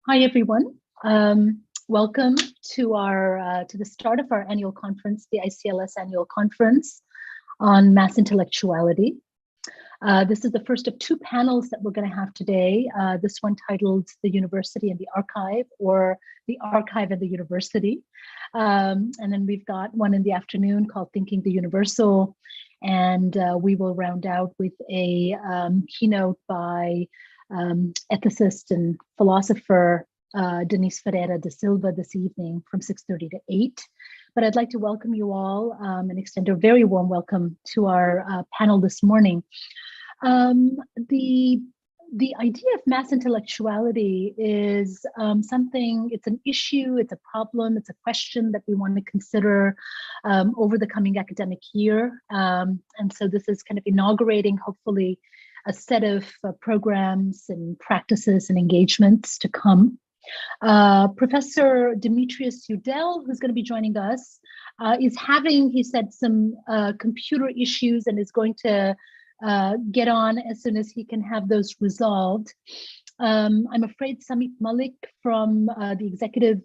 Hi, everyone. Welcome to our to the start of our annual conference, the ICLS Annual Conference on Mass Intellectuality. This is the first of two panels that we're going to have today. This one titled "The University and the Archive," or "The Archive and the University." And then we've got one in the afternoon called "Thinking the Universal." And we will round out with a keynote by ethicist and philosopher Denise Ferreira da Silva this evening from 6:30 to 8. But I'd like to welcome you all and extend a very warm welcome to our panel this morning. The idea of mass intellectuality is something, it's an issue, it's a problem, it's a question that we want to consider over the coming academic year. And so this is kind of inaugurating, hopefully, a set of programs and practices and engagements to come. Professor Demetrius Eudell, who's going to be joining us, is having, he said, some computer issues and is going to get on as soon as he can have those resolved. I'm afraid Samit Malik from the Executive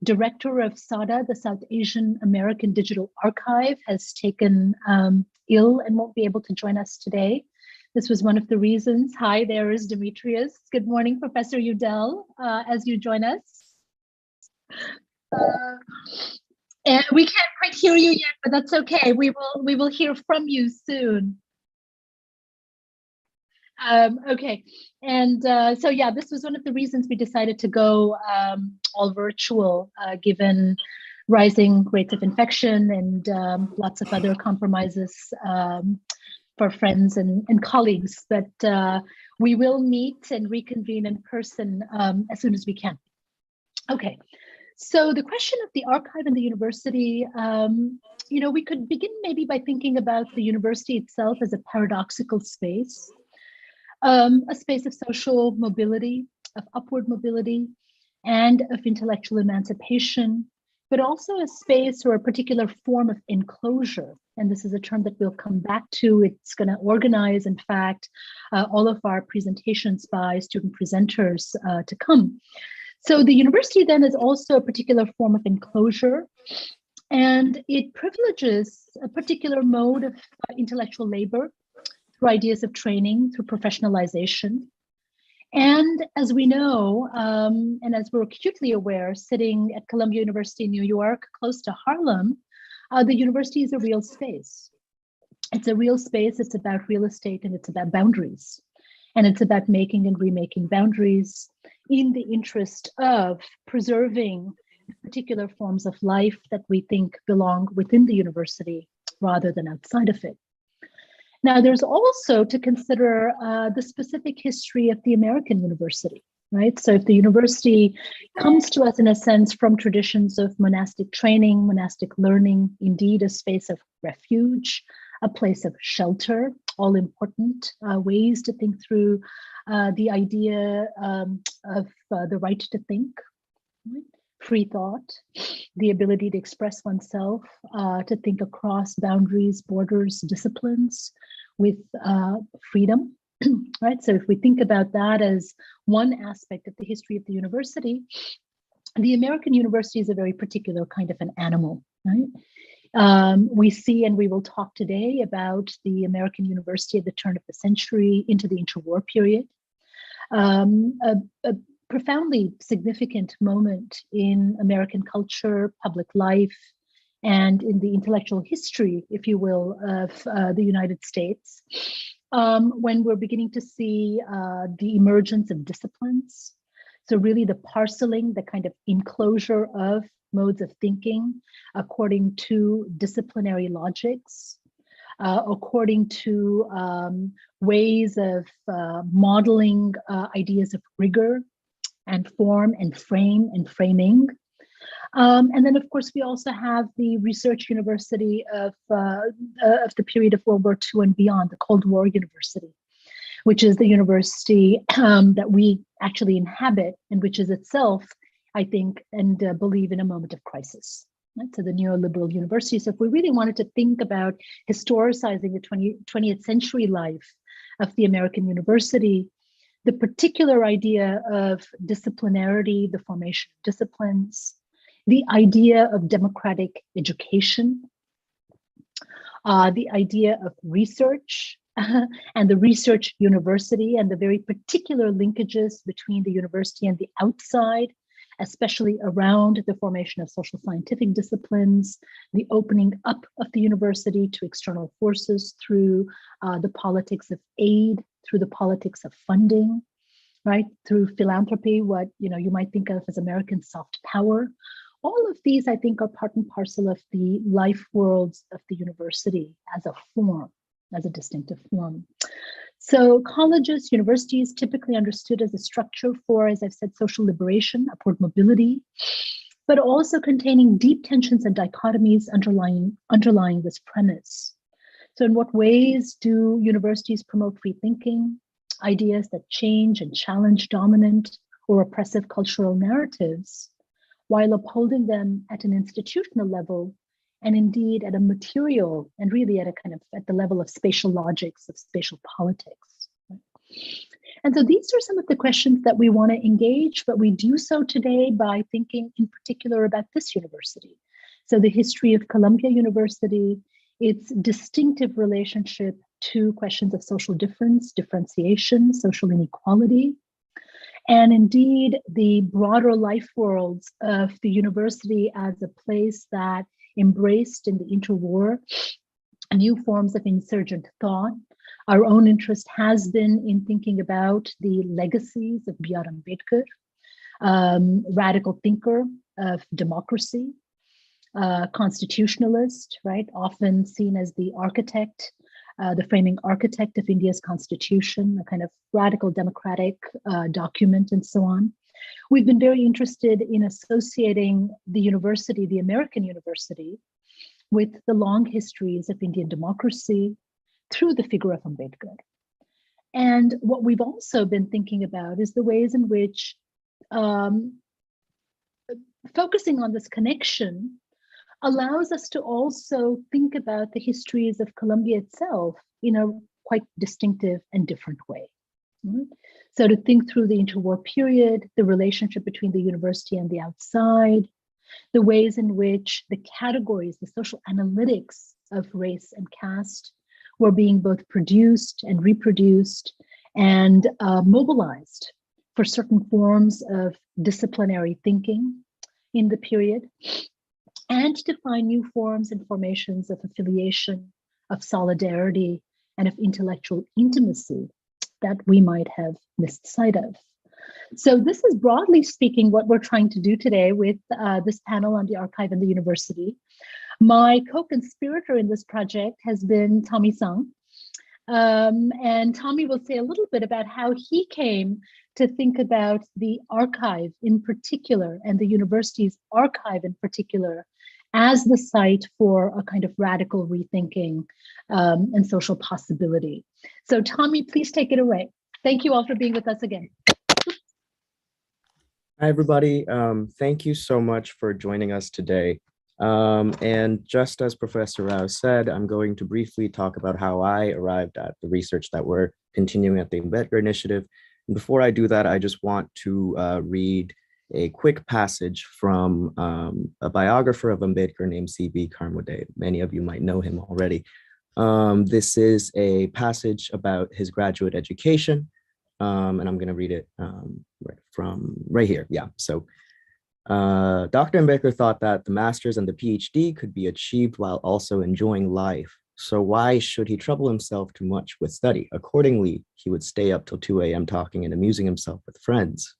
Director of SADA, the South Asian American Digital Archive, has taken ill and won't be able to join us today. This was one of the reasons. Hi, there is Demetrius. Good morning, Professor Udell, as you join us. And we can't quite hear you yet, but that's okay. We will hear from you soon. Okay, and so yeah, this was one of the reasons we decided to go all virtual, given rising rates of infection and lots of other compromises for friends and colleagues, but we will meet and reconvene in person as soon as we can. Okay, so the question of the archive and the university, we could begin maybe by thinking about the university itself as a paradoxical space, a space of social mobility, of upward mobility, and of intellectual emancipation, but also a space or a particular form of enclosure. And this is a term that we'll come back to. It's going to organize, in fact, all of our presentations by student presenters to come. So the university then is also a particular form of enclosure, and it privileges a particular mode of intellectual labor through ideas of training, through professionalization. And as we know, and as we're acutely aware, sitting at Columbia University in New York, close to Harlem, the university is a real space. It's a real space, it's about real estate, and it's about boundaries. And it's about making and remaking boundaries in the interest of preserving particular forms of life that we think belong within the university rather than outside of it. Now, there's also to consider the specific history of the American university, right? So if the university comes to us in a sense from traditions of monastic training, monastic learning, indeed a space of refuge, a place of shelter, all important ways to think through the idea of the right to think, right? Free thought, the ability to express oneself, to think across boundaries, borders, disciplines with freedom, right? So if we think about that as one aspect of the history of the university, the American university is a very particular kind of an animal, right? We see, and we will talk today about the American university at the turn of the century into the interwar period, a profoundly significant moment in American culture, public life, and in the intellectual history, if you will, of the United States, when we're beginning to see the emergence of disciplines. So really the parceling, the kind of enclosure of modes of thinking according to disciplinary logics, according to ways of modeling ideas of rigor and form and frame and framing. And then, of course, we also have the research university of the period of World War II and beyond, the Cold War University, which is the university that we actually inhabit and which is itself, I think, and believe in a moment of crisis. Right? So the neoliberal university. So if we really wanted to think about historicizing the 20th century life of the American university, the particular idea of disciplinarity, the formation of disciplines, the idea of democratic education, the idea of research and the research university and the very particular linkages between the university and the outside, especially around the formation of social scientific disciplines, the opening up of the university to external forces through the politics of aid, through the politics of funding, right? Through philanthropy, what you might think of as American soft power. All of these, I think, are part and parcel of the life worlds of the university as a form, as a distinctive form. So colleges, universities, typically understood as a structure for, as I've said, social liberation, upward mobility, but also containing deep tensions and dichotomies underlying this premise. So in what ways do universities promote free thinking, ideas that change and challenge dominant or oppressive cultural narratives, while upholding them at an institutional level, and indeed at a material and really at a kind of at the level of spatial logics, of spatial politics. And so these are some of the questions that we want to engage, but we do so today by thinking in particular about this university. So the history of Columbia University, its distinctive relationship to questions of social difference, differentiation, social inequality, and indeed the broader life worlds of the university as a place that embraced in the interwar new forms of insurgent thought. Our own interest has been in thinking about the legacies of B.R. Ambedkar, radical thinker of democracy, constitutionalist, right? Often seen as the architect, the framing architect of India's constitution, a kind of radical democratic document and so on. We've been very interested in associating the university, the American university, with the long histories of Indian democracy through the figure of Ambedkar. And what we've also been thinking about is the ways in which focusing on this connection allows us to also think about the histories of Columbia itself in a quite distinctive and different way. So to think through the interwar period, the relationship between the university and the outside, the ways in which the categories, the social analytics of race and caste were being both produced and reproduced and mobilized for certain forms of disciplinary thinking in the period, and to find new forms and formations of affiliation, of solidarity, and of intellectual intimacy that we might have missed sight of. So this is, broadly speaking, what we're trying to do today with this panel on the archive and the university. My co-conspirator in this project has been Tommy Sung. And Tommy will say a little bit about how he came to think about the archive in particular and the university's archive in particular as the site for a kind of radical rethinking and social possibility. So Tommy, please take it away. Thank you all for being with us again. Hi, everybody. Thank you so much for joining us today. And just as Professor Rao said, I'm going to briefly talk about how I arrived at the research that we're continuing at the Ambedkar Initiative. And before I do that, I just want to read a quick passage from a biographer of Ambedkar named C.B. Karmode. Many of you might know him already. This is a passage about his graduate education, and I'm going to read it right here. Yeah, so Dr. Ambedkar thought that the master's and the PhD could be achieved while also enjoying life. So why should he trouble himself too much with study? Accordingly, he would stay up till 2 a.m. talking and amusing himself with friends.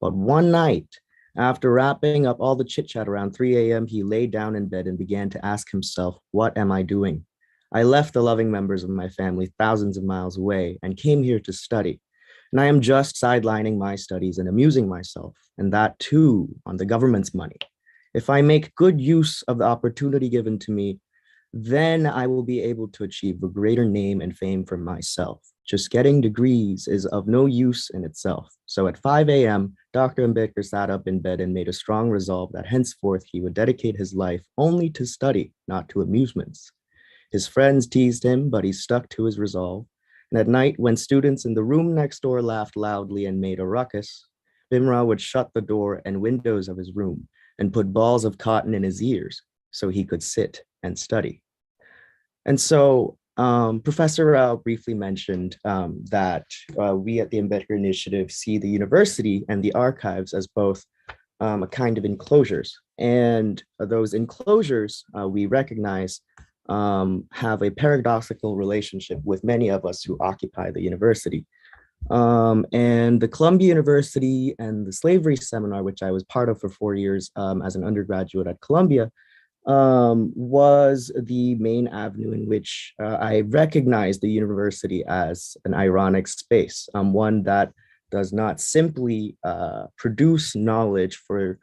But one night, after wrapping up all the chit-chat around 3 a.m., he lay down in bed and began to ask himself, what am I doing? I left the loving members of my family thousands of miles away and came here to study. And I am just sidelining my studies and amusing myself, and that too on the government's money. If I make good use of the opportunity given to me, then I will be able to achieve a greater name and fame for myself. Just getting degrees is of no use in itself. So at 5 a.m., Dr. Ambedkar sat up in bed and made a strong resolve that henceforth he would dedicate his life only to study, not to amusements. His friends teased him, but he stuck to his resolve. And at night, when students in the room next door laughed loudly and made a ruckus, Bhimrao would shut the door and windows of his room and put balls of cotton in his ears so he could sit and study. And so Professor Rao briefly mentioned that we at the Ambedkar Initiative see the university and the archives as both a kind of enclosures. And those enclosures we recognize have a paradoxical relationship with many of us who occupy the university. And the Columbia University and the slavery seminar, which I was part of for 4 years as an undergraduate at Columbia, was the main avenue in which I recognized the university as an ironic space, one that does not simply produce knowledge for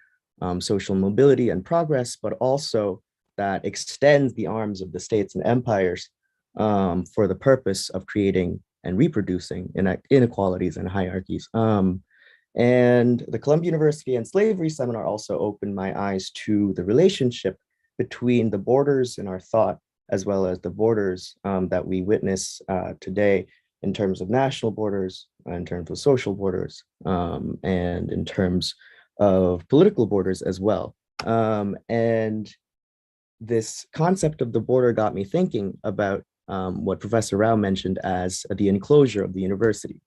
social mobility and progress, but also that extends the arms of the states and empires for the purpose of creating and reproducing inequalities and hierarchies. And the Columbia University and Slavery Seminar also opened my eyes to the relationship between the borders in our thought, as well as the borders that we witness today in terms of national borders, in terms of social borders, and in terms of political borders as well. And this concept of the border got me thinking about what Professor Rao mentioned as the enclosure of the university.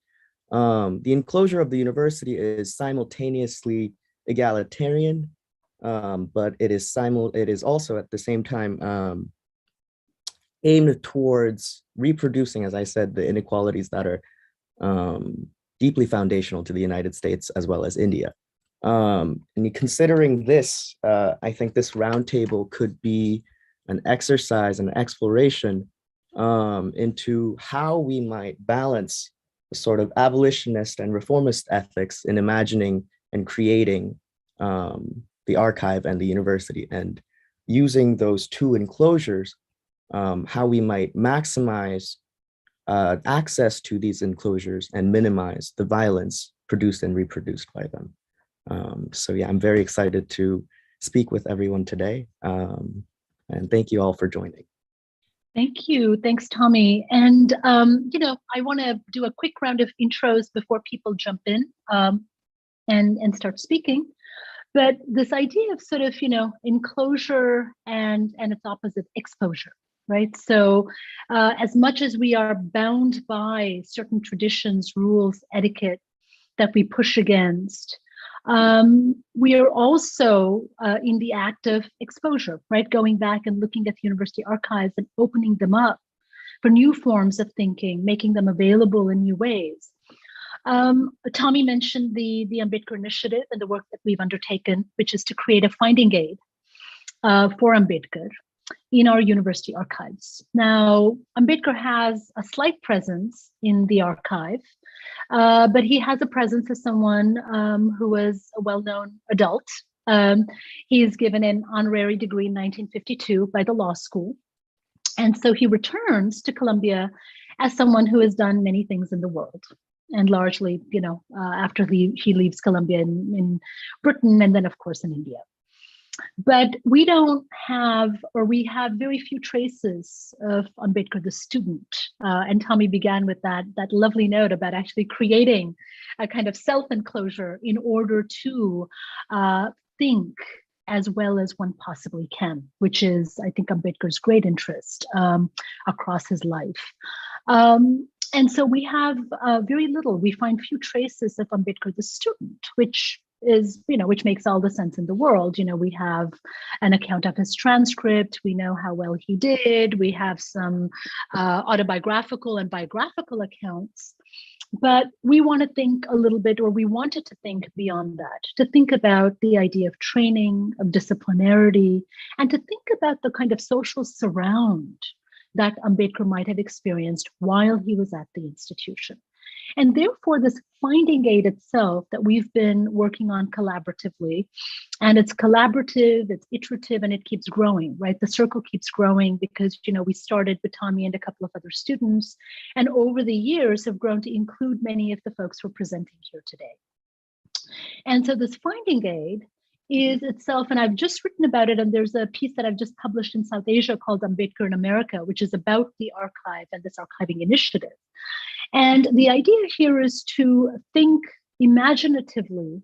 The enclosure of the university is simultaneously egalitarian, but it is also at the same time aimed towards reproducing, as I said, the inequalities that are deeply foundational to the United States as well as India. And considering this, I think this roundtable could be an exercise, an exploration into how we might balance the sort of abolitionist and reformist ethics in imagining and creating the archive and the university, and using those two enclosures, how we might maximize access to these enclosures and minimize the violence produced and reproduced by them. So yeah, I'm very excited to speak with everyone today. And thank you all for joining. Thank you. Thanks, Tommy. And, you know, I want to do a quick round of intros before people jump in and start speaking. But this idea of sort of, you know, enclosure and its opposite, exposure, right? So as much as we are bound by certain traditions, rules, etiquette that we push against, we are also in the act of exposure, right? Going back and looking at the university archives and opening them up for new forms of thinking, making them available in new ways. Tommy mentioned the Ambedkar Initiative and the work that we've undertaken, which is to create a finding aid for Ambedkar in our university archives. Now, Ambedkar has a slight presence in the archive, but he has a presence as someone who was a well-known adult. He is given an honorary degree in 1952 by the law school. And so he returns to Columbia as someone who has done many things in the world. And largely, you know, after he leaves Columbia in Britain, and then of course in India. But we don't have, or we have very few traces of Ambedkar the student. And Tommy began with that lovely note about actually creating a kind of self-enclosure in order to think as well as one possibly can, which is, I think, Ambedkar's great interest across his life. And so we have very little, we find few traces of Ambedkar the student, which is, you know, which makes all the sense in the world. You know, we have an account of his transcript, we know how well he did, we have some autobiographical and biographical accounts, but we want to think a little bit, or we wanted to think beyond that, to think about the idea of training, of disciplinarity, and to think about the kind of social surround that Ambedkar might have experienced while he was at the institution. And therefore, this finding aid itself that we've been working on collaboratively, and it's collaborative, it's iterative, and it keeps growing, right? The circle keeps growing because, you know, we started with Tommy and a couple of other students, and over the years have grown to include many of the folks who are presenting here today. And so this finding aid is itself, and I've just written about it, and there's a piece that I've just published in South Asia called Ambedkar in America, which is about the archive and this archiving initiative. And the idea here is to think imaginatively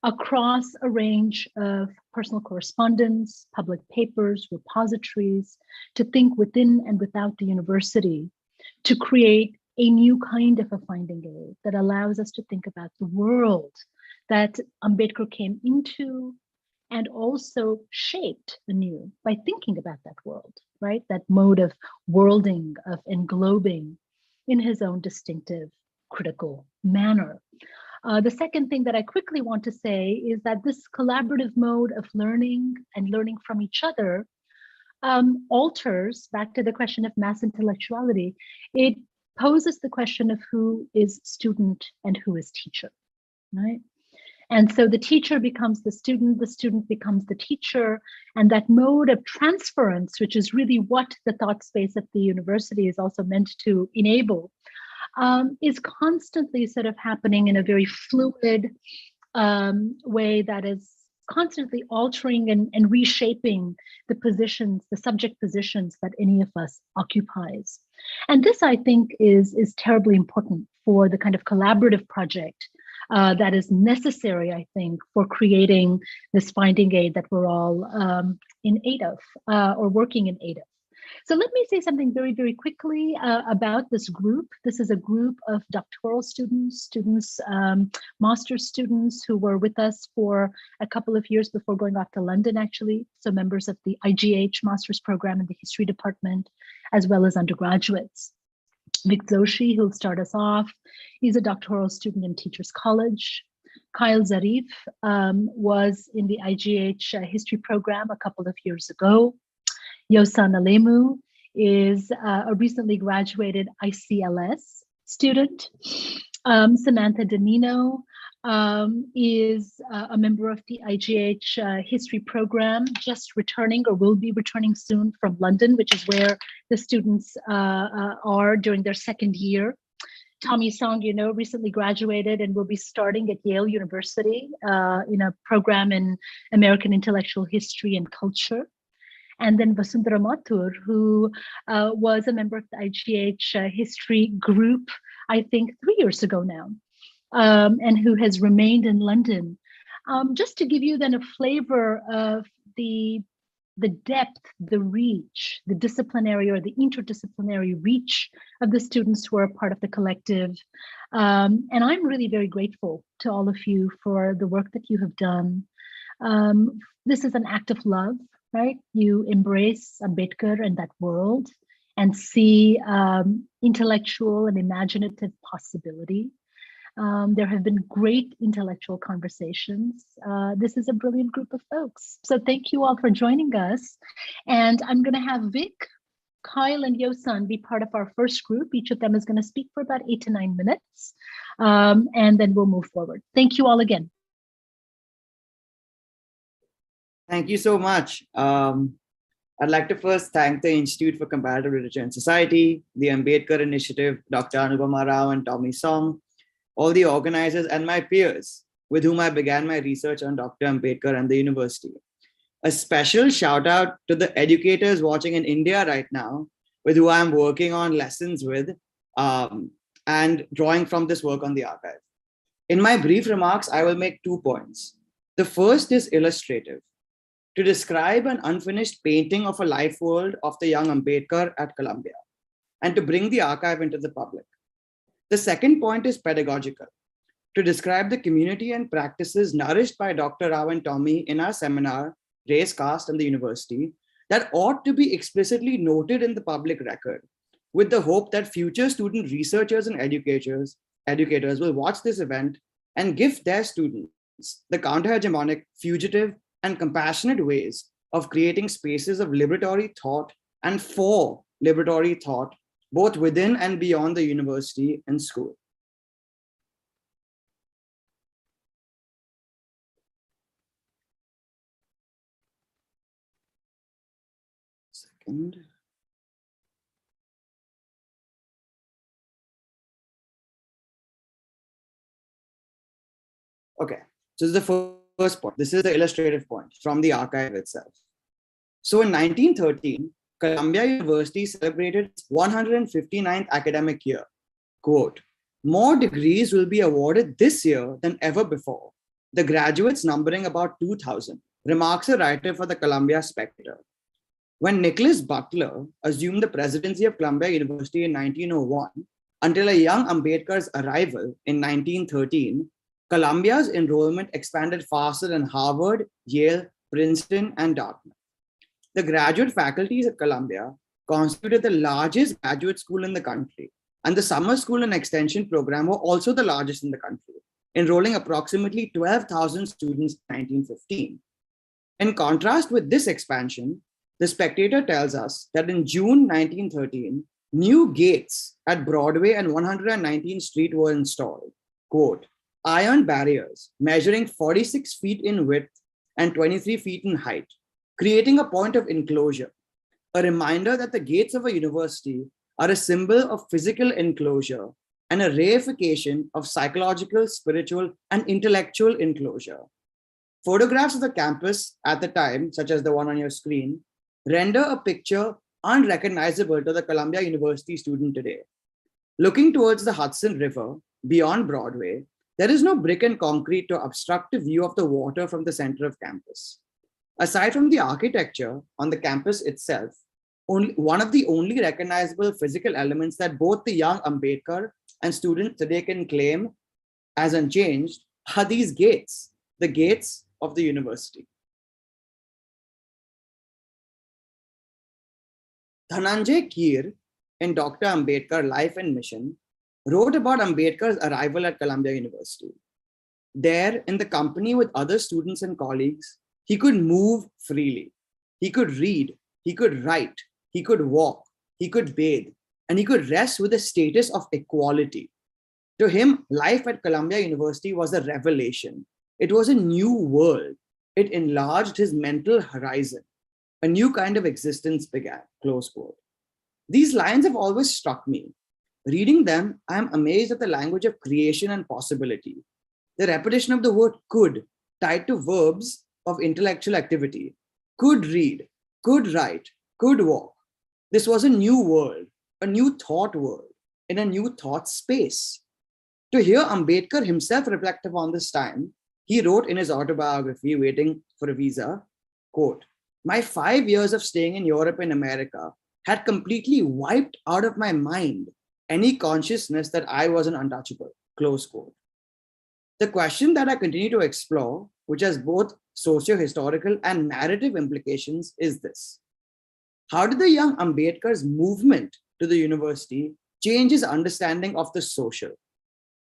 across a range of personal correspondence, public papers, repositories, to think within and without the university, to create a new kind of a finding aid that allows us to think about the world that Ambedkar came into and also shaped anew by thinking about that world, right? That mode of worlding, of englobing in his own distinctive, critical manner. The second thing that I quickly want to say is that this collaborative mode of learning and learning from each other alters, back to the question of mass intellectuality, it poses the question of who is student and who is teacher, right? And so the teacher becomes the student becomes the teacher, and that mode of transference, which is really what the thought space of the university is also meant to enable, is constantly sort of happening in a very fluid way that is constantly altering and reshaping the positions, the subject positions that any of us occupies. And this, I think, is terribly important for the kind of collaborative project that is necessary, I think, for creating this finding aid that we're all in aid of or working in aid of. So let me say something very, very quickly about this group. This is a group of doctoral students, master's students who were with us for a couple of years before going off to London, actually. So members of the IGH master's program in the history department, as well as undergraduates. Vic Joshi, who'll start us off, he's a doctoral student in Teachers College. Kyle Zarif was in the IGH history program a couple of years ago. Yosan Alemu is a recently graduated ICLS student. Samantha de Ninno is a member of the IGH history program, just returning or will be returning soon from London, which is where the students are during their second year. Tommy Song, recently graduated and will be starting at Yale University in a program in American intellectual history and culture. And then Vasundhara Mathur, who was a member of the IGH history group, I think 3 years ago now, and who has remained in London. Just to give you then a flavor of the depth, the reach, the disciplinary or the interdisciplinary reach of the students who are part of the collective. And I'm really very grateful to all of you for the work that you have done. This is an act of love. Right? You embrace Ambedkar and that world and see intellectual and imaginative possibility. There have been great intellectual conversations. This is a brilliant group of folks. So thank you all for joining us. And I'm going to have Vic, Kyle, and Yosan be part of our first group. Each of them is going to speak for about 8 to 9 minutes. And then we'll move forward. Thank you all again. Thank you so much. I'd like to first thank the Institute for Comparative Literature and Society, the Ambedkar Initiative, Dr. Anupama Rao and Tommy Song, all the organizers and my peers with whom I began my research on Dr. Ambedkar and the university. A special shout out to the educators watching in India right now, with who I'm working on lessons with and drawing from this work on the archive. In my brief remarks, I will make 2 points. The first is illustrative, to describe an unfinished painting of a life world of the young Ambedkar at Columbia, and to bring the archive into the public. The second point is pedagogical, to describe the community and practices nourished by Dr. Rao and Tommy in our seminar, Race, Caste, and the University, that ought to be explicitly noted in the public record, with the hope that future student researchers and educators will watch this event and give their students the counter-hegemonic, fugitive, and compassionate ways of creating spaces of liberatory thought and for liberatory thought, both within and beyond the university and school. Second. Okay, so this is the first point. This is the illustrative point from the archive itself. So in 1913, Columbia University celebrated its 159th academic year. Quote, "More degrees will be awarded this year than ever before, the graduates numbering about 2,000, remarks a writer for the Columbia Spectator. When Nicholas Butler assumed the presidency of Columbia University in 1901, until a young Ambedkar's arrival in 1913, Columbia's enrollment expanded faster than Harvard, Yale, Princeton, and Dartmouth. The graduate faculties at Columbia constituted the largest graduate school in the country, and the summer school and extension program were also the largest in the country, enrolling approximately 12,000 students in 1915. In contrast with this expansion, the Spectator tells us that in June 1913, new gates at Broadway and 119th Street were installed. Quote, "Iron barriers measuring 46 feet in width and 23 feet in height, creating a point of enclosure, a reminder that the gates of a university are a symbol of physical enclosure and a reification of psychological, spiritual, and intellectual enclosure." Photographs of the campus at the time, such as the one on your screen, render a picture unrecognizable to the Columbia University student today. Looking towards the Hudson River, beyond Broadway, there is no brick and concrete to obstruct a view of the water from the center of campus. Aside from the architecture on the campus itself, one of the only recognizable physical elements that both the young Ambedkar and students today can claim as unchanged are these gates, the gates of the university. Dhananjay Keer, in Dr. Ambedkar Life and Mission, wrote about Ambedkar's arrival at Columbia University. There, in the company with other students and colleagues, he could move freely. He could read, he could write, he could walk, he could bathe, and he could rest with a status of equality. To him, life at Columbia University was a revelation. It was a new world. It enlarged his mental horizon. A new kind of existence began, close quote. These lines have always struck me. Reading them, I am amazed at the language of creation and possibility. The repetition of the word could, tied to verbs of intellectual activity. Could read, could write, could walk. This was a new world, a new thought world, in a new thought space. To hear Ambedkar himself reflect upon this time, he wrote in his autobiography, Waiting for a Visa, quote, "My 5 years of staying in Europe and America had completely wiped out of my mind any consciousness that I was an untouchable," close quote. The question that I continue to explore, which has both socio-historical and narrative implications, is this. How did the young Ambedkar's movement to the university change his understanding of the social?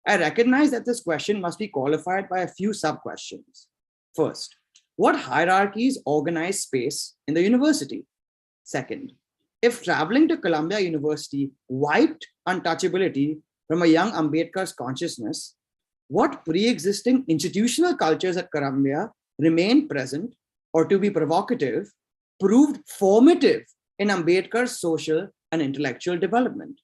I recognize that this question must be qualified by a few sub-questions. First, what hierarchies organize space in the university? Second, if traveling to Columbia University wiped untouchability from a young Ambedkar's consciousness, what pre-existing institutional cultures at Columbia remain present or, to be provocative, proved formative in Ambedkar's social and intellectual development?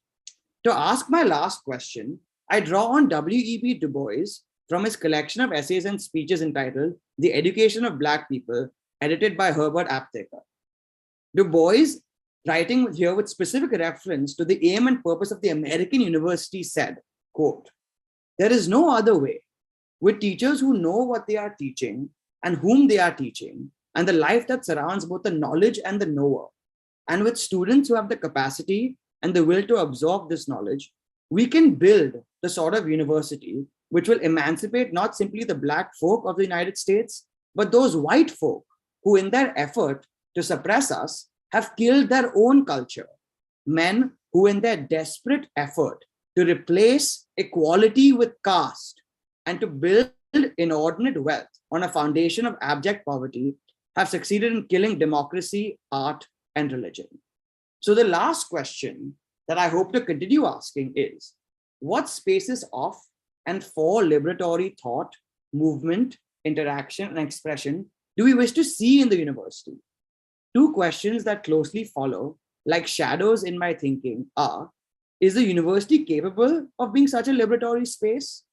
To ask my last question, I draw on W.E.B. Du Bois from his collection of essays and speeches entitled The Education of Black People, edited by Herbert Aptheker. Du Bois, writing here with specific reference to the aim and purpose of the American university, said, quote, "There is no other way. With teachers who know what they are teaching and whom they are teaching, and the life that surrounds both the knowledge and the knower, and with students who have the capacity and the will to absorb this knowledge, we can build the sort of university which will emancipate not simply the Black folk of the United States, but those white folk who, in their effort to suppress us, have killed their own culture. Men who, in their desperate effort to replace equality with caste and to build inordinate wealth on a foundation of abject poverty, have succeeded in killing democracy, art, and religion." So the last question that I hope to continue asking is, what spaces of and for liberatory thought, movement, interaction, and expression do we wish to see in the university? Two questions that closely follow, like shadows in my thinking, are, is the university capable of being such a liberatory space?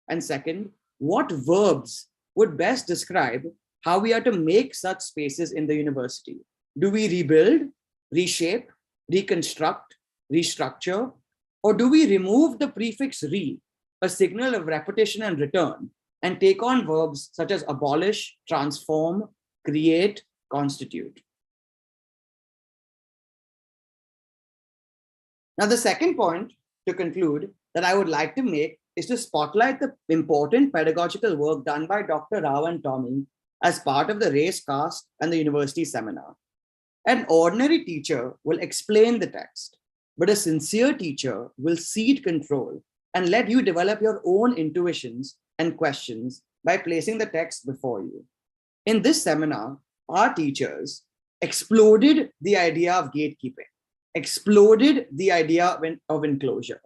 And second, what verbs would best describe how we are to make such spaces in the university. Do we rebuild, reshape, reconstruct, restructure, or do we remove the prefix re, a signal of repetition and return, and take on verbs such as abolish, transform, create, constitute? Now, the second point to conclude that I would like to make is to spotlight the important pedagogical work done by Dr. Rao and Tommy as part of the Race, Caste, and the University seminar. An ordinary teacher will explain the text, but a sincere teacher will cede control and let you develop your own intuitions and questions by placing the text before you. In this seminar, our teachers exploded the idea of gatekeeping, exploded the idea of enclosure.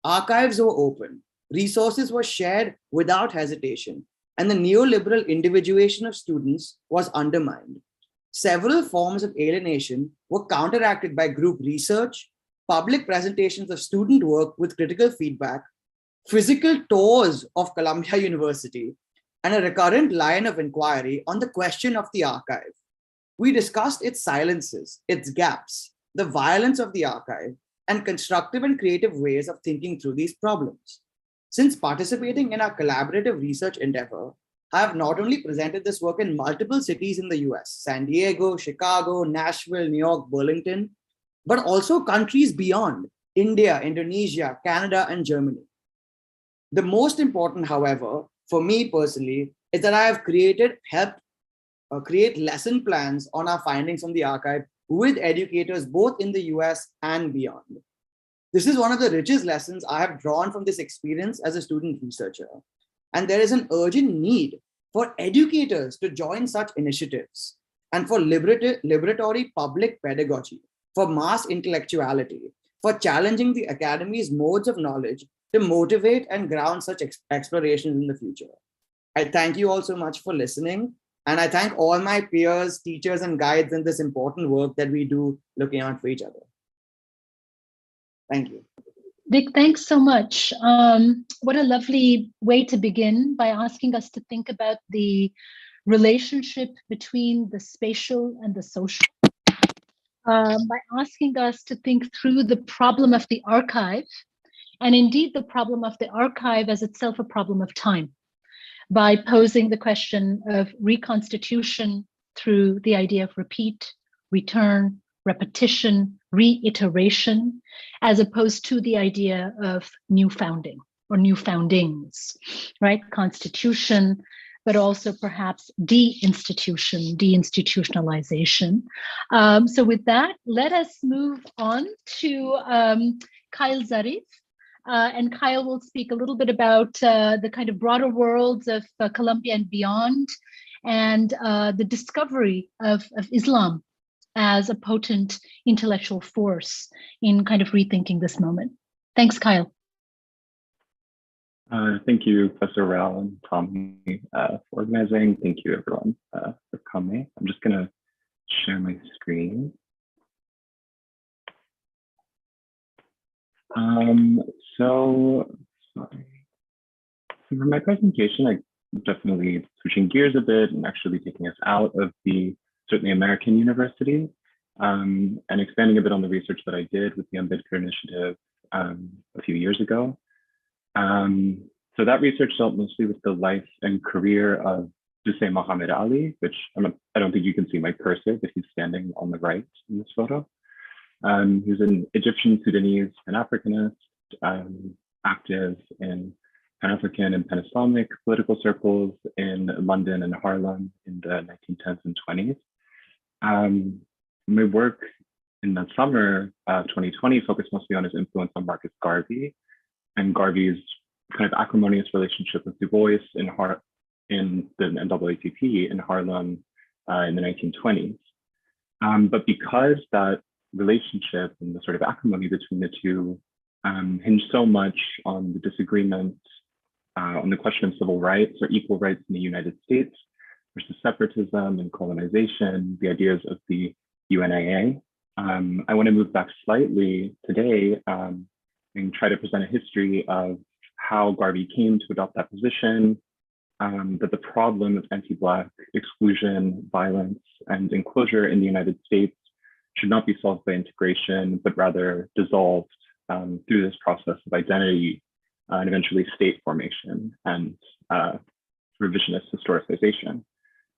Archives were open, resources were shared without hesitation, and the neoliberal individuation of students was undermined. Several forms of alienation were counteracted by group research, public presentations of student work with critical feedback, physical tours of Columbia University, and a recurrent line of inquiry on the question of the archive. We discussed its silences, its gaps, the violence of the archive, and constructive and creative ways of thinking through these problems. Since participating in our collaborative research endeavor, I have not only presented this work in multiple cities in the US, San Diego, Chicago, Nashville, New York, Burlington, but also countries beyond, India, Indonesia, Canada, and Germany. The most important, however, for me personally, is that I have helped create lesson plans on our findings from the archive with educators both in the US and beyond. This is one of the richest lessons I have drawn from this experience as a student researcher. And there is an urgent need for educators to join such initiatives and for liberatory public pedagogy, for mass intellectuality, for challenging the academy's modes of knowledge to motivate and ground such explorations in the future. I thank you all so much for listening. And I thank all my peers, teachers, and guides in this important work that we do looking out for each other. Thank you. Vic, thanks so much. What a lovely way to begin by asking us to think about the relationship between the spatial and the social. By asking us to think through the problem of the archive, and indeed the problem of the archive as itself a problem of time, by posing the question of reconstitution through the idea of repeat, return, repetition, reiteration, as opposed to the idea of new founding or new foundings, right? Constitution, but also perhaps deinstitutionalization. So with that, let us move on to Kyle Zarif. And Kyle will speak a little bit about the kind of broader worlds of Columbia and beyond, and the discovery of Islam as a potent intellectual force in kind of rethinking this moment. Thanks, Kyle. Thank you, Professor Rao and Tommy, for organizing. Thank you, everyone, for coming. I'm just going to share my screen. So for my presentation, I'm definitely switching gears a bit and actually taking us out of the certainly American university and expanding a bit on the research that I did with the Ambedkar initiative a few years ago. So that research dealt mostly with the life and career of Hussein Muhammad Ali, which I don't think you can see my cursor, but he's standing on the right in this photo. He was an Egyptian Sudanese Pan-Africanist, active in Pan-African and Pan-Islamic political circles in London and Harlem in the 1910s and 20s. My work in the summer of 2020 focused mostly on his influence on Marcus Garvey and Garvey's kind of acrimonious relationship with Du Bois in the NAACP in Harlem in the 1920s. But because that relationship and the sort of acrimony between the two hinged so much on the disagreement on the question of civil rights or equal rights in the United States versus separatism and colonization, the ideas of the UNIA. I want to move back slightly today and try to present a history of how Garvey came to adopt that position, that the problem of anti-Black exclusion, violence, and enclosure in the United States should not be solved by integration, but rather dissolved through this process of identity and eventually state formation and revisionist historicization.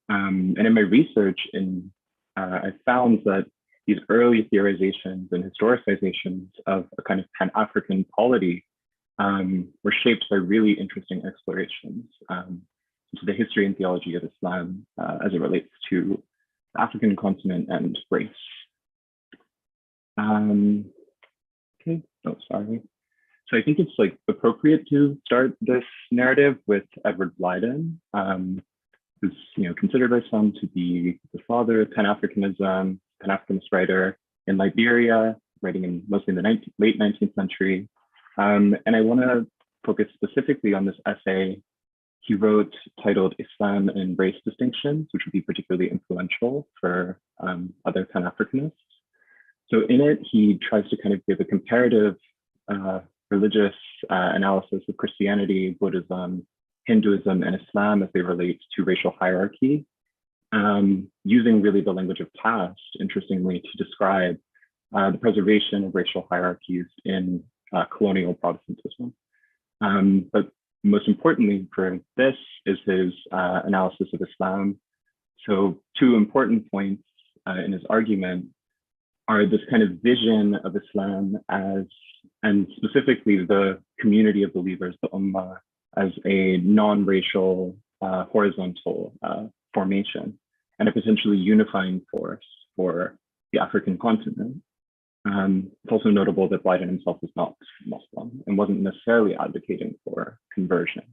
And in my research, I found that these early theorizations and historicizations of a kind of Pan-African polity were shaped by really interesting explorations into the history and theology of Islam as it relates to the African continent and race. Okay, oh, sorry. So I think it's like appropriate to start this narrative with Edward Blyden, who's considered by some to be the father of Pan-Africanism, Pan-Africanist writer in Liberia, writing in mostly in the late 19th century. And I want to focus specifically on this essay he wrote titled Islam and Race Distinctions, which would be particularly influential for other Pan-Africanists. So in it, he tries to kind of give a comparative religious analysis of Christianity, Buddhism, Hinduism, and Islam as they relate to racial hierarchy, using really the language of caste, interestingly, to describe the preservation of racial hierarchies in colonial Protestantism. But most importantly for this is his analysis of Islam. So two important points in his argument are this kind of vision of Islam as, and specifically the community of believers, the Ummah, as a non-racial horizontal formation and a potentially unifying force for the African continent. It's also notable that Blyden himself is not Muslim and wasn't necessarily advocating for conversion.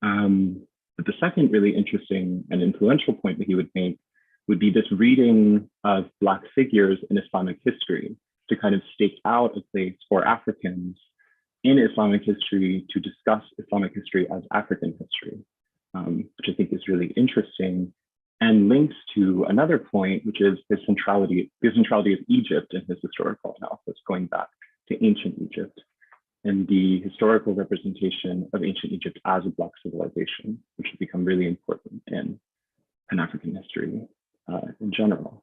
But the second really interesting and influential point that he would make would be this reading of Black figures in Islamic history to kind of stake out a place for Africans in Islamic history to discuss Islamic history as African history, which I think is really interesting and links to another point, which is the centrality of Egypt in his historical analysis, going back to ancient Egypt and the historical representation of ancient Egypt as a Black civilization, which has become really important in Pan-African history in general.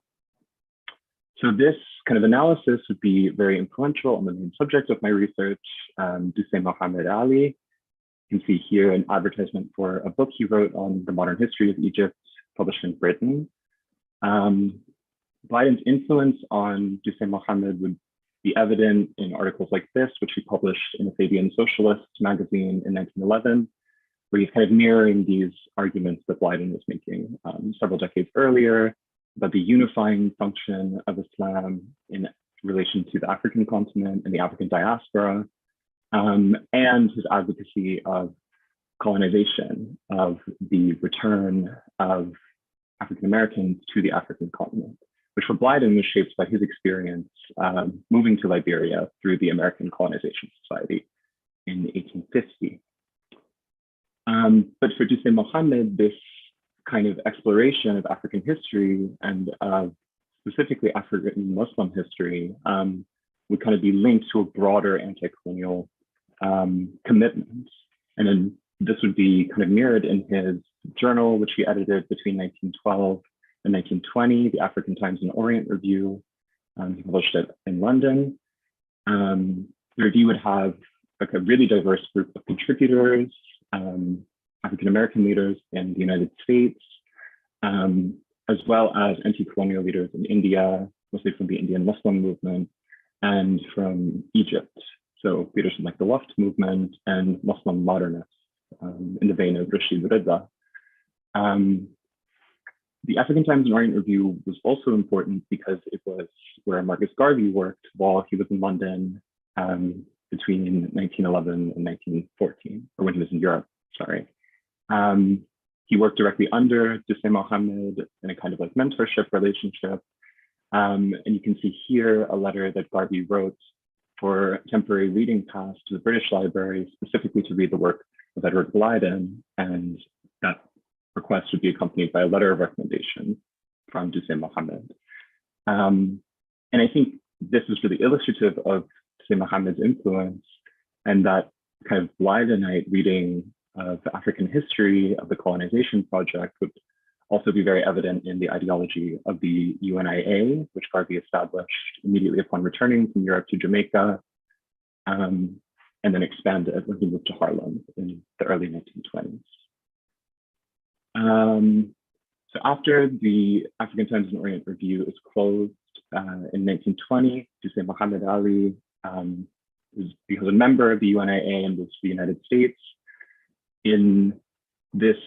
So this kind of analysis would be very influential on the main subject of my research, Dusay Mohammed Ali. You can see here an advertisement for a book he wrote on the modern history of Egypt, published in Britain. Blyden's influence on Dusay Mohammed would be evident in articles like this, which he published in the Fabian Socialist magazine in 1911, where he's kind of mirroring these arguments that Blyden was making several decades earlier about the unifying function of Islam in relation to the African continent and the African diaspora, and his advocacy of colonization, of the return of African Americans to the African continent, which for Blyden was shaped by his experience moving to Liberia through the American Colonization Society in 1850. But for Dusay Mohammed, this kind of exploration of African history and specifically African Muslim history would kind of be linked to a broader anti-colonial commitment. And then this would be kind of mirrored in his journal, which he edited between 1912 and 1920, the African Times and Orient Review. He published it in London. The review would have like a really diverse group of contributors, African-American leaders in the United States, as well as anti-colonial leaders in India, mostly from the Indian Muslim movement, and from Egypt. So leaders from like the Wafd movement and Muslim modernists in the vein of Rashid Rida. The African Times and Orient Review was also important because it was where Marcus Garvey worked while he was in London between 1911 and 1914, or when he was in Europe, sorry. He worked directly under Dusay Mohammed in a kind of like mentorship relationship. And you can see here a letter that Garvey wrote for a temporary reading pass to the British Library, specifically to read the work of Edward Blyden. And that request would be accompanied by a letter of recommendation from Dusay Mohammed. And I think this is really illustrative of Dusay Mohammed's influence, and that kind of Blydenite reading of African history of the colonization project would also be very evident in the ideology of the UNIA, which Garvey established immediately upon returning from Europe to Jamaica, and then expanded when he moved to Harlem in the early 1920s. So after the African Times and Orient Review is closed in 1920, Duse Muhammad Ali becomes a member of the UNIA and moves to the United States. In this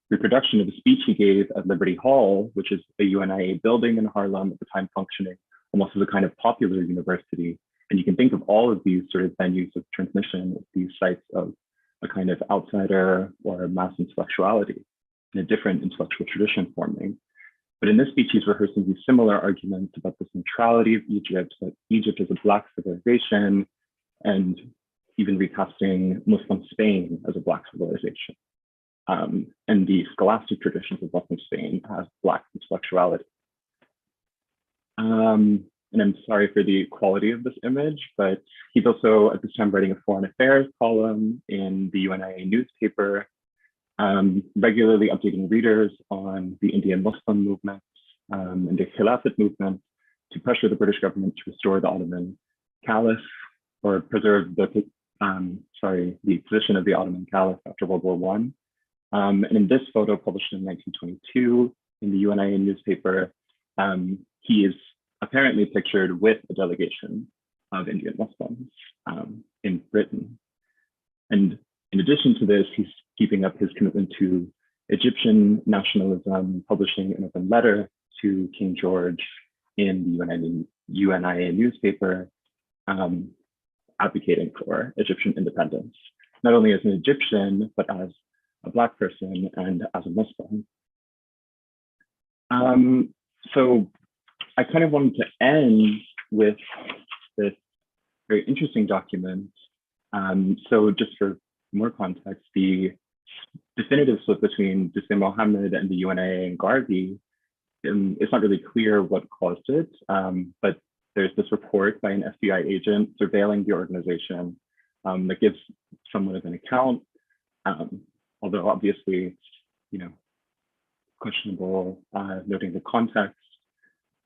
reproduction of a speech he gave at Liberty Hall, which is a UNIA building in Harlem at the time functioning almost as a kind of popular university. And you can think of all of these sort of venues of transmission as these sites of a kind of outsider or mass intellectuality in a different intellectual tradition forming. But in this speech, he's rehearsing these similar arguments about the centrality of Egypt, that Egypt is a Black civilization, and even recasting Muslim Spain as a Black civilization, and the scholastic traditions of Muslim Spain as Black intellectuality. And I'm sorry for the quality of this image, but he's also at this time writing a foreign affairs column in the UNIA newspaper, regularly updating readers on the Indian Muslim movement and the Khilafat movement to pressure the British government to restore the Ottoman Caliph or preserve the position of the Ottoman Caliph after World War I. And in this photo published in 1922 in the UNIA newspaper, he is apparently pictured with a delegation of Indian Muslims in Britain. And in addition to this, he's keeping up his commitment to Egyptian nationalism, publishing an open letter to King George in the UNIA newspaper, advocating for Egyptian independence, not only as an Egyptian, but as a Black person and as a Muslim. So I kind of wanted to end with this very interesting document. So just for more context, the definitive split between Duse Mohammed and the UNIA and Garvey, it's not really clear what caused it, but there's this report by an FBI agent surveilling the organization that gives somewhat of an account, although obviously, questionable, noting the context,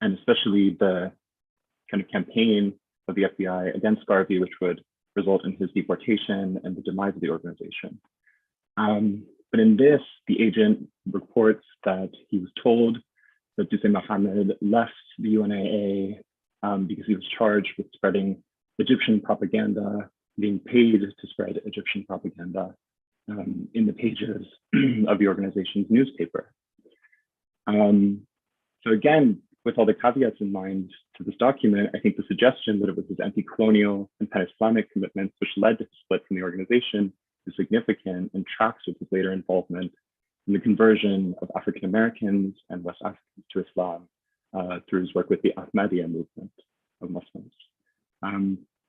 and especially the kind of campaign of the FBI against Garvey, which would result in his deportation and the demise of the organization. But in this, the agent reports that he was told that Duse Mohammed left the UNIA because he was charged with spreading Egyptian propaganda, being paid to spread Egyptian propaganda in the pages of the organization's newspaper. So again, with all the caveats in mind to this document, I think the suggestion that it was his anti-colonial and pan-Islamic commitments which led to his split from the organization is significant and tracks with his later involvement in the conversion of African Americans and West Africans to Islam through his work with the Ahmadiyya movement of Muslims.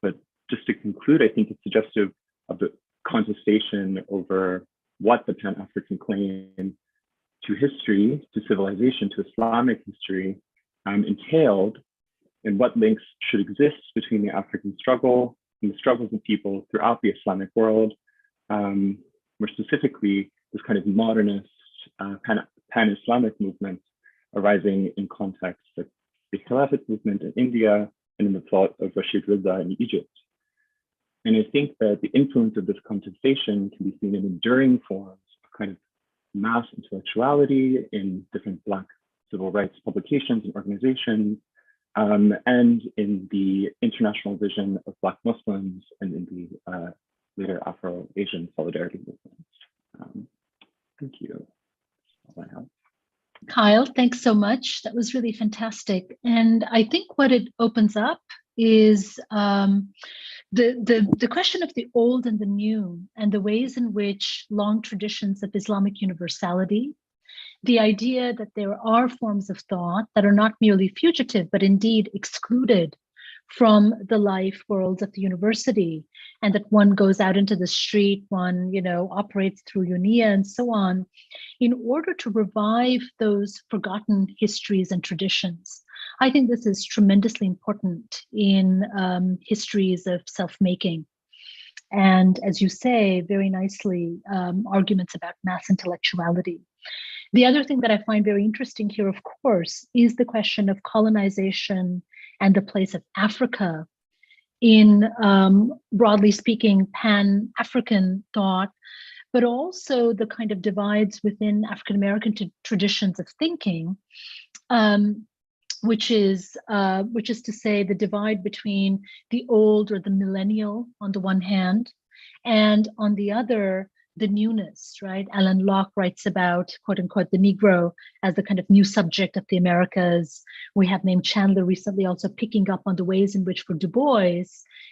But just to conclude, I think it's suggestive of the contestation over what the Pan-African claim to history, to civilization, to Islamic history entailed, and what links should exist between the African struggle and the struggles of people throughout the Islamic world. More specifically, this kind of modernist pan-Islamic movement arising in context of the Khilafat movement in India and in the thought of Rashid Riza in Egypt. And I think that the influence of this contestation can be seen in enduring forms of kind of mass intellectuality in different Black civil rights publications and organizations, and in the international vision of Black Muslims and in the later Afro-Asian solidarity movements. Thank you. That's all I have. Kyle, thanks so much. That was really fantastic. And I think what it opens up is the question of the old and the new, and the ways in which long traditions of Islamic universality, the idea that there are forms of thought that are not merely fugitive, but indeed excluded from the life worlds of the university, and that one goes out into the street, one operates through UNIA and so on, in order to revive those forgotten histories and traditions. I think this is tremendously important in histories of self-making. and, as you say very nicely, arguments about mass intellectuality. The other thing that I find very interesting here, of course, is the question of colonization and the place of Africa in, broadly speaking, Pan-African thought, but also the kind of divides within African-American traditions of thinking, which is to say the divide between the old or the millennial on the one hand, and on the other, the newness, right? Alan Locke writes about, quote unquote, the Negro as the kind of new subject of the Americas. We have named Chandler recently also picking up on the ways in which for Du Bois,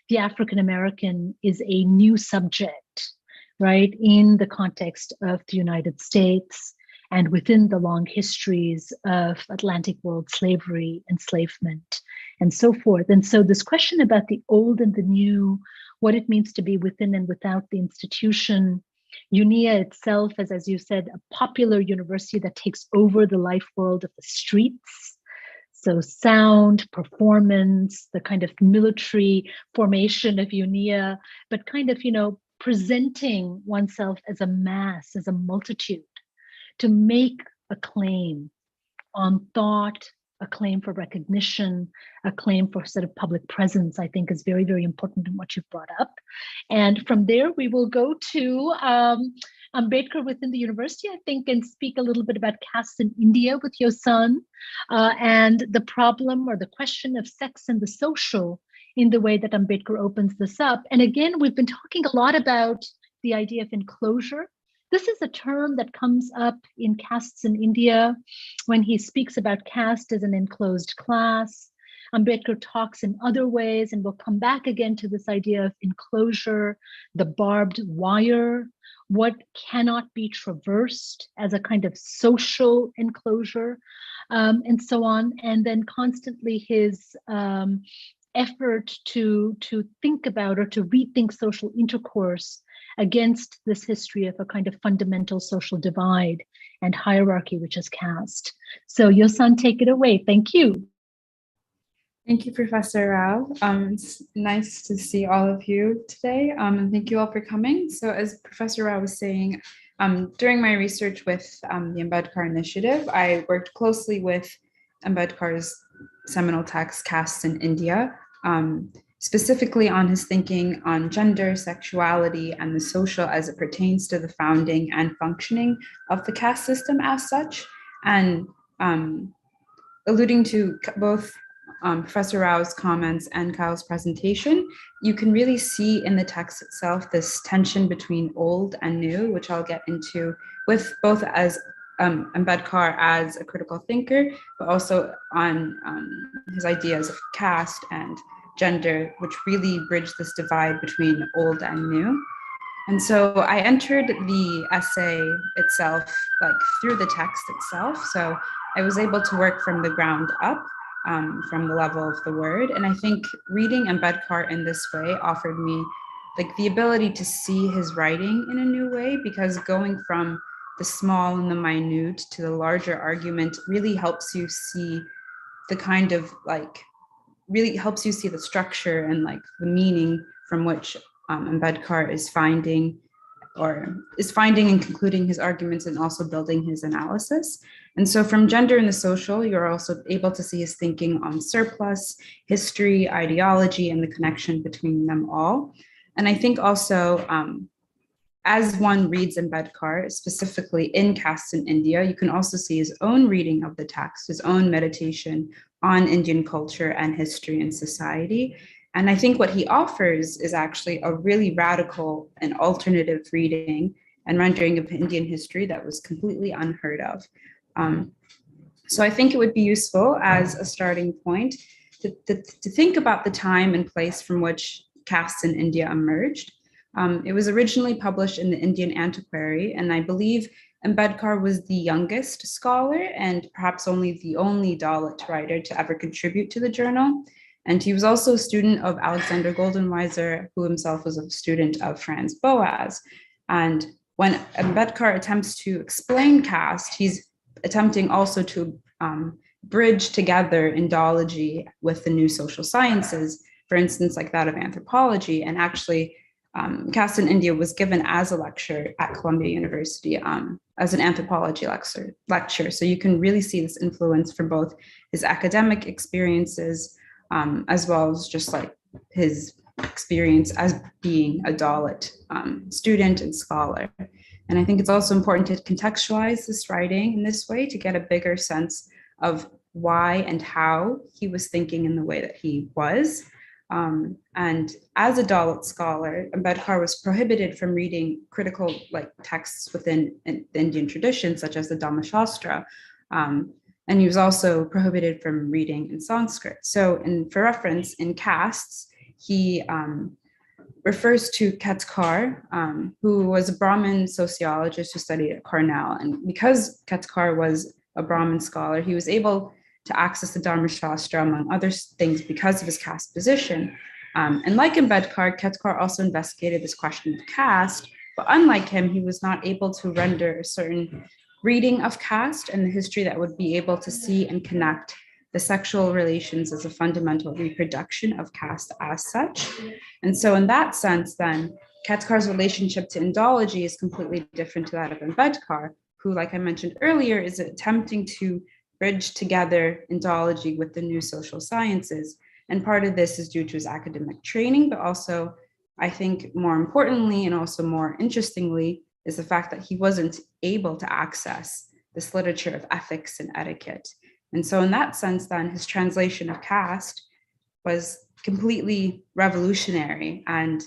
the African-American is a new subject, right? In the context of the United States and within the long histories of Atlantic world slavery, enslavement, and so forth. And so this question about the old and the new, what it means to be within and without the institution, UNIA itself as you said, a popular university that takes over the life world of the streets. So sound, performance, the kind of military formation of UNIA, but kind of, presenting oneself as a mass, as a multitude, to make a claim on thought, a claim for recognition, a claim for sort of public presence, I think is very, very important in what you've brought up. And from there, we will go to Ambedkar within the university, I think, and speak a little bit about caste in India with Yosan, and the problem or the question of sex and the social in the way that Ambedkar opens this up. And again, we've been talking a lot about the idea of enclosure. This is a term that comes up in castes in India when he speaks about caste as an enclosed class. Ambedkar talks in other ways, and we'll come back again to this idea of enclosure, the barbed wire, what cannot be traversed as a kind of social enclosure, and so on. And then constantly his effort to think about or to rethink social intercourse against this history of a kind of fundamental social divide and hierarchy, which is caste. So Yosan, take it away. Thank you. Thank you, Professor Rao. It's nice to see all of you today, and thank you all for coming. So as Professor Rao was saying, during my research with the Ambedkar Initiative, I worked closely with Ambedkar's seminal text, Castes in India, specifically on his thinking on gender, sexuality, and the social as it pertains to the founding and functioning of the caste system as such. And alluding to both Professor Rao's comments and Kyle's presentation, you can really see in the text itself this tension between old and new, which I'll get into with both as Ambedkar as a critical thinker, but also on his ideas of caste and gender, which really bridge this divide between old and new. And so I entered the essay itself, like through the text itself. So I was able to work from the ground up, from the level of the word. And I think reading Ambedkar in this way offered me like the ability to see his writing in a new way, because going from the small and the minute to the larger argument really helps you see the kind of like, really helps you see the structure and like the meaning from which Ambedkar is finding and concluding his arguments and also building his analysis. And so from gender and the social, you're also able to see his thinking on surplus, history, ideology, and the connection between them all. And I think also, as one reads Ambedkar, specifically in Castes in India, you can also see his own reading of the text, his own meditation on Indian culture and history and society. And I think what he offers is actually a really radical and alternative reading and rendering of Indian history that was completely unheard of. So I think it would be useful as a starting point to think about the time and place from which castes in India emerged. It was originally published in the Indian Antiquary, and I believe Ambedkar was the youngest scholar and perhaps only the only Dalit writer to ever contribute to the journal. And he was also a student of Alexander Goldenweiser, who himself was a student of Franz Boas. And when Ambedkar attempts to explain caste, he's attempting also to bridge together Indology with the new social sciences, for instance, like that of anthropology, and actually Caste in India was given as a lecture at Columbia University as an anthropology lecture. So you can really see this influence from both his academic experiences as well as just like his experience as being a Dalit student and scholar. And I think it's also important to contextualize this writing in this way to get a bigger sense of why and how he was thinking in the way that he was. And as a Dalit scholar, Ambedkar was prohibited from reading critical texts within the Indian tradition, such as the Dhamma-shastra. And he was also prohibited from reading in Sanskrit. So for reference, in castes, he refers to Katkar, who was a Brahmin sociologist who studied at Cornell. And because Katkar was a Brahmin scholar, he was able to access the Dharma-shastra, among other things, because of his caste position. And like Ambedkar, Katkar also investigated this question of caste, but unlike him, he was not able to render a certain reading of caste and the history that would be able to see and connect the sexual relations as a fundamental reproduction of caste as such. And so in that sense, then, Katkar's relationship to Indology is completely different to that of Ambedkar, who, like I mentioned earlier, is attempting to bridge together Indology with the new social sciences. And part of this is due to his academic training, but also, I think more importantly, and also more interestingly, is the fact that he wasn't able to access this literature of ethics and etiquette. And so in that sense, then, his translation of caste was completely revolutionary. And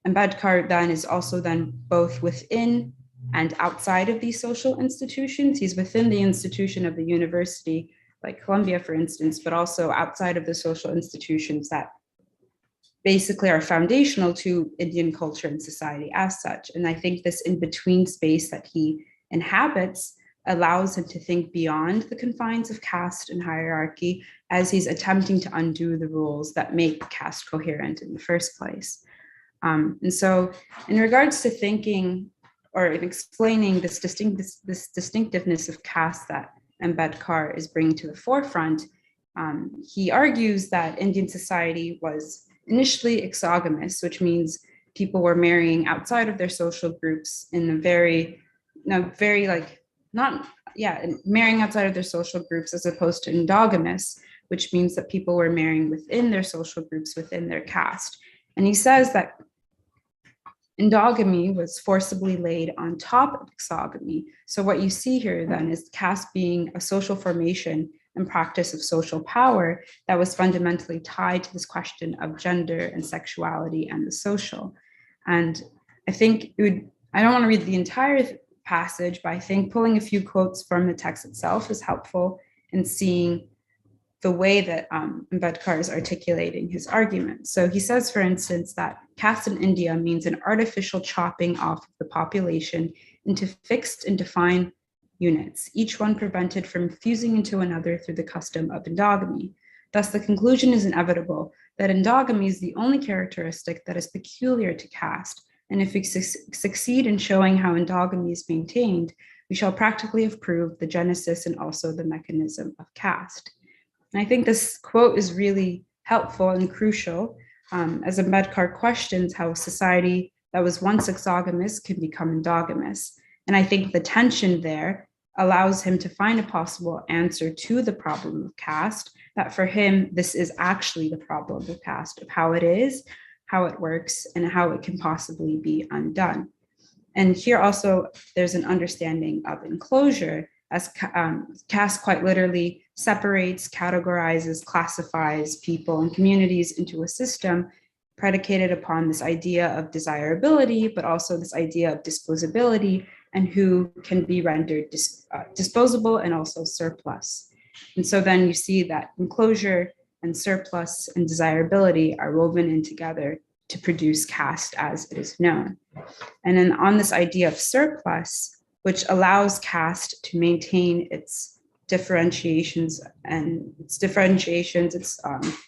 Ambedkar then is also then both within and outside of these social institutions. He's within the institution of the university, like Columbia, for instance, but also outside of the social institutions that basically are foundational to Indian culture and society as such. And I think this in-between space that he inhabits allows him to think beyond the confines of caste and hierarchy as he's attempting to undo the rules that make caste coherent in the first place. And so in regards to thinking or in explaining this distinctiveness of caste that Ambedkar is bringing to the forefront, he argues that Indian society was initially exogamous, which means people were marrying outside of their social groups in a marrying outside of their social groups as opposed to endogamous, which means that people were marrying within their social groups, within their caste. And he says that endogamy was forcibly laid on top of exogamy. So what you see here then is caste being a social formation and practice of social power that was fundamentally tied to this question of gender and sexuality and the social. And I think I don't want to read the entire passage, but I think pulling a few quotes from the text itself is helpful in seeing the way that Ambedkar is articulating his argument. So he says, for instance, that caste in India means an artificial chopping off of the population into fixed and defined units, each one prevented from fusing into another through the custom of endogamy. Thus, the conclusion is inevitable that endogamy is the only characteristic that is peculiar to caste. And if we succeed in showing how endogamy is maintained, we shall practically have proved the genesis and also the mechanism of caste. And I think this quote is really helpful and crucial as Ambedkar questions how a society that was once exogamous can become endogamous. And I think the tension there allows him to find a possible answer to the problem of caste, that for him, this is actually the problem of caste, of how it is, how it works, and how it can possibly be undone. And here also, there's an understanding of enclosure, as caste quite literally separates, categorizes, classifies people and communities into a system predicated upon this idea of desirability, but also this idea of disposability and who can be rendered disposable and also surplus. And so then you see that enclosure and surplus and desirability are woven in together to produce caste as it is known. And then on this idea of surplus, which allows caste to maintain its differentiations, its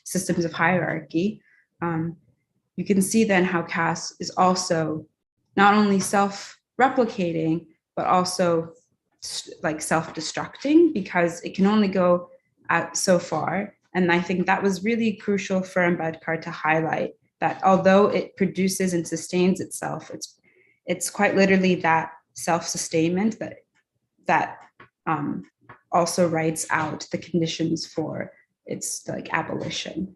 systems of hierarchy, you can see then how caste is also not only self-replicating, but also like self-destructing, because it can only go out so far. And I think that was really crucial for Ambedkar to highlight that although it produces and sustains itself, it's quite literally that self-sustainment that also writes out the conditions for its like abolition.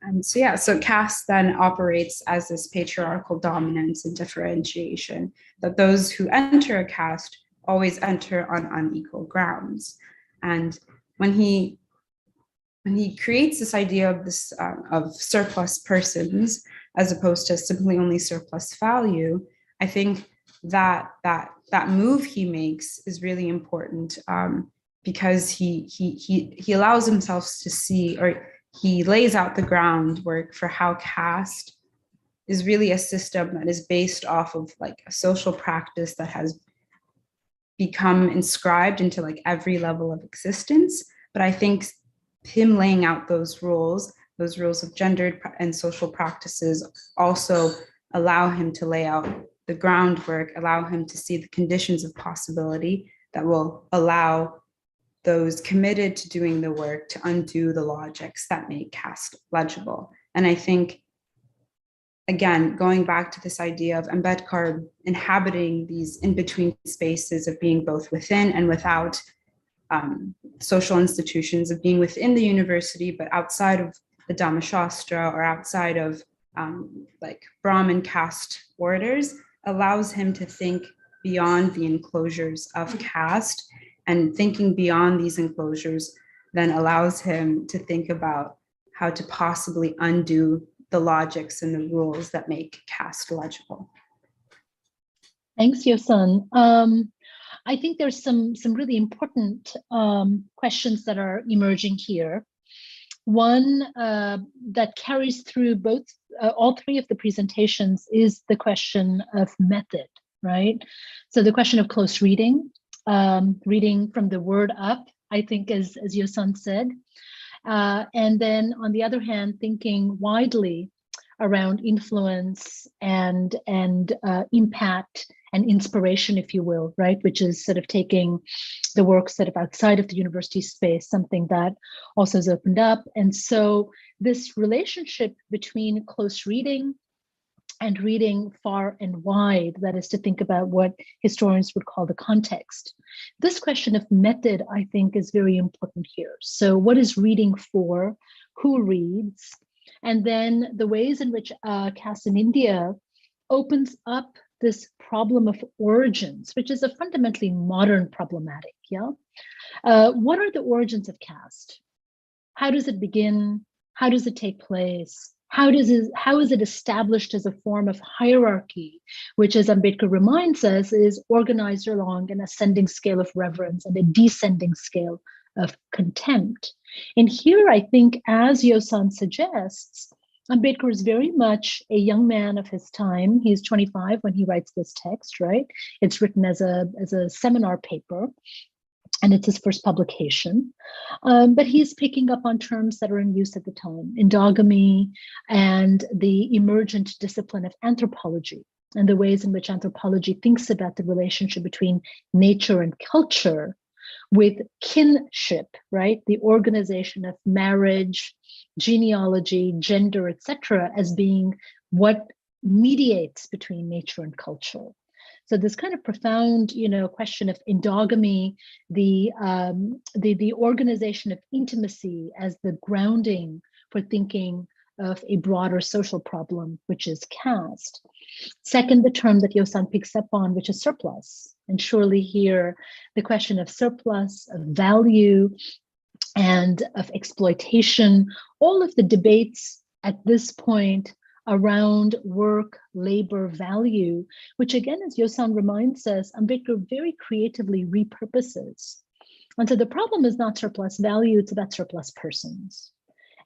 And so, yeah, so caste then operates as this patriarchal dominance and differentiation, that those who enter a caste always enter on unequal grounds. And when he creates this idea of this of surplus persons, as opposed to simply only surplus value, I think that move he makes is really important, because he allows himself to see, or he lays out the groundwork for how caste is really a system that is based off of like a social practice that has become inscribed into like every level of existence. But I think him laying out those rules of gendered and social practices also allow him to lay out the groundwork, allow him to see the conditions of possibility that will allow those committed to doing the work to undo the logics that make caste legible. And I think, again, going back to this idea of Ambedkar inhabiting these in-between spaces of being both within and without social institutions, of being within the university, but outside of the Dhamma-shastra or outside of like Brahmin caste orders, allows him to think beyond the enclosures of caste. And thinking beyond these enclosures then allows him to think about how to possibly undo the logics and the rules that make caste legible. Thanks, Yosan. I think there's some really important questions that are emerging here. One that carries through both all three of the presentations is the question of method, right? So the question of close reading, reading from the word up, I think, as Yosan said. And then on the other hand, thinking widely around influence and impact and inspiration, if you will, right? Which is sort of taking the work sort of outside of the university space, something that also has opened up. And so this relationship between close reading and reading far and wide, that is to think about what historians would call the context. This question of method, I think, is very important here. So what is reading for? Who reads? And then the ways in which caste in India opens up this problem of origins, which is a fundamentally modern problematic, yeah? What are the origins of caste? How does it begin? How does it take place? How is it established as a form of hierarchy, which, as Ambedkar reminds us, is organized along an ascending scale of reverence and a descending scale of contempt? And here, I think, as Yosan suggests, Ambedkar is very much a young man of his time. He's 25 when he writes this text, right? It's written as a seminar paper, and it's his first publication. But he's picking up on terms that are in use at the time: endogamy and the emergent discipline of anthropology, and the ways in which anthropology thinks about the relationship between nature and culture with kinship, right? The organization of marriage, genealogy, gender, etc., as being what mediates between nature and culture. So this kind of profound, question of endogamy, the organization of intimacy as the grounding for thinking of a broader social problem, which is caste. Second, the term that Yosan picks up on, which is surplus. And surely here, the question of surplus, of value, and of exploitation, all of the debates at this point around work, labor, value, which again, as Yosan reminds us, Ambedkar very creatively repurposes. And so the problem is not surplus value, it's about surplus persons.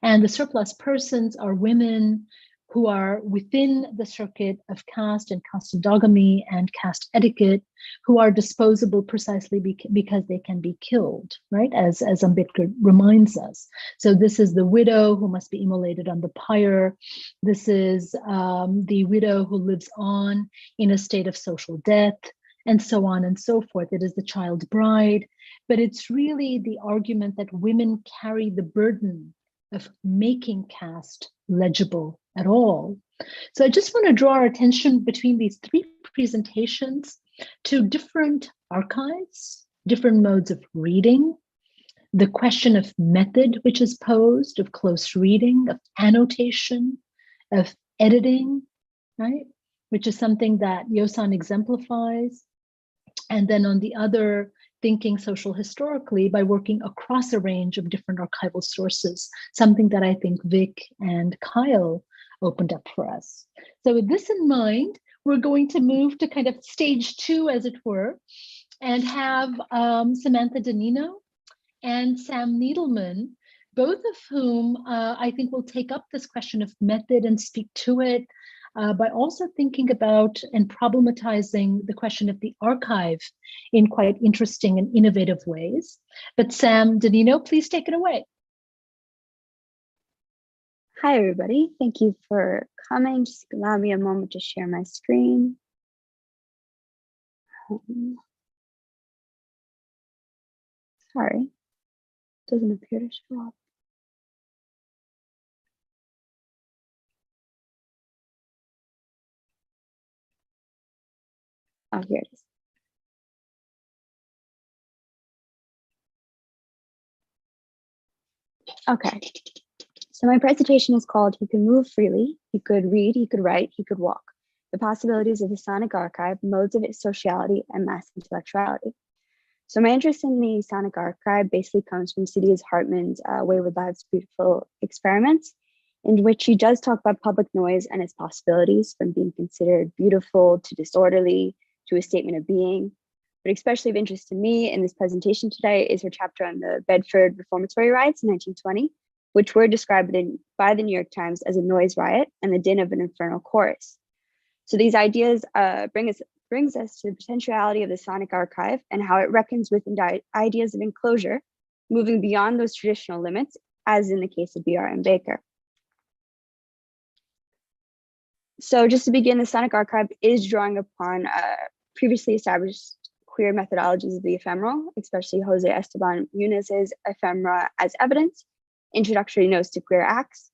And the surplus persons are women who are within the circuit of caste and caste endogamy and caste etiquette, who are disposable precisely because they can be killed, right? As Ambedkar reminds us. So this is the widow who must be immolated on the pyre. This is the widow who lives on in a state of social death, and so on and so forth. It is the child bride, but it's really the argument that women carry the burden of making caste legible at all. So I just want to draw our attention between these three presentations to different archives, different modes of reading, the question of method which is posed, of close reading, of annotation, of editing, right? Which is something that Yosan exemplifies. And then on the other, thinking social historically by working across a range of different archival sources, something that I think Vic and Kyle opened up for us. So with this in mind, we're going to move to kind of stage 2, as it were, and have Samantha de Ninno and Sam Needlemen, both of whom I think will take up this question of method and speak to it, by also thinking about and problematizing the question of the archive in quite interesting and innovative ways. But Sam de Ninno, please take it away. Hi, everybody. Thank you for coming. Just allow me a moment to share my screen. Sorry, doesn't appear to show up. Oh, here it is. Okay, so my presentation is called He Could Move Freely, He Could Read, He Could Write, He Could Walk, the Possibilities of the Sonic Archive, Modes of its Sociality and Mass Intellectuality. So my interest in the Sonic Archive basically comes from C.D. Hartman's Wayward Lives, Beautiful Experiments, in which he does talk about public noise and its possibilities from being considered beautiful to disorderly to a statement of being. But especially of interest to me in this presentation today is her chapter on the Bedford Reformatory Riots in 1920, which were described by the New York Times as a noise riot and the din of an infernal chorus. So these ideas brings us to the potentiality of the Sonic Archive and how it reckons with ideas of enclosure, moving beyond those traditional limits, as in the case of B.R. Ambedkar. So just to begin, the Sonic Archive is drawing upon previously established queer methodologies of the ephemeral, especially Jose Esteban Muniz's Ephemera as Evidence, Introductory Notes to Queer Acts,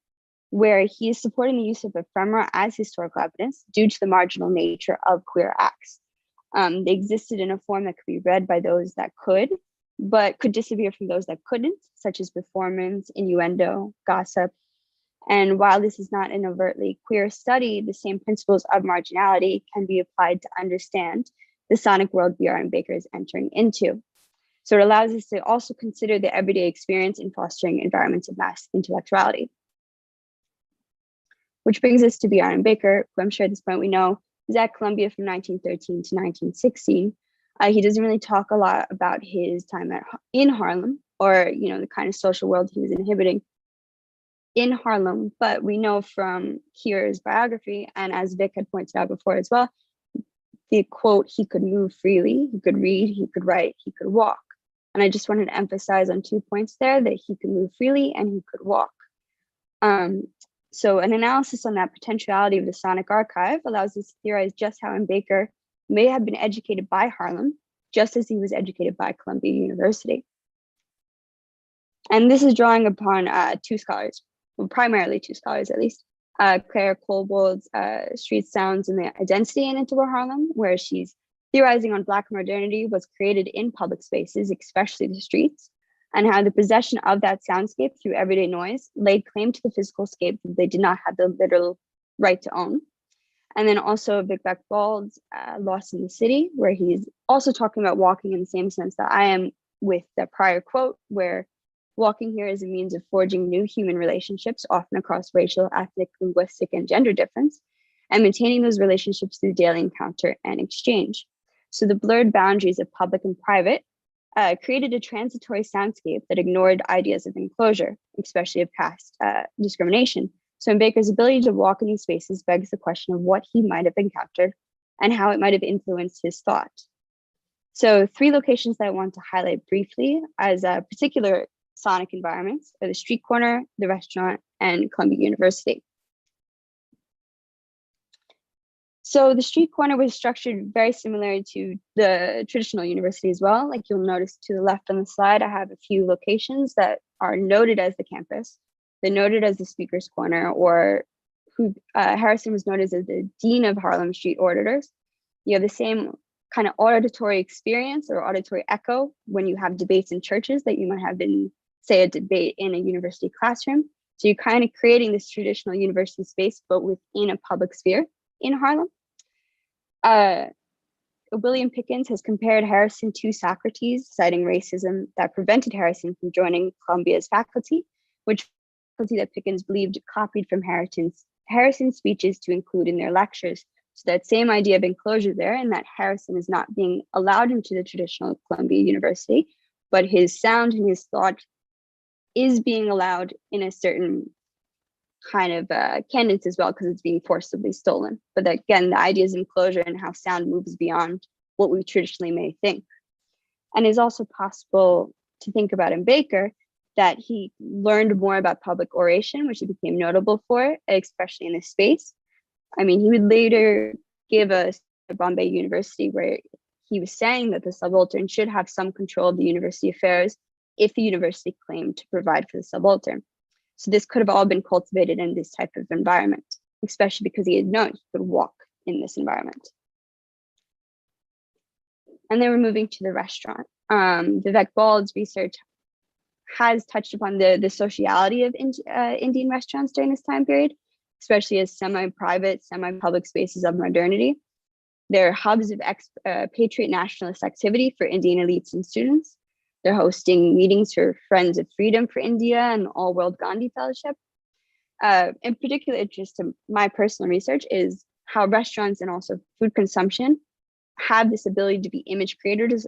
where he is supporting the use of ephemera as historical evidence due to the marginal nature of queer acts. They existed in a form that could be read by those that could, but could disappear from those that couldn't, such as performance, innuendo, gossip. And while this is not an overtly queer study, the same principles of marginality can be applied to understand the sonic world B.R. Ambedkar is entering into. So it allows us to also consider the everyday experience in fostering environments of mass intellectuality. Which brings us to B.R. Ambedkar, who I'm sure at this point we know is at Columbia from 1913 to 1916. He doesn't really talk a lot about his time in Harlem or the kind of social world he was inhabiting in Harlem, but we know from Kier's biography, and as Vic had pointed out before as well, the quote, he could move freely, he could read, he could write, he could walk. And I just wanted to emphasize on 2 points there, that he could move freely and he could walk. So an analysis on that potentiality of the Sonic Archive allows us to theorize just how Ambedkar may have been educated by Harlem, just as he was educated by Columbia University. And this is drawing upon 2 scholars, well, primarily 2 scholars at least, Claire Kohlbold's Street Sounds and the Identity in Interwar Harlem, where she's theorizing on Black modernity was created in public spaces, especially the streets, and how the possession of that soundscape through everyday noise laid claim to the physical scape that they did not have the literal right to own. And then also Vic Bald's Lost in the City, where he's also talking about walking in the same sense that I am with the prior quote, where walking here is a means of forging new human relationships, often across racial, ethnic, linguistic, and gender difference, and maintaining those relationships through daily encounter and exchange. So the blurred boundaries of public and private created a transitory soundscape that ignored ideas of enclosure, especially of caste discrimination. So Ambedkar's ability to walk in these spaces begs the question of what he might have encountered and how it might have influenced his thought. So 3 locations that I want to highlight briefly as particular sonic environments are the street corner, the restaurant, and Columbia University. So the street corner was structured very similar to the traditional university as well. Like you'll notice to the left on the slide, I have a few locations that are noted as the campus. They're noted as the Speaker's Corner, or who Harrison was noted as the Dean of Harlem Street Auditors. You have the same kind of auditory experience or auditory echo when you have debates in churches that you might have in, say, a debate in a university classroom. So you're kind of creating this traditional university space, but within a public sphere in Harlem. William Pickens has compared Harrison to Socrates, citing racism that prevented Harrison from joining Columbia's faculty, which faculty that Pickens believed copied from Harrison's speeches to include in their lectures. So that same idea of enclosure there, and that Harrison is not being allowed into the traditional Columbia University, but his sound and his thought is being allowed in a certain kind of cadence as well, because it's being forcibly stolen. But again, the idea is enclosure and how sound moves beyond what we traditionally may think. And it's also possible to think about in Baker that he learned more about public oration, which he became notable for, especially in this space. I mean, he would later give us at Bombay University, where he was saying that the subaltern should have some control of the university affairs if the university claimed to provide for the subaltern. So this could have all been cultivated in this type of environment, especially because he had known he could walk in this environment. And then we're moving to the restaurant. Vivek Bald's research has touched upon the sociality of Indian restaurants during this time period, especially as semi-private, semi-public spaces of modernity. They're hubs of patriot nationalist activity for Indian elites and students. They're hosting meetings for Friends of Freedom for India and All World Gandhi Fellowship. In particular interest to my personal research is how restaurants and also food consumption have this ability to be image creators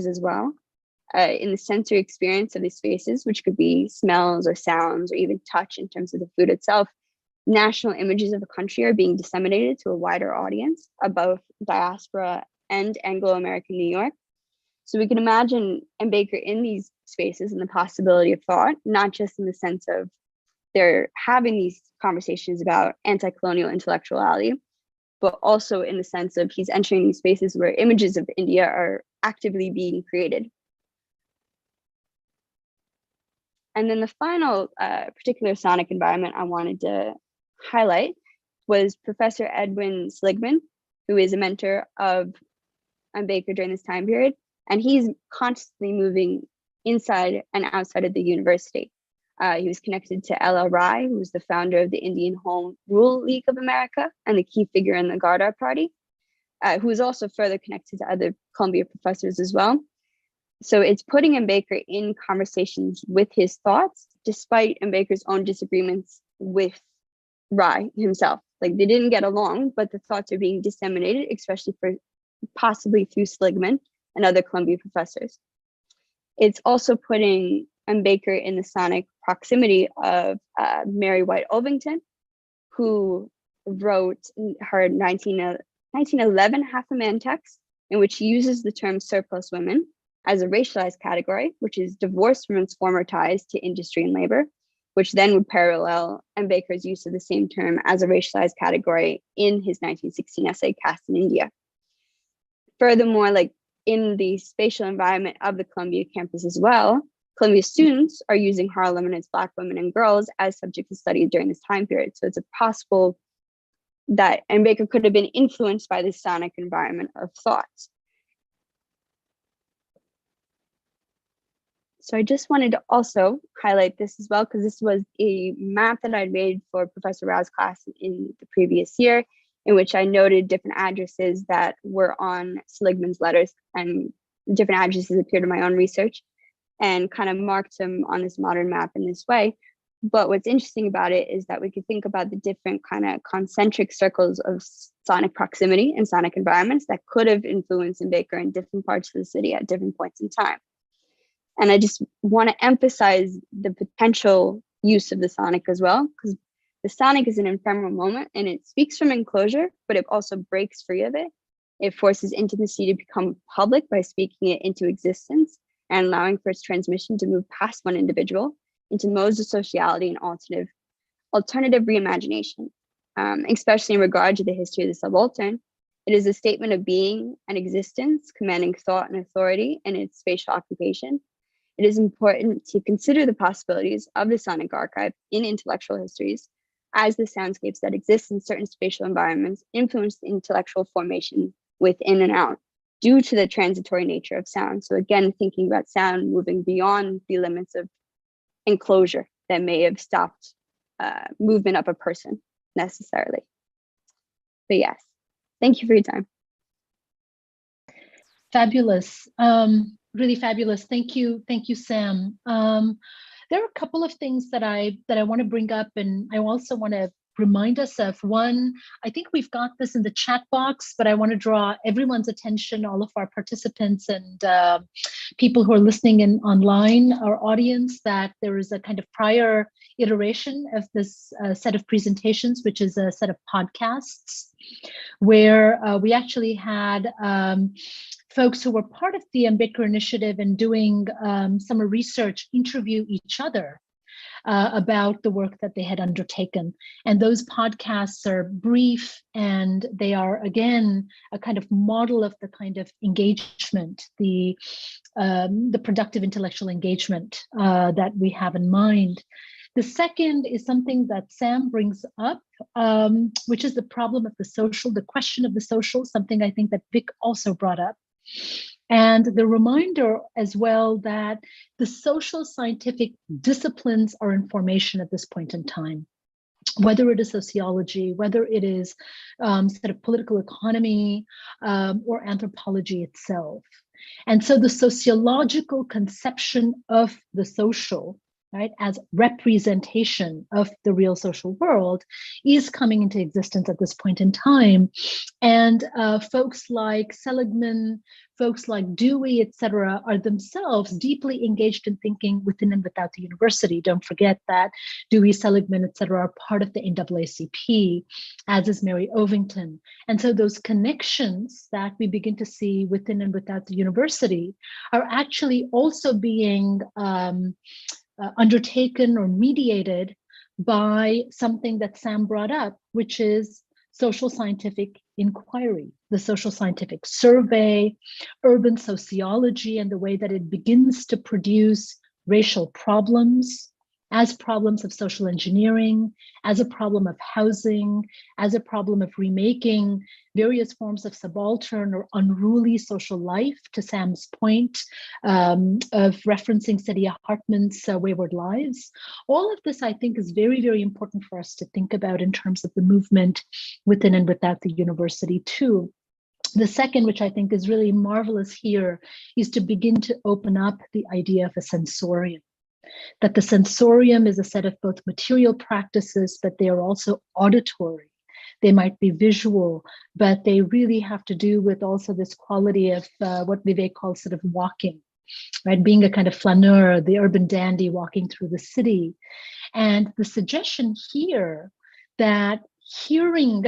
as well, in the sensory experience of these spaces, which could be smells or sounds or even touch in terms of the food itself. National images of a country are being disseminated to a wider audience of both diaspora and Anglo-American New York. So we can imagine Ambedkar in these spaces and the possibility of thought, not just in the sense of they're having these conversations about anti-colonial intellectuality, but also in the sense of he's entering these spaces where images of India are actively being created. And then the final particular sonic environment I wanted to highlight was Professor Edwin Sligman, who is a mentor of Ambedkar during this time period. And he's constantly moving inside and outside of the university. He was connected to L.L. Rai, who was the founder of the Indian Home Rule League of America and the key figure in the Gardar Party, who is also further connected to other Columbia professors as well. So it's putting Ambedkar in conversations with his thoughts, despite Ambedkar's own disagreements with Rai himself. Like, they didn't get along, but the thoughts are being disseminated, especially possibly through Sligman and other Columbia professors. It's also putting Ambedkar in the sonic proximity of Mary White Ovington, who wrote her 1911 Half a Man text, in which she uses the term surplus women as a racialized category, which is divorced from its former ties to industry and labor, which then would parallel Ambedkar's use of the same term as a racialized category in his 1916 essay, Caste in India. Furthermore, like, in the spatial environment of the Columbia campus as well, Columbia students are using Harlem and its Black women and girls as subject to study during this time period. So it's possible that Ambedkar could have been influenced by this sonic environment of thoughts. So I just wanted to also highlight this as well, because this was a map that I made for Professor Rao's class in the previous year, in which I noted different addresses that were on Sligman's letters, and different addresses appeared in my own research, and kind of marked them on this modern map in this way. But what's interesting about it is that we could think about the different kind of concentric circles of sonic proximity and sonic environments that could have influenced Ambedkar in different parts of the city at different points in time. And I just want to emphasize the potential use of the sonic as well, because the sonic is an ephemeral moment and it speaks from enclosure, but it also breaks free of it. It forces intimacy to become public by speaking it into existence and allowing for its transmission to move past one individual into modes of sociality and alternative reimagination, especially in regard to the history of the subaltern. It is a statement of being and existence, commanding thought and authority in its spatial occupation. it is important to consider the possibilities of the sonic archive in intellectual histories, as the soundscapes that exist in certain spatial environments influence the intellectual formation within and out due to the transitory nature of sound. So again, thinking about sound moving beyond the limits of enclosure that may have stopped movement of a person necessarily. But yes, thank you for your time. Fabulous, really fabulous. Thank you, Sam. There are a couple of things that I want to bring up, and I also want to remind us of. One, I think we've got this in the chat box, but I want to draw everyone's attention, all of our participants and people who are listening in online, our audience, that there is a kind of prior iteration of this set of presentations, which is a set of podcasts, where we actually had folks who were part of the Ambedkar Initiative and doing summer research interview each other about the work that they had undertaken. And those podcasts are brief, and they are, again, a kind of model of the kind of engagement, the productive intellectual engagement that we have in mind. The second is something that Sam brings up, which is the problem of the social, the question of the social, something I think that Vic also brought up. And the reminder as well that the social scientific disciplines are in formation at this point in time, whether it is sociology, whether it is sort of political economy or anthropology itself. And so the sociological conception of the social, right, as representation of the real social world is coming into existence at this point in time. And folks like Seligman, folks like Dewey, et cetera, are themselves deeply engaged in thinking within and without the university. Don't forget that Dewey, Seligman, et cetera, are part of the NAACP, as is Mary Ovington. And so those connections that we begin to see within and without the university are actually also being undertaken or mediated by something that Sam brought up, which is social scientific inquiry, the social scientific survey, urban sociology, and the way that it begins to produce racial problems as problems of social engineering, as a problem of housing, as a problem of remaking various forms of subaltern or unruly social life, to Sam's point of referencing Saidiya Hartman's Wayward Lives. All of this, I think, is very, very important for us to think about in terms of the movement within and without the university too. The second, which I think is really marvelous here, is to begin to open up the idea of a sensorium. That the sensorium is a set of both material practices, but they are also auditory. They might be visual, but they really have to do with also this quality of what Vivek calls sort of walking, right? Being a kind of flaneur, the urban dandy walking through the city. And the suggestion here that hearing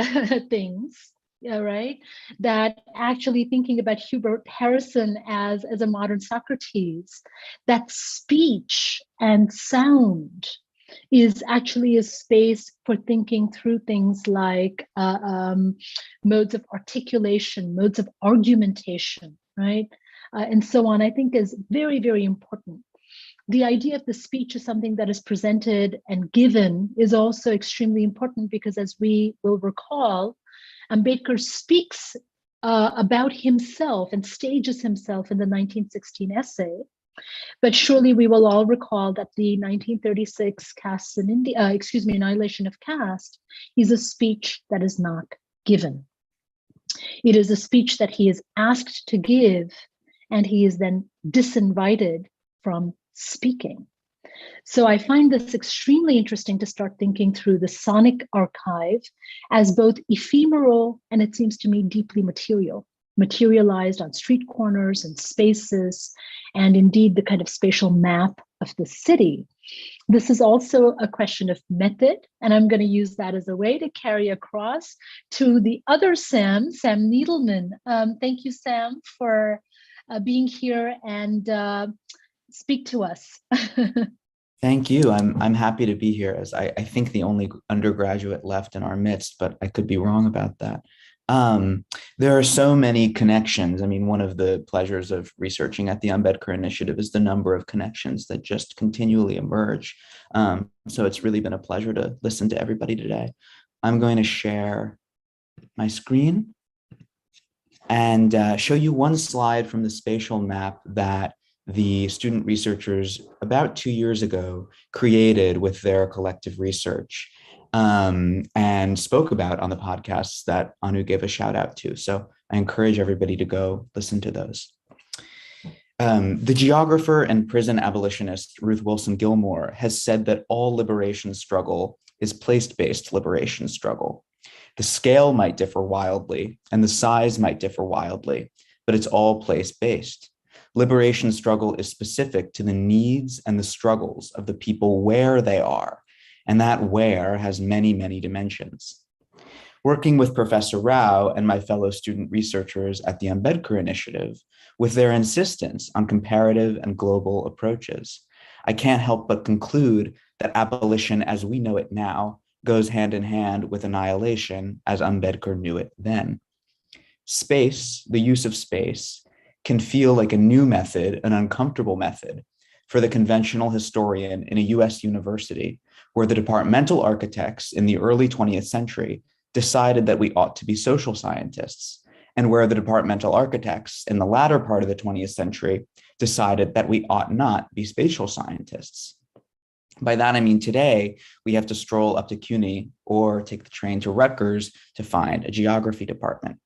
things, right, that actually thinking about Hubert Harrison as a modern Socrates, that speech and sound is actually a space for thinking through things like modes of articulation, modes of argumentation, right, and so on, I think is very, very important. The idea of the speech is something that is presented and given is also extremely important, because as we will recall, Ambedkar speaks about himself and stages himself in the 1916 essay. But surely we will all recall that the 1936 castes in India, annihilation of caste, is a speech that is not given. It is a speech that he is asked to give, and he is then disinvited from speaking. So I find this extremely interesting to start thinking through the sonic archive as both ephemeral and, it seems to me, deeply material, materialized on street corners and spaces, and indeed the kind of spatial map of the city. This is also a question of method, and I'm going to use that as a way to carry across to the other Sam Needlemen. Thank you, Sam, for being here and speak to us. Thank you. I'm happy to be here, as I think the only undergraduate left in our midst, but I could be wrong about that. There are so many connections. I mean, one of the pleasures of researching at the Ambedkar Initiative is the number of connections that just continually emerge. So it's really been a pleasure to listen to everybody today. I'm going to share my screen and show you one slide from the spatial map that the student researchers about 2 years ago created with their collective research and spoke about on the podcasts that Anu gave a shout out to. So I encourage everybody to go listen to those. The geographer and prison abolitionist Ruth Wilson Gilmore has said that all liberation struggle is place-based liberation struggle. The scale might differ wildly and the size might differ wildly, but it's all place-based. Liberation struggle is specific to the needs and the struggles of the people where they are, and that where has many, many dimensions. Working with Professor Rao and my fellow student researchers at the Ambedkar Initiative, with their insistence on comparative and global approaches, I can't help but conclude that abolition as we know it now goes hand in hand with annihilation as Ambedkar knew it then. Space, the use of space, can feel like a new method, an uncomfortable method, for the conventional historian in a US university, where the departmental architects in the early 20th century decided that we ought to be social scientists, and where the departmental architects in the latter part of the 20th century decided that we ought not be spatial scientists. By that, I mean today, we have to stroll up to CUNY or take the train to Rutgers to find a geography department.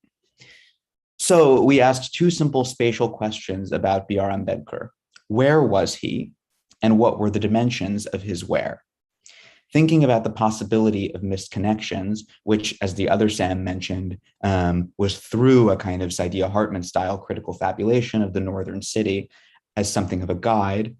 So we asked two simple spatial questions about B.R. Ambedkar. Where was he, and what were the dimensions of his where? Thinking about the possibility of missed connections, which, as the other Sam mentioned, was through a kind of Saidiya Hartman-style critical fabulation of the northern city as something of a guide,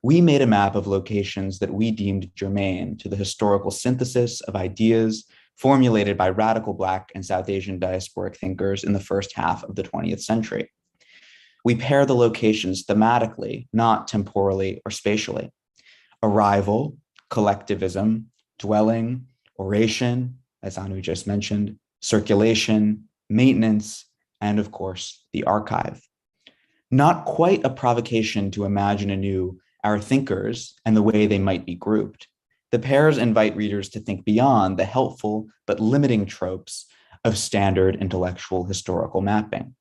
we made a map of locations that we deemed germane to the historical synthesis of ideas formulated by radical Black and South Asian diasporic thinkers in the first half of the 20th century. We pair the locations thematically, not temporally or spatially. Arrival, collectivism, dwelling, oration, as Anu just mentioned, circulation, maintenance, and of course, the archive. Not quite a provocation to imagine anew our thinkers and the way they might be grouped. The pairs invite readers to think beyond the helpful but limiting tropes of standard intellectual historical mapping.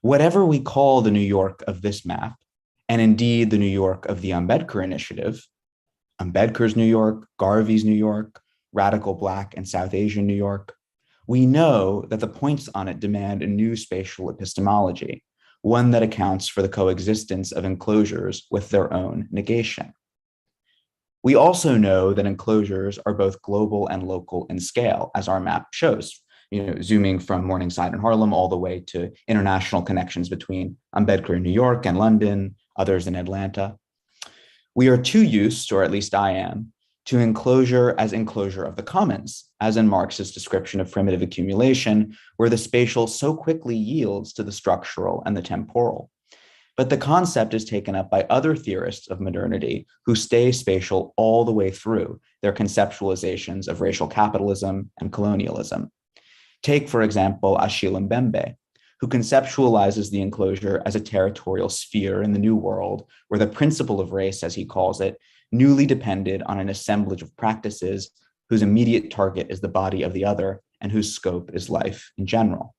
Whatever we call the New York of this map, and indeed the New York of the Ambedkar Initiative, Ambedkar's New York, Garvey's New York, radical Black and South Asian New York, we know that the points on it demand a new spatial epistemology, one that accounts for the coexistence of enclosures with their own negation. We also know that enclosures are both global and local in scale, as our map shows, zooming from Morningside and Harlem all the way to international connections between Ambedkar in New York and London, others in Atlanta. We are too used, or at least I am, to enclosure as enclosure of the commons, as in Marx's description of primitive accumulation, where the spatial so quickly yields to the structural and the temporal. But the concept is taken up by other theorists of modernity who stay spatial all the way through their conceptualizations of racial capitalism and colonialism. Take, for example, Achille Mbembe, who conceptualizes the enclosure as a territorial sphere in the New World, where the principle of race, as he calls it, newly depended on an assemblage of practices whose immediate target is the body of the other and whose scope is life in general.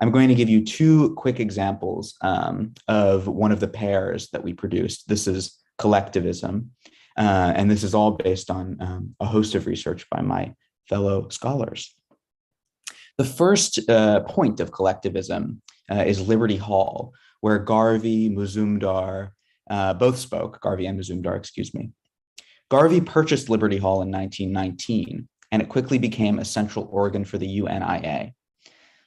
I'm going to give you two quick examples of one of the pairs that we produced. This is collectivism, and this is all based on a host of research by my fellow scholars. The first point of collectivism is Liberty Hall, where Garvey, Mazumdar both spoke, Garvey and Mazumdar, excuse me. Garvey purchased Liberty Hall in 1919, and it quickly became a central organ for the UNIA.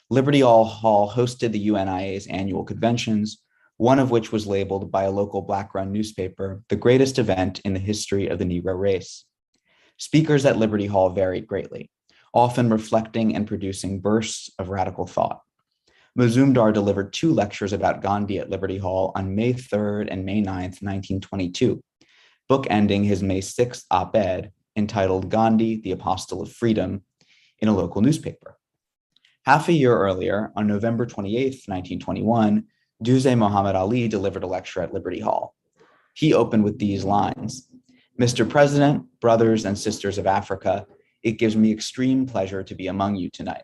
Liberty Hall hosted the UNIA's annual conventions, one of which was labeled by a local Black-run newspaper the greatest event in the history of the Negro race. Speakers at Liberty Hall varied greatly, often reflecting and producing bursts of radical thought. Mazumdar delivered 2 lectures about Gandhi at Liberty Hall on May 3rd and May 9th, 1922, bookending his May 6th op-ed entitled Gandhi, the Apostle of Freedom, in a local newspaper. Half a year earlier, on November 28th, 1921, Duze Muhammad Ali delivered a lecture at Liberty Hall. He opened with these lines: "Mr. President, brothers and sisters of Africa, it gives me extreme pleasure to be among you tonight.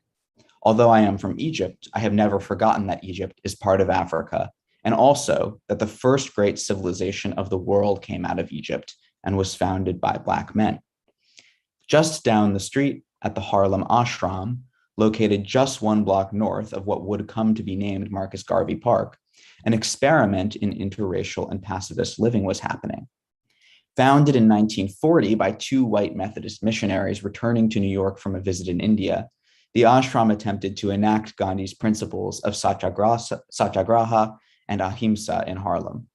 Although I am from Egypt, I have never forgotten that Egypt is part of Africa, and also that the first great civilization of the world came out of Egypt and was founded by Black men." Just down the street at the Harlem Ashram, located just 1 block north of what would come to be named Marcus Garvey Park, an experiment in interracial and pacifist living was happening. Founded in 1940 by 2 white Methodist missionaries returning to New York from a visit in India, the ashram attempted to enact Gandhi's principles of satyagraha and ahimsa in Harlem.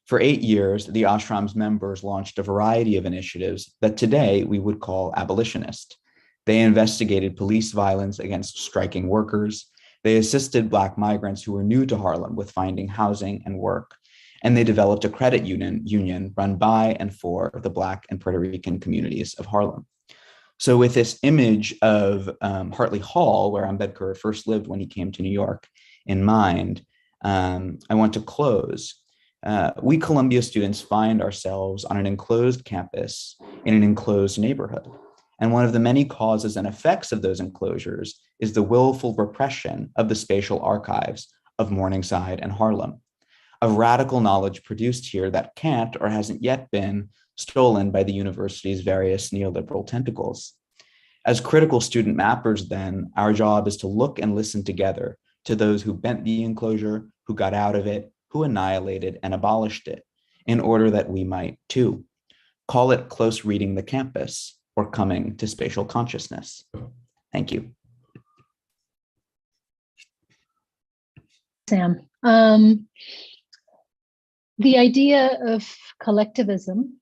For 8 years, the ashram's members launched a variety of initiatives that today we would call abolitionist. They investigated police violence against striking workers. They assisted Black migrants who were new to Harlem with finding housing and work. And they developed a credit union run by and for the Black and Puerto Rican communities of Harlem. So with this image of Hartley Hall, where Ambedkar first lived when he came to New York, in mind, I want to close. We Columbia students find ourselves on an enclosed campus in an enclosed neighborhood. And one of the many causes and effects of those enclosures is the willful repression of the spatial archives of Morningside and Harlem, of radical knowledge produced here that can't or hasn't yet been stolen by the university's various neoliberal tentacles. As critical student mappers, then, our job is to look and listen together to those who bent the enclosure, who got out of it, who annihilated and abolished it, in order that we might too. Call it close reading the campus, or coming to spatial consciousness. Thank you. Sam. The idea of collectivism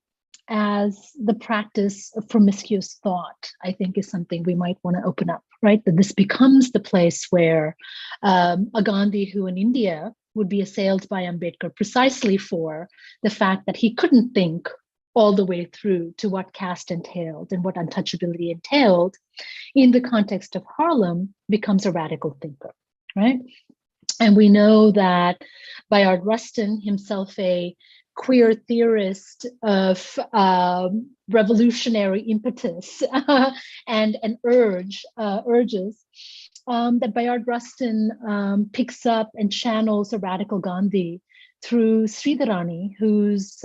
as the practice of promiscuous thought, I think, is something we might want to open up, right? That this becomes the place where a Gandhi who in India would be assailed by Ambedkar precisely for the fact that he couldn't think all the way through to what caste entailed and what untouchability entailed, in the context of Harlem, becomes a radical thinker, right? And we know that Bayard Rustin, himself a queer theorist of revolutionary impetus and urges, that Bayard Rustin picks up and channels a radical Gandhi through Sridharani, who is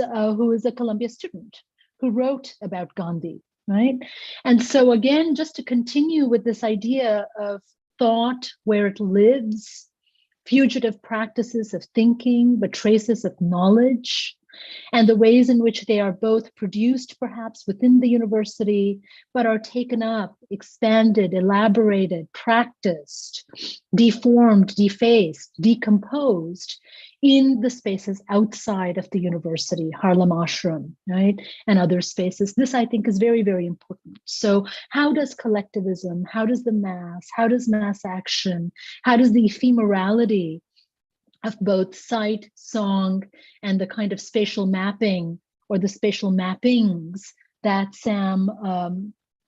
a Columbia student, who wrote about Gandhi, right? And so again, just to continue with this idea of thought where it lives, fugitive practices of thinking, but traces of knowledge, and the ways in which they are both produced perhaps within the university, but are taken up, expanded, elaborated, practiced, deformed, defaced, decomposed in the spaces outside of the university, Harlem Ashram, right? And other spaces. This, I think, is very, very important. So how does collectivism, how does the mass, how does mass action, how does the ephemerality of both sight, song, and the kind of spatial mapping or the spatial mappings that Sam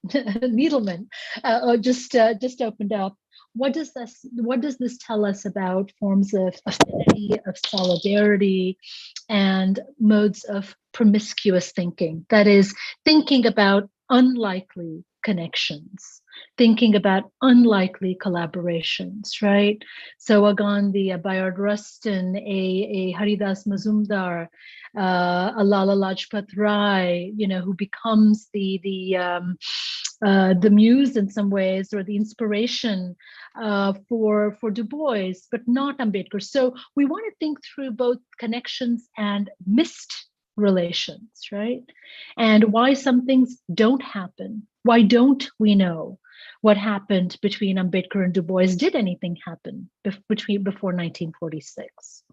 Needlemen just opened up, what does this tell us about forms of affinity, of solidarity, and modes of promiscuous thinking? That is, thinking about unlikely connections, thinking about unlikely collaborations, right? So a Gandhi, a Bayard Rustin, a Haridas Mazumdar, a Lala Lajpat Rai, who becomes the muse in some ways, or the inspiration for Du Bois, but not Ambedkar. So we want to think through both connections and missed relations, right? And why some things don't happen. Why don't we know what happened between Ambedkar and Du Bois? Did anything happen before 1946?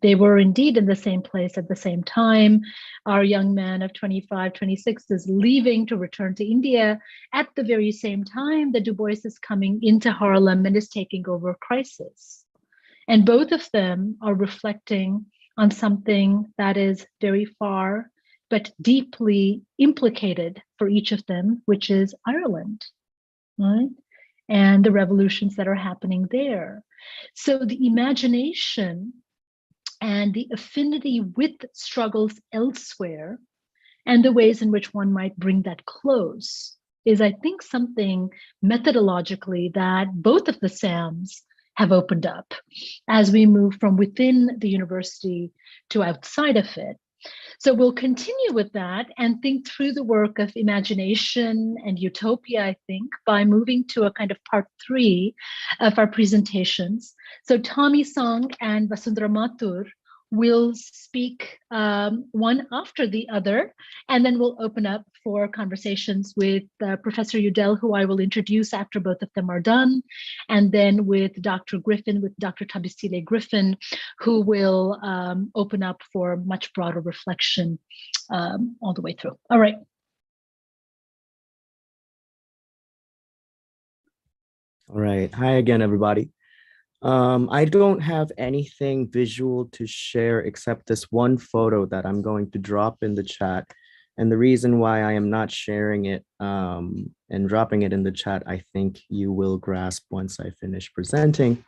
They were indeed in the same place at the same time. Our young man of 25, 26 is leaving to return to India at the very same time that Du Bois is coming into Harlem and is taking over crisis. And both of them are reflecting on something that is very far but deeply implicated for each of them, which is Ireland, right? and the revolutions that are happening there. So the imagination and the affinity with struggles elsewhere and the ways in which one might bring that close is, I think, something methodologically that both of the SAMs have opened up as we move from within the university to outside of it. So we'll continue with that and think through the work of imagination and utopia, I think, by moving to a kind of part 3 of our presentations. So Tommy Song and Vasundhara Mathur will speak one after the other, and then we'll open up for conversations with Professor Udell, who I will introduce after both of them are done, and then with Dr. Griffin, with Dr. Thabisile Griffin, who will open up for much broader reflection all the way through. All right. All right. Hi again, everybody. I don't have anything visual to share except this one photo that I'm going to drop in the chat. And the reason why I am not sharing it and dropping it in the chat, I think you will grasp once I finish presenting.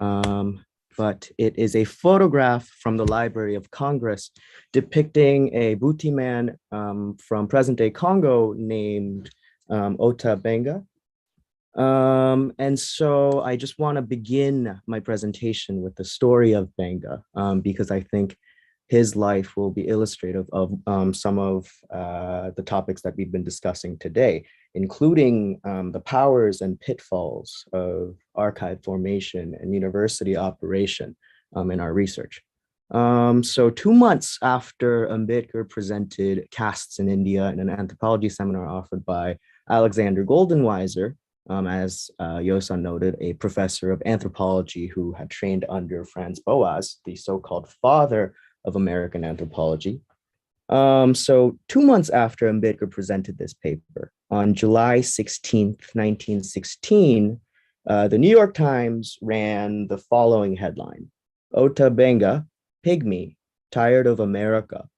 But it is a photograph from the Library of Congress depicting a Buti man from present-day Congo named Ota Benga. And so I just want to begin my presentation with the story of Benga, because I think his life will be illustrative of some of the topics that we've been discussing today, including the powers and pitfalls of archive formation and university operation in our research. So 2 months after Ambedkar presented Castes in India in an anthropology seminar offered by Alexander Goldenweiser, as Yosan noted, a professor of anthropology who had trained under Franz Boas, the so-called father of American anthropology. So 2 months after Ambedkar presented this paper, on July 16th, 1916, the New York Times ran the following headline: Ota Benga, pygmy, tired of America,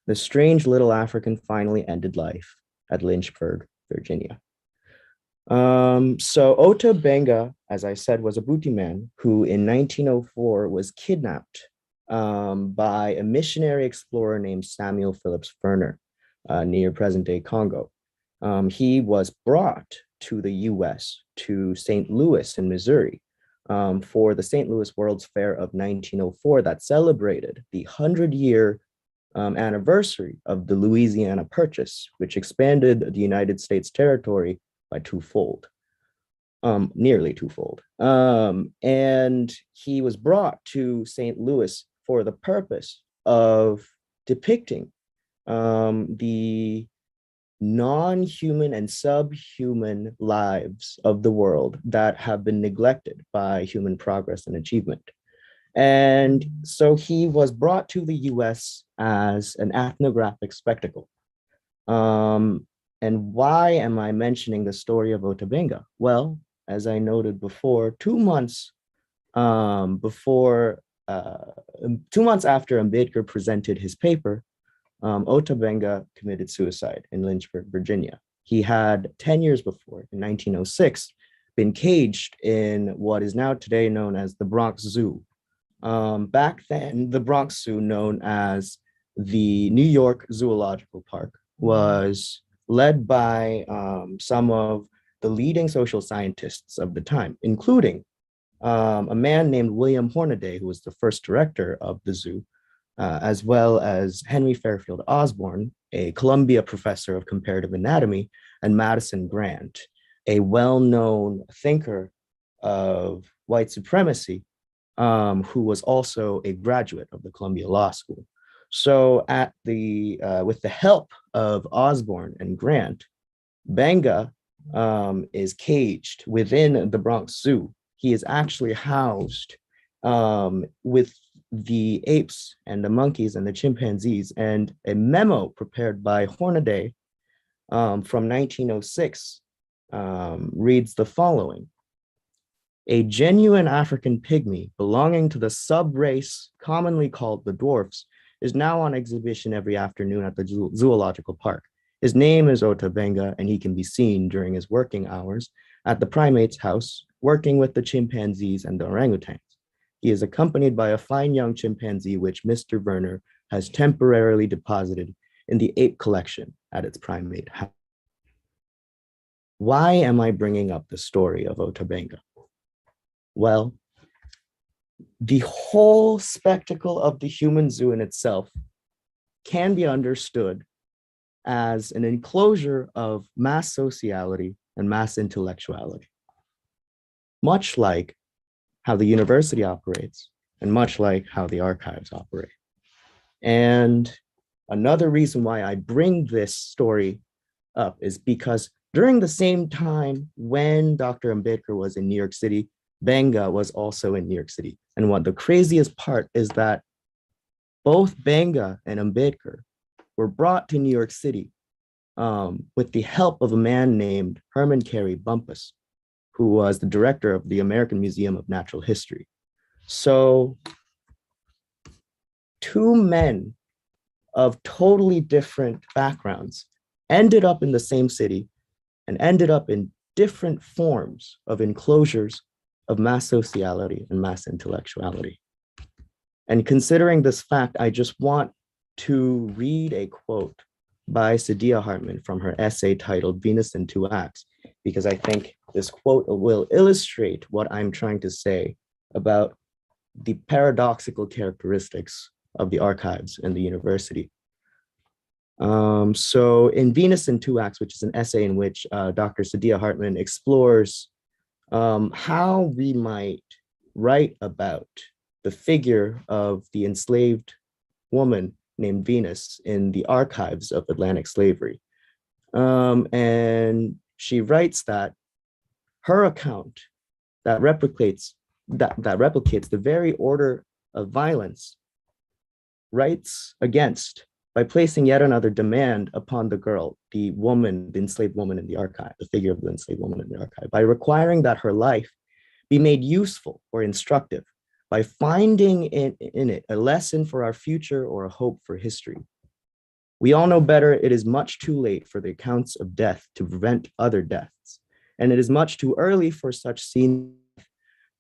the strange little African finally ended life at Lynchburg, Virginia. So Ota Benga, as I said, was a Buti man who in 1904 was kidnapped by a missionary explorer named Samuel Phillips Ferner near present-day Congo. He was brought to the US, to St. Louis in Missouri, for the St. Louis World's Fair of 1904 that celebrated the 100-year anniversary of the Louisiana Purchase, which expanded the United States territory by twofold, nearly twofold. And he was brought to St. Louis for the purpose of depicting the non-human and subhuman lives of the world that have been neglected by human progress and achievement. And so he was brought to the US as an ethnographic spectacle. And why am I mentioning the story of Ota Benga? Well, as I noted before, 2 months after Ambedkar presented his paper, Ota Benga committed suicide in Lynchburg, Virginia. He had 10 years before, in 1906, been caged in what is now today known as the Bronx Zoo. Back then, the Bronx Zoo, known as the New York Zoological Park, was led by some of the leading social scientists of the time, including a man named William Hornaday, who was the first director of the zoo, as well as Henry Fairfield Osborn, a Columbia professor of comparative anatomy, and Madison Grant, a well-known thinker of white supremacy, who was also a graduate of the Columbia Law School. So with the help of Osborn and Grant, Benga is caged within the Bronx Zoo. He is actually housed with the apes and the monkeys and the chimpanzees, and a memo prepared by Hornaday from 1906 reads the following: a genuine African pygmy belonging to the sub-race commonly called the dwarfs is now on exhibition every afternoon at the zoological park. His name is Ota Benga, and he can be seen during his working hours at the primate's house, working with the chimpanzees and the orangutans. He is accompanied by a fine young chimpanzee, which Mr. Werner has temporarily deposited in the ape collection at its primate house. Why am I bringing up the story of Ota Benga? Well, the whole spectacle of the human zoo in itself can be understood as an enclosure of mass sociality and mass intellectuality, much like how the university operates and much like how the archives operate. And another reason why I bring this story up is because during the same time when Dr. Ambedkar was in New York City, Benga was also in New York City. And what the craziest part is that both Benga and Ambedkar were brought to New York City with the help of a man named Herman Carey Bumpus, who was the director of the American Museum of Natural History. So two men of totally different backgrounds ended up in the same city and ended up in different forms of enclosures of mass sociality and mass intellectuality. And considering this fact, I just want to read a quote by Saidiya Hartman from her essay titled Venus in Two Acts, because I think this quote will illustrate what I'm trying to say about the paradoxical characteristics of the archives and the university. So in Venus in Two Acts, which is an essay in which Dr. Saidiya Hartman explores how we might write about the figure of the enslaved woman named Venus in the archives of Atlantic slavery. And she writes that her account that replicates the very order of violence writes against by placing yet another demand upon the girl, the woman, the enslaved woman in the archive, the figure of the enslaved woman in the archive, by requiring that her life be made useful or instructive, by finding in it a lesson for our future or a hope for history. We all know better it is much too late for the accounts of death to prevent other deaths, and it is much too early for such scenes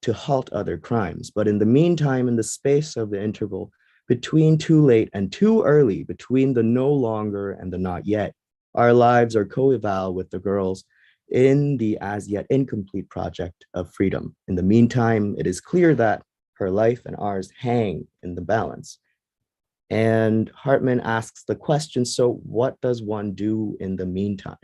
to halt other crimes. But in the meantime, in the space of the interval between too late and too early, between the no longer and the not yet, our lives are co-eval with the girls in the as yet incomplete project of freedom. In the meantime, it is clear that her life and ours hang in the balance. And Hartman asks the question, so what does one do in the meantime?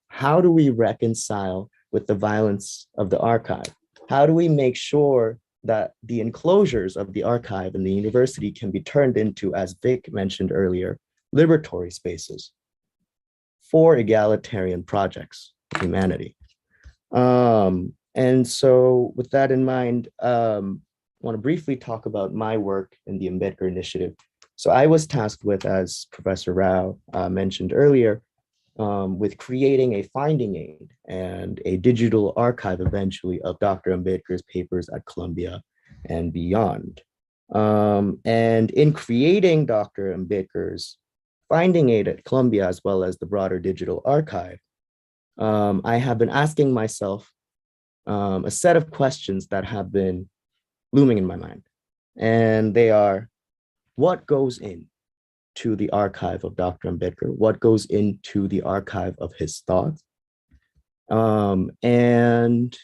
How do we reconcile with the violence of the archive? How do we make sure that the enclosures of the archive and the university can be turned into, as Vic mentioned earlier, liberatory spaces for egalitarian projects of humanity? And so with that in mind, I want to briefly talk about my work in the Ambedkar Initiative. So I was tasked with, as Professor Rao mentioned earlier, with creating a finding aid and a digital archive eventually of Dr. Ambedkar's papers at Columbia and beyond. And in creating Dr. Ambedkar's finding aid at Columbia, as well as the broader digital archive, I have been asking myself a set of questions that have been looming in my mind. And they are, what goes into the archive of Dr. Ambedkar? What goes into the archive of his thoughts? And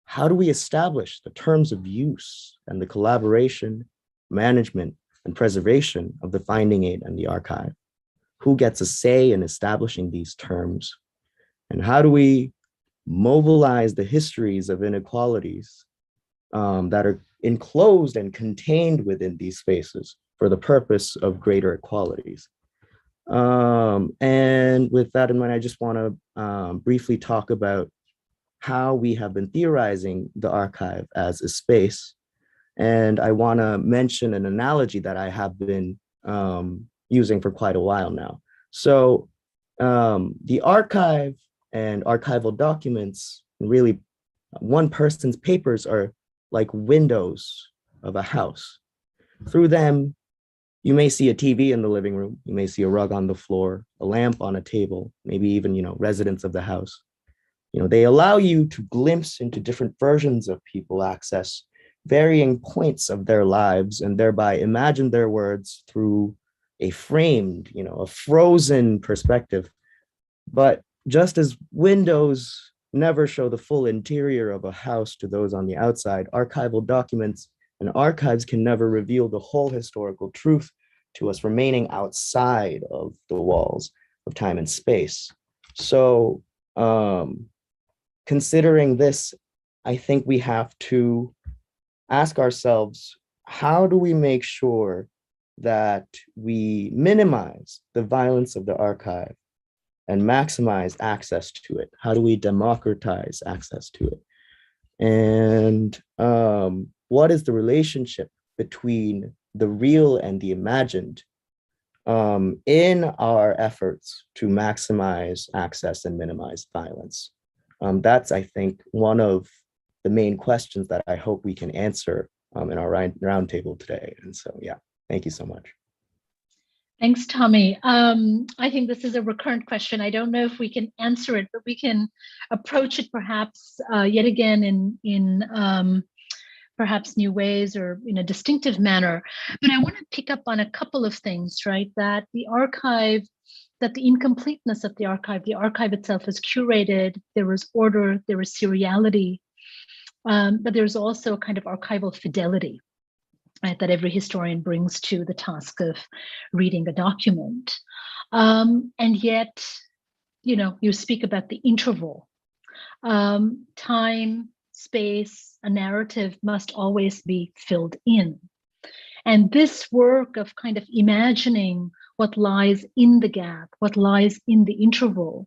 how do we establish the terms of use and the collaboration, management, and preservation of the finding aid and the archive? Who gets a say in establishing these terms? And how do we mobilize the histories of inequalities that are enclosed and contained within these spaces for the purpose of greater equalities? And with that in mind, I just want to briefly talk about how we have been theorizing the archive as a space. And I want to mention an analogy that I have been using for quite a while now. So the archive and archival documents, really one person's papers, are like windows of a house. Through them, you may see a TV in the living room, you may see a rug on the floor, a lamp on a table, maybe even, residents of the house. They allow you to glimpse into different versions of people, access varying points of their lives, and thereby imagine their words through a framed, a frozen perspective. But just as windows never show the full interior of a house to those on the outside, archival documents and archives can never reveal the whole historical truth to us remaining outside of the walls of time and space. So considering this, I think we have to ask ourselves, how do we make sure that we minimize the violence of the archive and maximize access to it? How do we democratize access to it? And what is the relationship between the real and the imagined in our efforts to maximize access and minimize violence? That's, I think, one of the main questions that I hope we can answer in our roundtable today. And so, yeah, thank you so much. Thanks, Tommy. I think this is a recurrent question. I don't know if we can answer it, but we can approach it perhaps yet again in perhaps new ways or in a distinctive manner. But I want to pick up on a couple of things, right? That the archive, that the incompleteness of the archive itself is curated, there was order, there was seriality, but there's also a kind of archival fidelity, right, that every historian brings to the task of reading a document. And yet, you speak about the interval. Time, space, a narrative must always be filled in. And this work of kind of imagining what lies in the gap, what lies in the interval,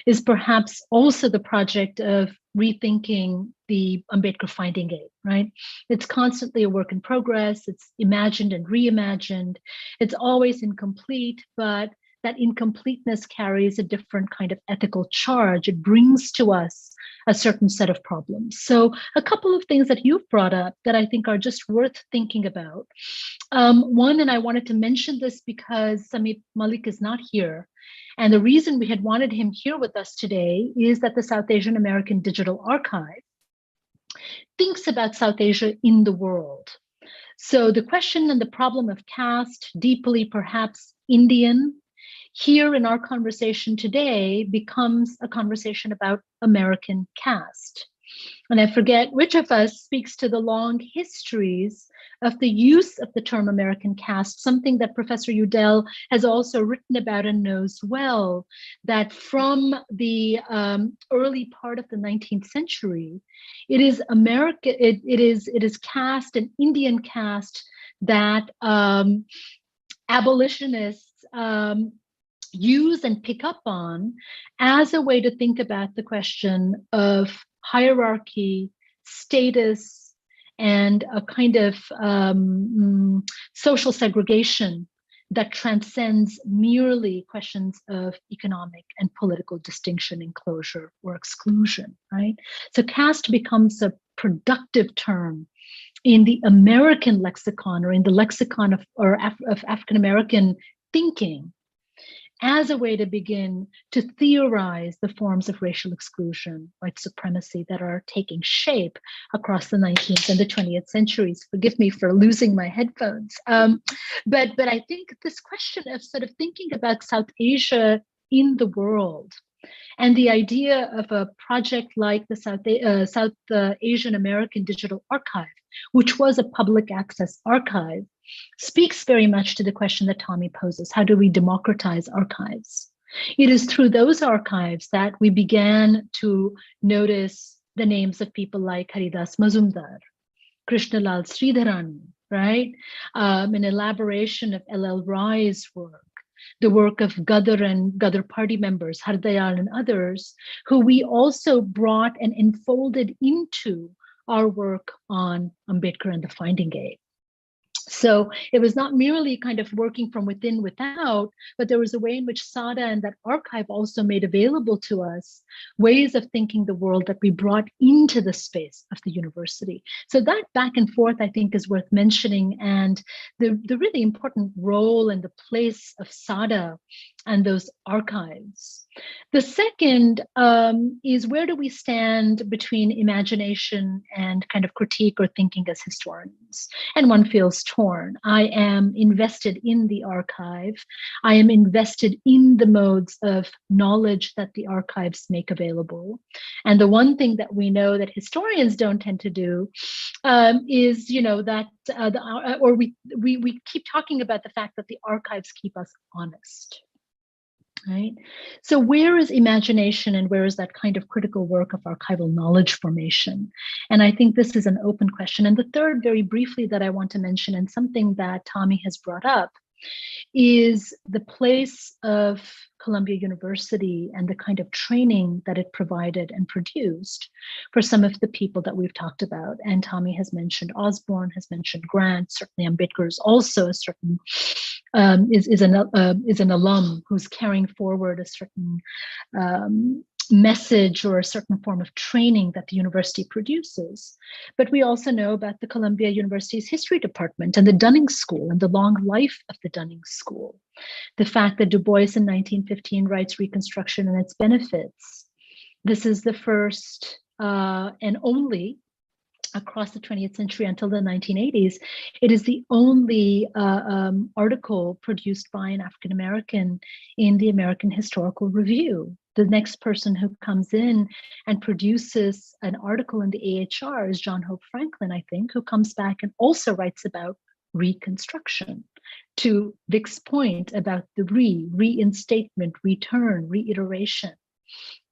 is perhaps also the project of rethinking the Ambedkar finding aid, right? It's constantly a work in progress. It's imagined and reimagined. It's always incomplete, but that incompleteness carries a different kind of ethical charge. It brings to us a certain set of problems. So a couple of things that you've brought up that I think are just worth thinking about. One, and I wanted to mention this because Samit Malik is not here. And the reason we had wanted him here with us today is that the South Asian American Digital Archive thinks about South Asia in the world. So the question and the problem of caste, deeply perhaps Indian, here in our conversation today becomes a conversation about American caste. And I forget which of us speaks to the long histories of the use of the term American caste, something that Professor Udell has also written about and knows well, that from the early part of the 19th century, it is it is caste and Indian caste that abolitionists use and pick up on as a way to think about the question of hierarchy, status, and a kind of social segregation that transcends merely questions of economic and political distinction, enclosure, or exclusion, right? So caste becomes a productive term in the American lexicon or in the lexicon of African-American thinking as a way to begin to theorize the forms of racial exclusion, white supremacy that are taking shape across the 19th and the 20th centuries. Forgive me for losing my headphones. But I think this question of sort of thinking about South Asia in the world and the idea of a project like the South Asian American Digital Archive, which was a public access archive, speaks very much to the question that Tommy poses. How do we democratize archives? It is through those archives that we began to notice the names of people like Haridas Mazumdar, Krishnalal Sridharani, right? An elaboration of L.L. Rai's work, the work of Gadar and Gadar party members, Hardayal and others, who we also brought and enfolded into our work on Ambedkar and the Finding Aid. So it was not merely kind of working from within, without, but there was a way in which SADA and that archive also made available to us ways of thinking the world that we brought into the space of the university. So that back and forth, I think, is worth mentioning, and the really important role and the place of SADA and those archives The second is, where do we stand between imagination and kind of critique or thinking as historians? And one feels torn. I am invested in the archive. I am invested in the modes of knowledge that the archives make available. And the one thing that we know that historians don't tend to do is, that, we keep talking about the fact that the archives keep us honest. Right. So where is imagination and where is that kind of critical work of archival knowledge formation? And I think this is an open question. And the third, very briefly, that I want to mention, and something that Tommy has brought up, is the place of Columbia University and the kind of training that it provided and produced for some of the people that we've talked about. And Tommy has mentioned Osborne, has mentioned Grant, certainly Ambedkar is also a certain, is an alum who's carrying forward a certain message or a certain form of training that the university produces. But we also know about the Columbia University's history department and the Dunning School and the long life of the Dunning School. The fact that Du Bois in 1915 writes Reconstruction and its benefits. This is the first and only, across the 20th century until the 1980s, it is the only article produced by an African American in the American Historical Review. The next person who comes in and produces an article in the AHR is John Hope Franklin, I think, who comes back and also writes about Reconstruction, to Vic's point about the reinstatement, return, reiteration.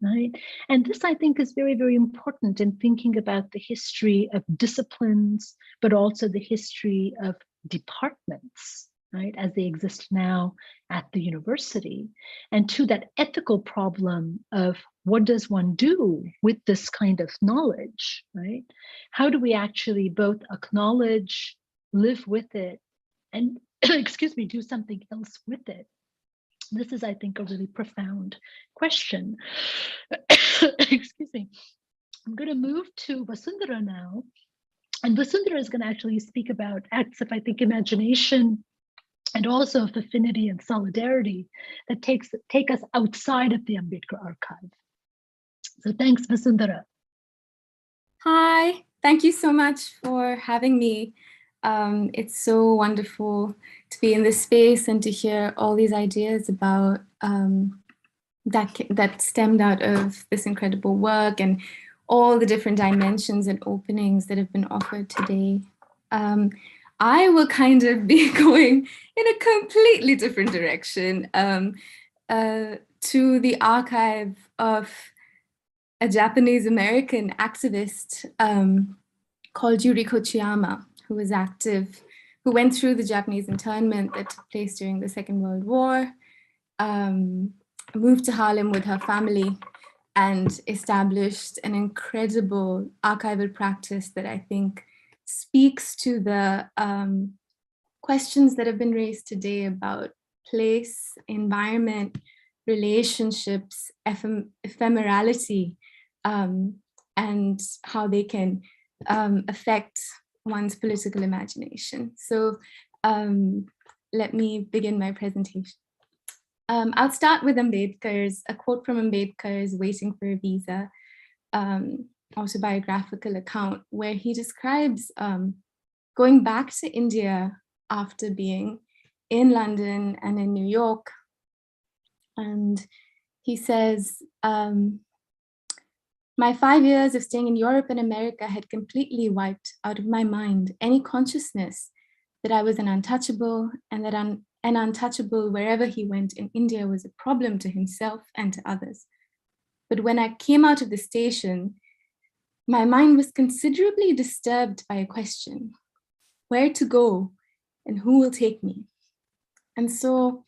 Right. And this, I think, is very, very important in thinking about the history of disciplines, but also the history of departments, right, as they exist now at the university, and to that ethical problem of what does one do with this kind of knowledge, right? How do we actually both acknowledge, live with it, and, excuse me, do something else with it? This is, I think, a really profound question. Excuse me. I'm going to move to Vasundhara now. And Vasundhara is going to actually speak about acts of, I think, imagination and also of affinity and solidarity that take us outside of the Ambedkar archive. So thanks, Vasundhara. Hi, thank you so much for having me. It's so wonderful to be in this space and to hear all these ideas about that stemmed out of this incredible work and all the different dimensions and openings that have been offered today. I will kind of be going in a completely different direction to the archive of a Japanese American activist called Yuri Kochiyama, who was active, who went through the Japanese internment that took place during the Second World War, moved to Harlem with her family, and established an incredible archival practice that I think speaks to the questions that have been raised today about place, environment, relationships, ephemerality, and how they can affect one's political imagination. So let me begin my presentation. I'll start with a quote from Ambedkar's Waiting for a Visa autobiographical account, where he describes going back to India after being in London and in New York. And he says, my 5 years of staying in Europe and America had completely wiped out of my mind any consciousness that I was an untouchable, and that an untouchable wherever he went in India was a problem to himself and to others. But when I came out of the station, my mind was considerably disturbed by a question: where to go and who will take me? And so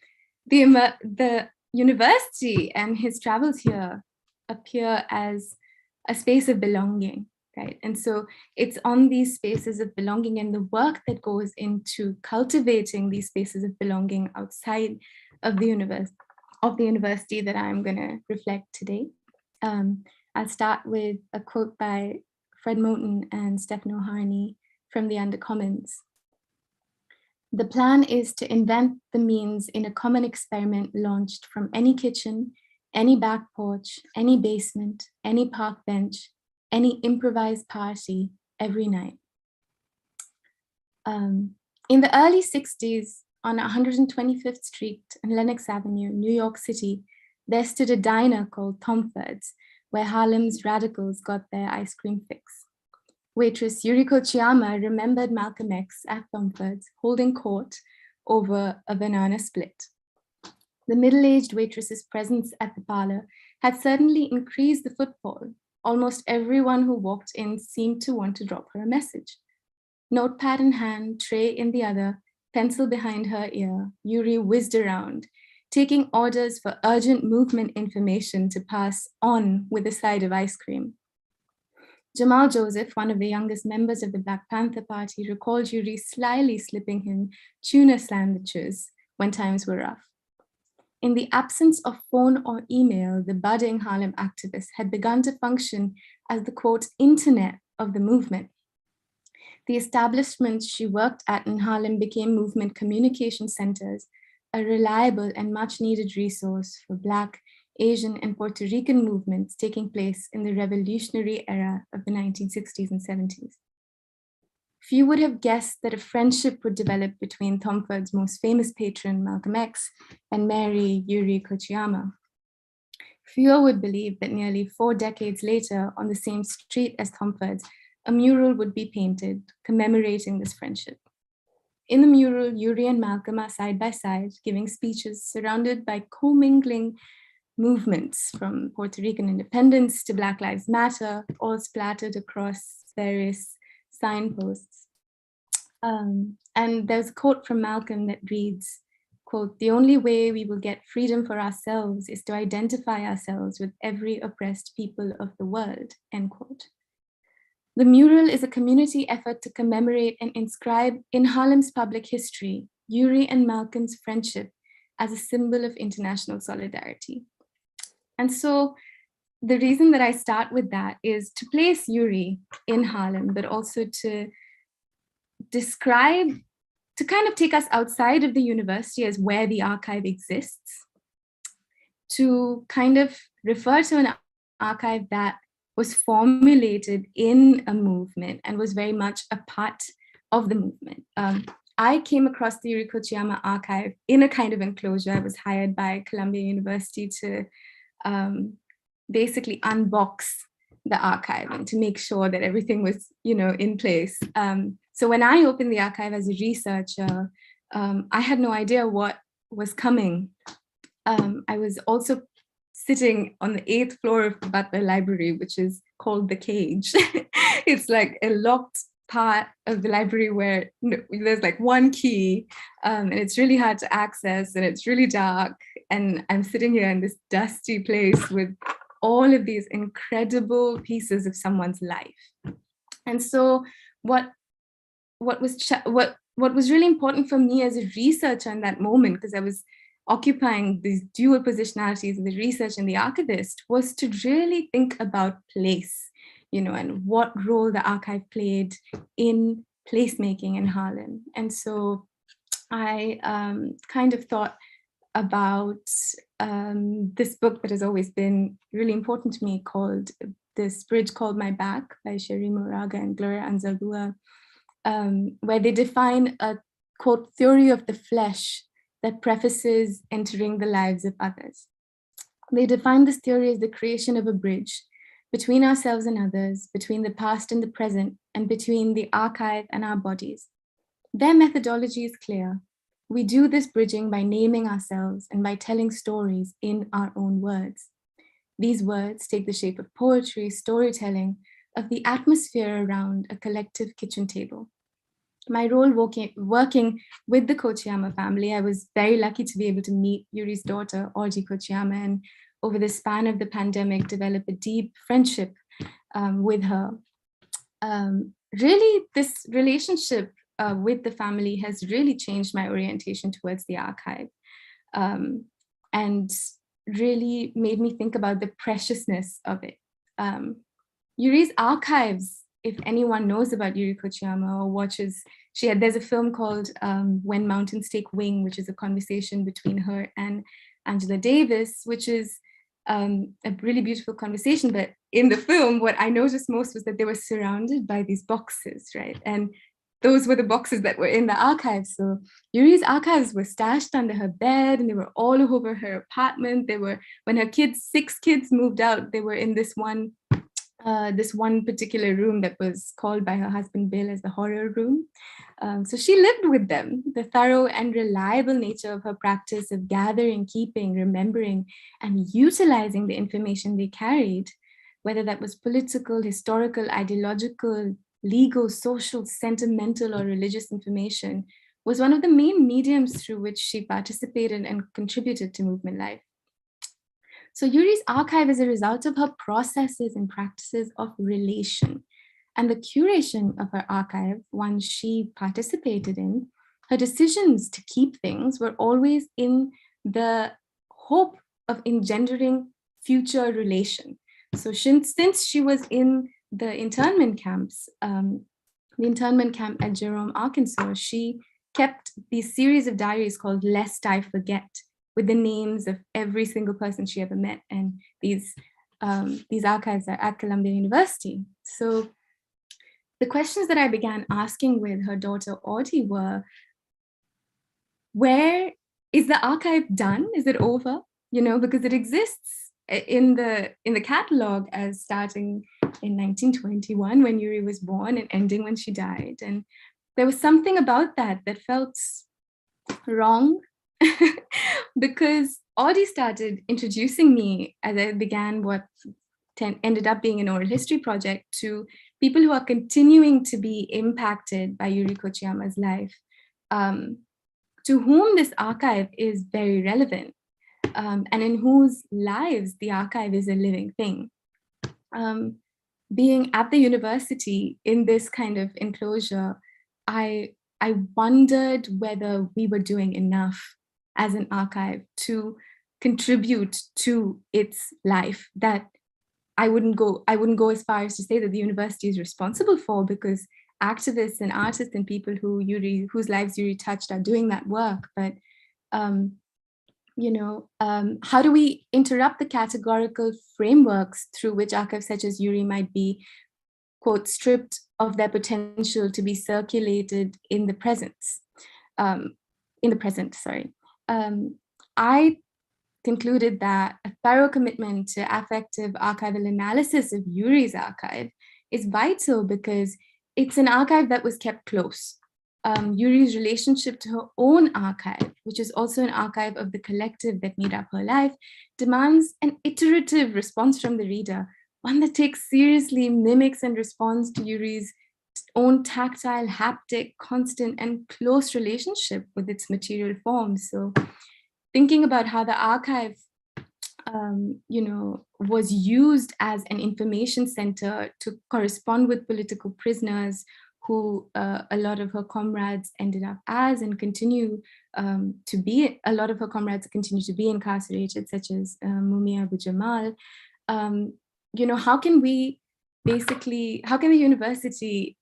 the university and his travels here appear as a space of belonging, right? And so it's on these spaces of belonging and the work that goes into cultivating these spaces of belonging outside of the university that I'm going to reflect today. I'll start with a quote by Fred Moten and Stephen O'Harney from the Undercommons. The plan is to invent the means in a common experiment launched from any kitchen any back porch, any basement, any park bench, any improvised party every night. In the early 60s, on 125th Street and Lenox Avenue, New York City, there stood a diner called Thomford's, where Harlem's radicals got their ice cream fix. Waitress Yuri Kochiyama remembered Malcolm X at Thomford's holding court over a banana split. The middle-aged waitress's presence at the parlor had certainly increased the footfall. Almost everyone who walked in seemed to want to drop her a message. Notepad in hand, tray in the other, pencil behind her ear, Yuri whizzed around, taking orders for urgent movement information to pass on with a side of ice cream. Jamal Joseph, one of the youngest members of the Black Panther Party, recalled Yuri slyly slipping him tuna sandwiches when times were rough. In the absence of phone or email, the budding Harlem activist had begun to function as the, quote, internet of the movement. The establishments she worked at in Harlem became movement communication centers, a reliable and much needed resource for Black, Asian, and Puerto Rican movements taking place in the revolutionary era of the 1960s and 70s. Few would have guessed that a friendship would develop between Thomford's most famous patron, Malcolm X, and Mary Yuri Kochiyama. Fewer would believe that nearly 4 decades later, on the same street as Thomford's, a mural would be painted commemorating this friendship. In the mural, Yuri and Malcolm are side by side, giving speeches surrounded by commingling movements from Puerto Rican independence to Black Lives Matter, all splattered across various signposts. And there's a quote from Malcolm that reads, quote, "The only way we will get freedom for ourselves is to identify ourselves with every oppressed people of the world," end quote. The mural is a community effort to commemorate and inscribe in Harlem's public history Yuri and Malcolm's friendship as a symbol of international solidarity. And so the reason that I start with that is to place Yuri in Harlem, but also to describe, to kind of take us outside of the university as where the archive exists, to kind of refer to an archive that was formulated in a movement and was very much a part of the movement. I came across the Yuri Kochiyama archive in a kind of enclosure. I was hired by Columbia University to basically unbox the archive and to make sure that everything was, in place. So when I opened the archive as a researcher, I had no idea what was coming. I was also sitting on the 8th floor of the Butler Library, which is called the Cage. It's like a locked part of the library where there's like one key, and it's really hard to access, and it's really dark. And I'm sitting here in this dusty place with all of these incredible pieces of someone's life. And so what was really important for me as a researcher in that moment, because I was occupying these dual positionalities of the research and the archivist, was to really think about place, and what role the archive played in placemaking in Harlem. And so I kind of thought about this book that has always been really important to me, called This Bridge Called My Back by Sherry Moraga and Gloria Anzaldúa, where they define a, quote, theory of the flesh that prefaces entering the lives of others. They define this theory as the creation of a bridge between ourselves and others, between the past and the present, and between the archive and our bodies. Their methodology is clear. We do this bridging by naming ourselves and by telling stories in our own words. These words take the shape of poetry, storytelling, of the atmosphere around a collective kitchen table. My role working with the Kochiyama family, I was very lucky to be able to meet Yuri's daughter, Orji Kochiyama, and over the span of the pandemic, develop a deep friendship with her. Really, this relationship with the family has really changed my orientation towards the archive, and really made me think about the preciousness of it. Yuri's archives, if anyone knows about Yuri Kochiyama or watches, there's a film called When Mountains Take Wing, which is a conversation between her and Angela Davis, which is a really beautiful conversation. But in the film, what I noticed most was that they were surrounded by these boxes, right? And those were the boxes that were in the archives. So Yuri's archives were stashed under her bed, and they were all over her apartment. They were, when her kids, 6 kids moved out, they were in this one particular room that was called by her husband Bill as the horror room. So she lived with them. The thorough and reliable nature of her practice of gathering, keeping, remembering, and utilizing the information they carried, whether that was political, historical, ideological, legal, social, sentimental, or religious information, was one of the main mediums through which she participated and contributed to movement life. So Yuri's archive is a result of her processes and practices of relation, and the curation of her archive, one she participated in. Her decisions to keep things were always in the hope of engendering future relation. So since she was in the internment camps, the internment camp at Jerome, Arkansas, she kept these series of diaries called Lest I Forget, with the names of every single person she ever met. And these archives are at Columbia University. So the questions that I began asking with her daughter Audie were, where is the archive done? Is it over? You know, because it exists in the catalog as starting in 1921 when Yuri was born and ending when she died. And there was something about that that felt wrong because Audie started introducing me as I began what ended up being an oral history project to people who are continuing to be impacted by Yuri Kochiyama's life, to whom this archive is very relevant, and in whose lives the archive is a living thing. Being at the university in this kind of enclosure, I wondered whether we were doing enough as an archive to contribute to its life, that I wouldn't go as far as to say that the university is responsible for, because activists and artists and people whose lives Yuri touched are doing that work. But how do we interrupt the categorical frameworks through which archives such as Yuri might be, quote, stripped of their potential to be circulated in the present? I concluded that a thorough commitment to affective archival analysis of Yuri's archive is vital because it's an archive that was kept close. Yuri's relationship to her own archive, which is also an archive of the collective that made up her life, demands an iterative response from the reader, one that takes seriously, mimics and responds to Yuri's own tactile, haptic, constant and close relationship with its material forms. So thinking about how the archive was used as an information center to correspond with political prisoners who a lot of her comrades ended up as and continue to be, a lot of her comrades continue to be incarcerated, such as Mumia Abu Jamal. How can the university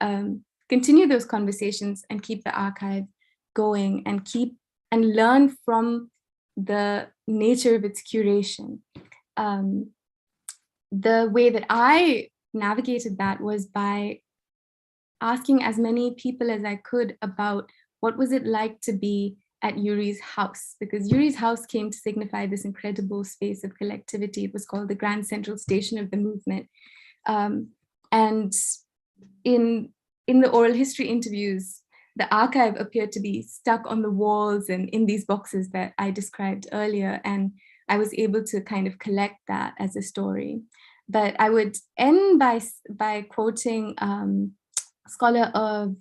continue those conversations and keep the archive going and learn from the nature of its curation? The way that I navigated that was by asking as many people as I could about what was it like to be at Yuri's house, because Yuri's house came to signify this incredible space of collectivity. It was called the Grand Central Station of the movement. And in the oral history interviews, the archive appeared to be stuck on the walls and in these boxes that I described earlier. And I was able to kind of collect that as a story. But I would end by quoting scholar of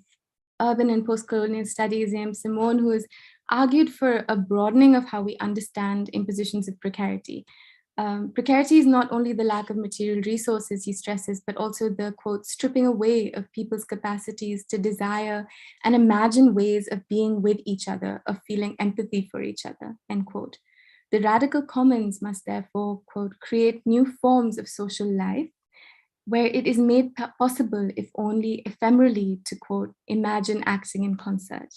urban and post-colonial studies, A.M. Simone, who has argued for a broadening of how we understand impositions of precarity. Precarity is not only the lack of material resources, he stresses, but also the, quote, stripping away of people's capacities to desire and imagine ways of being with each other, of feeling empathy for each other, end quote. The radical commons must therefore, quote, create new forms of social life where it is made possible, if only ephemerally, to, quote, imagine acting in concert,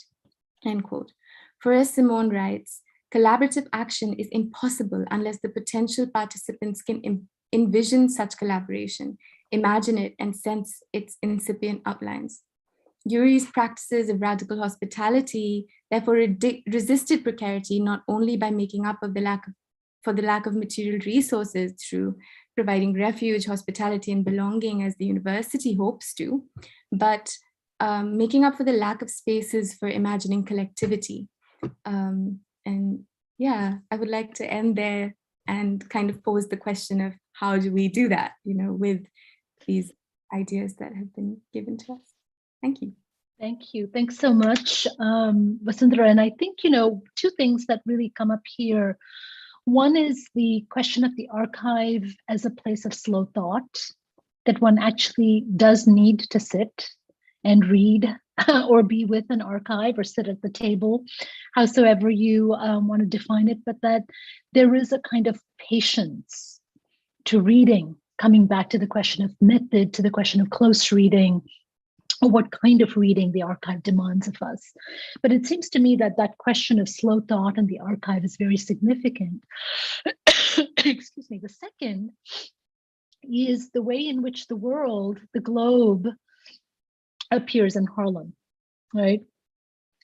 end quote. For as Simone writes, Collaborative action is impossible unless the potential participants can envision such collaboration, imagine it, and sense its incipient outlines. Yuri's practices of radical hospitality therefore resisted precarity not only by making up for the lack of material resources through providing refuge, hospitality, and belonging as the university hopes to, but making up for the lack of spaces for imagining collectivity. And yeah, I would like to end there and kind of pose the question of how do we do that, with these ideas that have been given to us. Thank you. Thank you. Thanks so much, Vasundhara. And I think, two things that really come up here. One is the question of the archive as a place of slow thought, that one actually does need to sit and read or be with an archive or sit at the table, howsoever you want to define it, but that there is a kind of patience to reading, coming back to the question of method, to the question of close reading, or what kind of reading the archive demands of us. But it seems to me that that question of slow thought in the archive is very significant. Excuse me. The second is the way in which the world, the globe, appears in Harlem, right?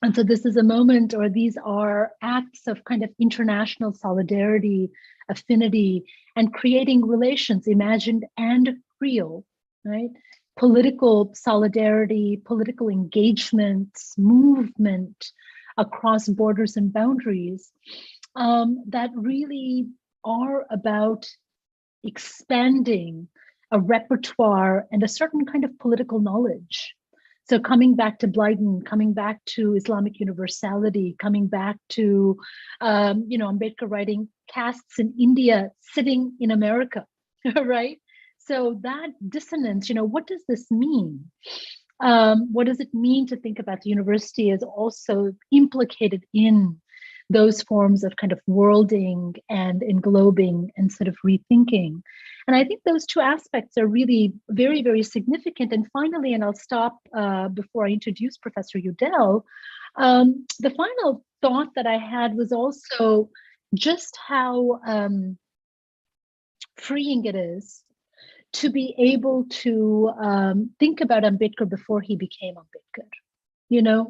And so this is a moment, or these are acts of kind of international solidarity, affinity, and creating relations, imagined and real, right? Political solidarity, political engagements, movement across borders and boundaries that really are about expanding a repertoire and a certain kind of political knowledge. So coming back to Blyden, coming back to Islamic universality, coming back to, Ambedkar writing castes in India sitting in America, right? So that dissonance, what does this mean? What does it mean to think about the university as also implicated in those forms of kind of worlding and englobing and sort of rethinking? And I think those two aspects are really very, very significant. And finally, and I'll stop before I introduce Professor Udell, the final thought that I had was also just how freeing it is to be able to think about Ambedkar before he became Ambedkar.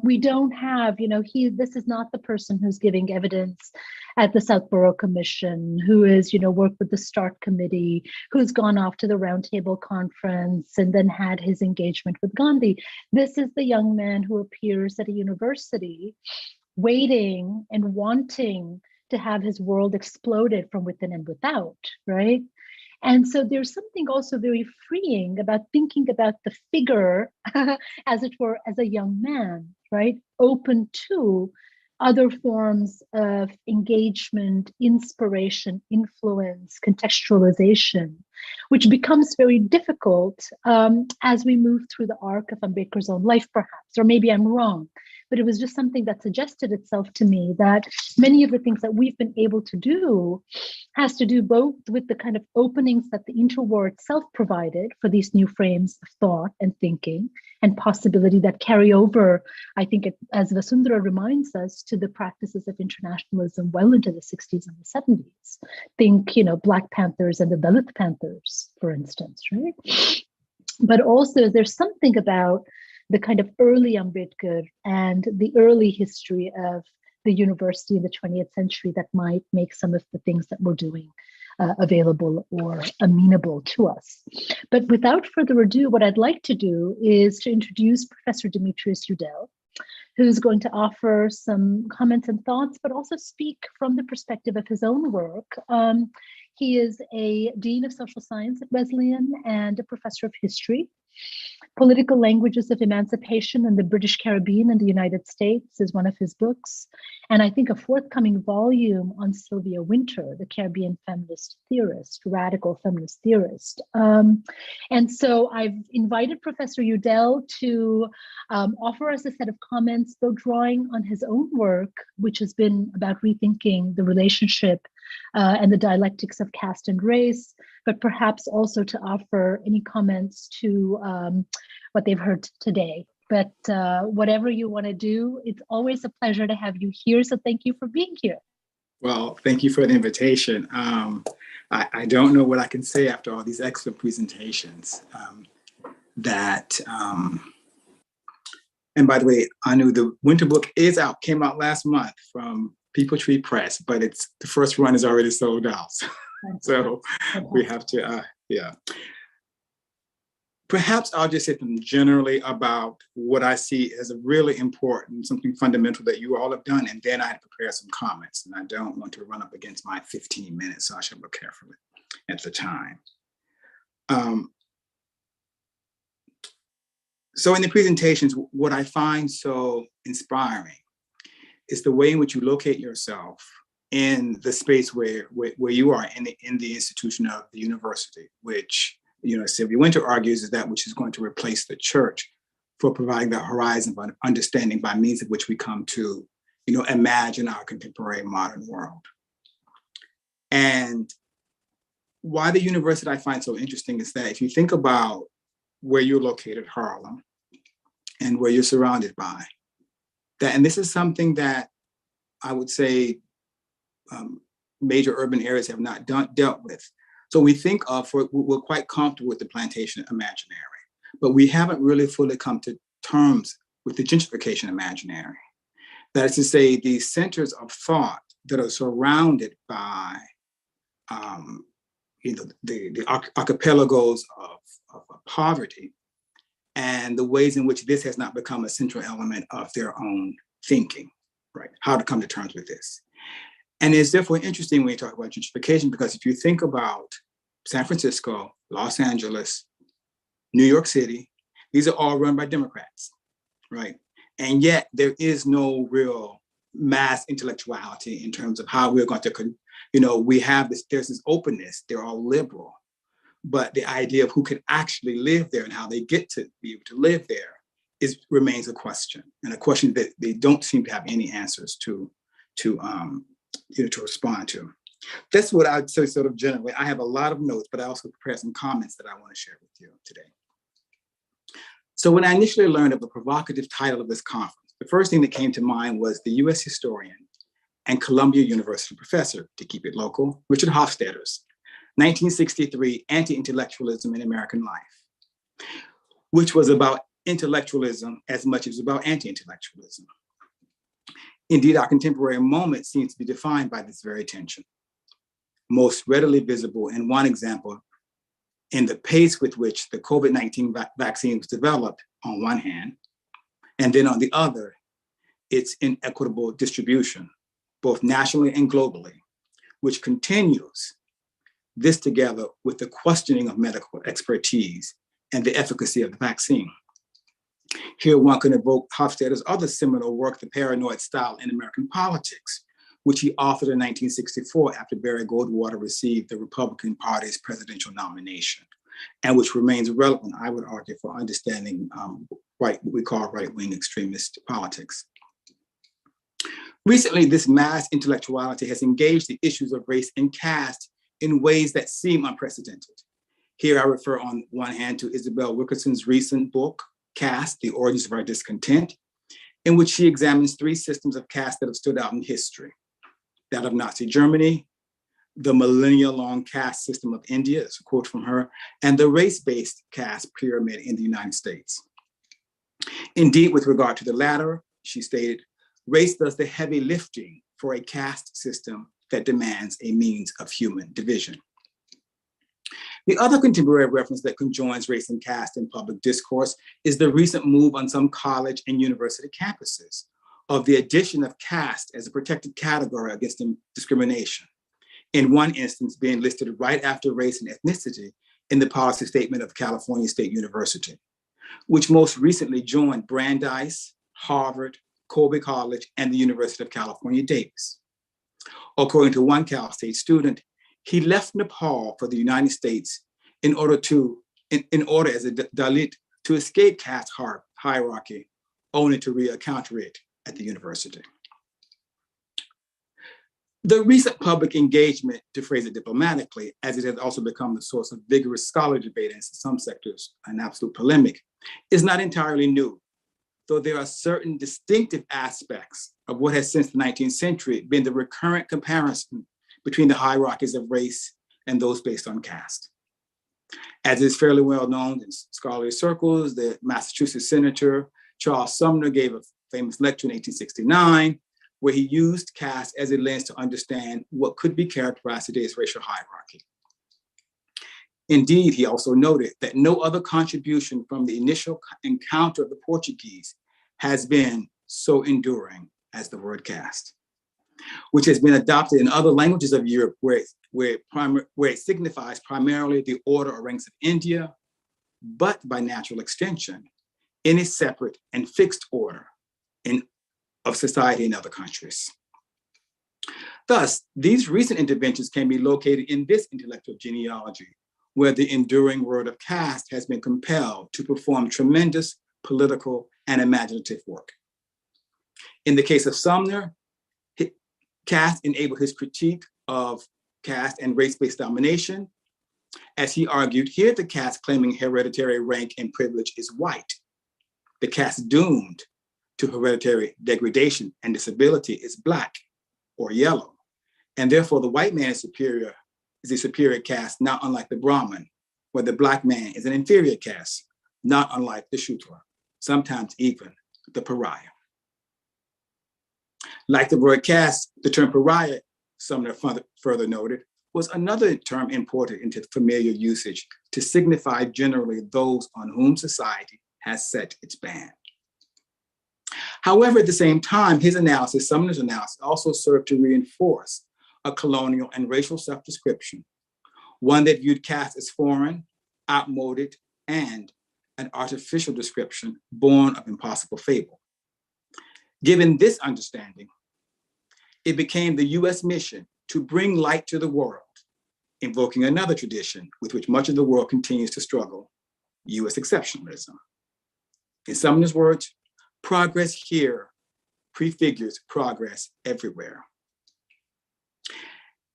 We don't have, this is not the person who's giving evidence at the Southborough Commission, who is, worked with the START Committee, who's gone off to the Roundtable Conference and then had his engagement with Gandhi. This is the young man who appears at a university waiting and wanting to have his world exploded from within and without, right? And so there's something also very freeing about thinking about the figure, as it were, as a young man, right? Open to other forms of engagement, inspiration, influence, contextualization, which becomes very difficult as we move through the arc of Ambedkar's own life, perhaps, or maybe I'm wrong. But it was just something that suggested itself to me that many of the things that we've been able to do has to do both with the kind of openings that the interwar itself provided for these new frames of thought and thinking and possibility that carry over, I think, as Vasundhara reminds us, to the practices of internationalism well into the 60s and the 70s. Think, Black Panthers and the Dalit Panthers, for instance, right? But also there's something about the kind of early Ambedkar and the early history of the university in the 20th century that might make some of the things that we're doing available or amenable to us. But without further ado, what I'd like to do is to introduce Professor Demetrius Eudell, who's going to offer some comments and thoughts, but also speak from the perspective of his own work. He is a Dean of Social Science at Wesleyan and a professor of history. Political Languages of Emancipation in the British Caribbean and the United States is one of his books. And I think a forthcoming volume on Sylvia Wynter, the Caribbean feminist theorist, radical feminist theorist. And so I've invited Professor Udell to offer us a set of comments, though drawing on his own work, which has been about rethinking the relationship and the dialectics of caste and race, but perhaps also to offer any comments to what they've heard today. But whatever you want to do, it's always a pleasure to have you here. So thank you for being here. Well, thank you for the invitation. I don't know what I can say after all these excellent presentations. And by the way, Anu, the winter book is out, came out last month from People Tree Press, but the first run is already sold out. So we have to, yeah. Perhaps I'll just say something generally about what I see as a really important, something fundamental that you all have done, and then I prepare some comments. And I don't want to run up against my 15 minutes, so I should look carefully at the time. So in the presentations, what I find so inspiring is the way in which you locate yourself in the space where you are in the institution of the university, which, Sylvia Winter argues is that which is going to replace the church for providing the horizon of understanding by means of which we come to, imagine our contemporary modern world. And why the university I find so interesting is that if you think about where you're located, Harlem, and where you're surrounded by, that, and this is something that I would say major urban areas have not dealt with. So we think of, we're quite comfortable with the plantation imaginary, but we haven't really fully come to terms with the gentrification imaginary. That is to say, these centers of thought that are surrounded by the archipelagos of poverty, and the ways in which this has not become a central element of their own thinking, right? How to come to terms with this. And it's therefore interesting when you talk about gentrification, because if you think about San Francisco, Los Angeles, New York City, these are all run by Democrats, right? And yet there is no real mass intellectuality in terms of how we're going to, we have this, there's this openness, they're all liberal, but the idea of who can actually live there and how they get to be able to live there remains a question, and a question that they don't seem to have any answers to respond to. That's what I'd say sort of generally. I have a lot of notes, but I also prepared some comments that I want to share with you today. So when I initially learned of the provocative title of this conference, the first thing that came to mind was the US historian and Columbia University professor, to keep it local, Richard Hofstadter's 1963 Anti-Intellectualism in American Life, which was about intellectualism as much as it was about anti-intellectualism. Indeed, our contemporary moment seems to be defined by this very tension, most readily visible in one example, in the pace with which the COVID-19 vaccine was developed on one hand, and then on the other, its inequitable distribution, both nationally and globally, which continues this together with the questioning of medical expertise and the efficacy of the vaccine. Here one can evoke Hofstadter's other seminal work, The Paranoid Style in American Politics, which he authored in 1964 after Barry Goldwater received the Republican Party's presidential nomination, and which remains relevant, I would argue, for understanding what we call right-wing extremist politics. Recently, this mass intellectuality has engaged the issues of race and caste in ways that seem unprecedented. Here I refer on one hand to Isabel Wilkerson's recent book, Caste, The Origins of Our Discontent, in which she examines three systems of caste that have stood out in history: that of Nazi Germany, the millennia-long caste system of India, that's a quote from her, and the race-based caste pyramid in the United States. Indeed, with regard to the latter, she stated, race does the heavy lifting for a caste system that demands a means of human division. The other contemporary reference that conjoins race and caste in public discourse is the recent move on some college and university campuses of the addition of caste as a protected category against discrimination, in one instance being listed right after race and ethnicity in the policy statement of California State University, which most recently joined Brandeis, Harvard, Colby College, and the University of California, Davis. According to one Cal State student, he left Nepal for the United States in order as a Dalit to escape caste hierarchy, only to re-encounter it at the university. The recent public engagement, to phrase it diplomatically, as it has also become the source of vigorous scholarly debate and in some sectors an absolute polemic, is not entirely new. though there are certain distinctive aspects of what has since the 19th century been the recurrent comparison between the hierarchies of race and those based on caste. As is fairly well known in scholarly circles, the Massachusetts Senator Charles Sumner gave a famous lecture in 1869, where he used caste as a lens to understand what could be characterized today as racial hierarchy. Indeed, he also noted that no other contribution from the initial encounter of the Portuguese has been so enduring as the word caste, which has been adopted in other languages of Europe where it signifies primarily the order or ranks of India, but by natural extension, any separate and fixed order of society in other countries. Thus, these recent interventions can be located in this intellectual genealogy, where the enduring word of caste has been compelled to perform tremendous political and imaginative work. In the case of Sumner, caste enabled his critique of caste and race-based domination. As he argued, here the caste claiming hereditary rank and privilege is white. The caste doomed to hereditary degradation and disability is Black or yellow. And therefore the white man is a superior caste, not unlike the Brahmin, where the Black man is an inferior caste, not unlike the Shudra, sometimes even the pariah. Like the word caste, the term pariah, Sumner further noted, was another term imported into familiar usage to signify generally those on whom society has set its ban. However, at the same time, Sumner's analysis also served to reinforce a colonial and racial self-description, one that viewed caste as foreign, outmoded, and an artificial description born of impossible fable. Given this understanding, it became the US mission to bring light to the world, invoking another tradition with which much of the world continues to struggle, US exceptionalism. In Sumner's words, progress here prefigures progress everywhere.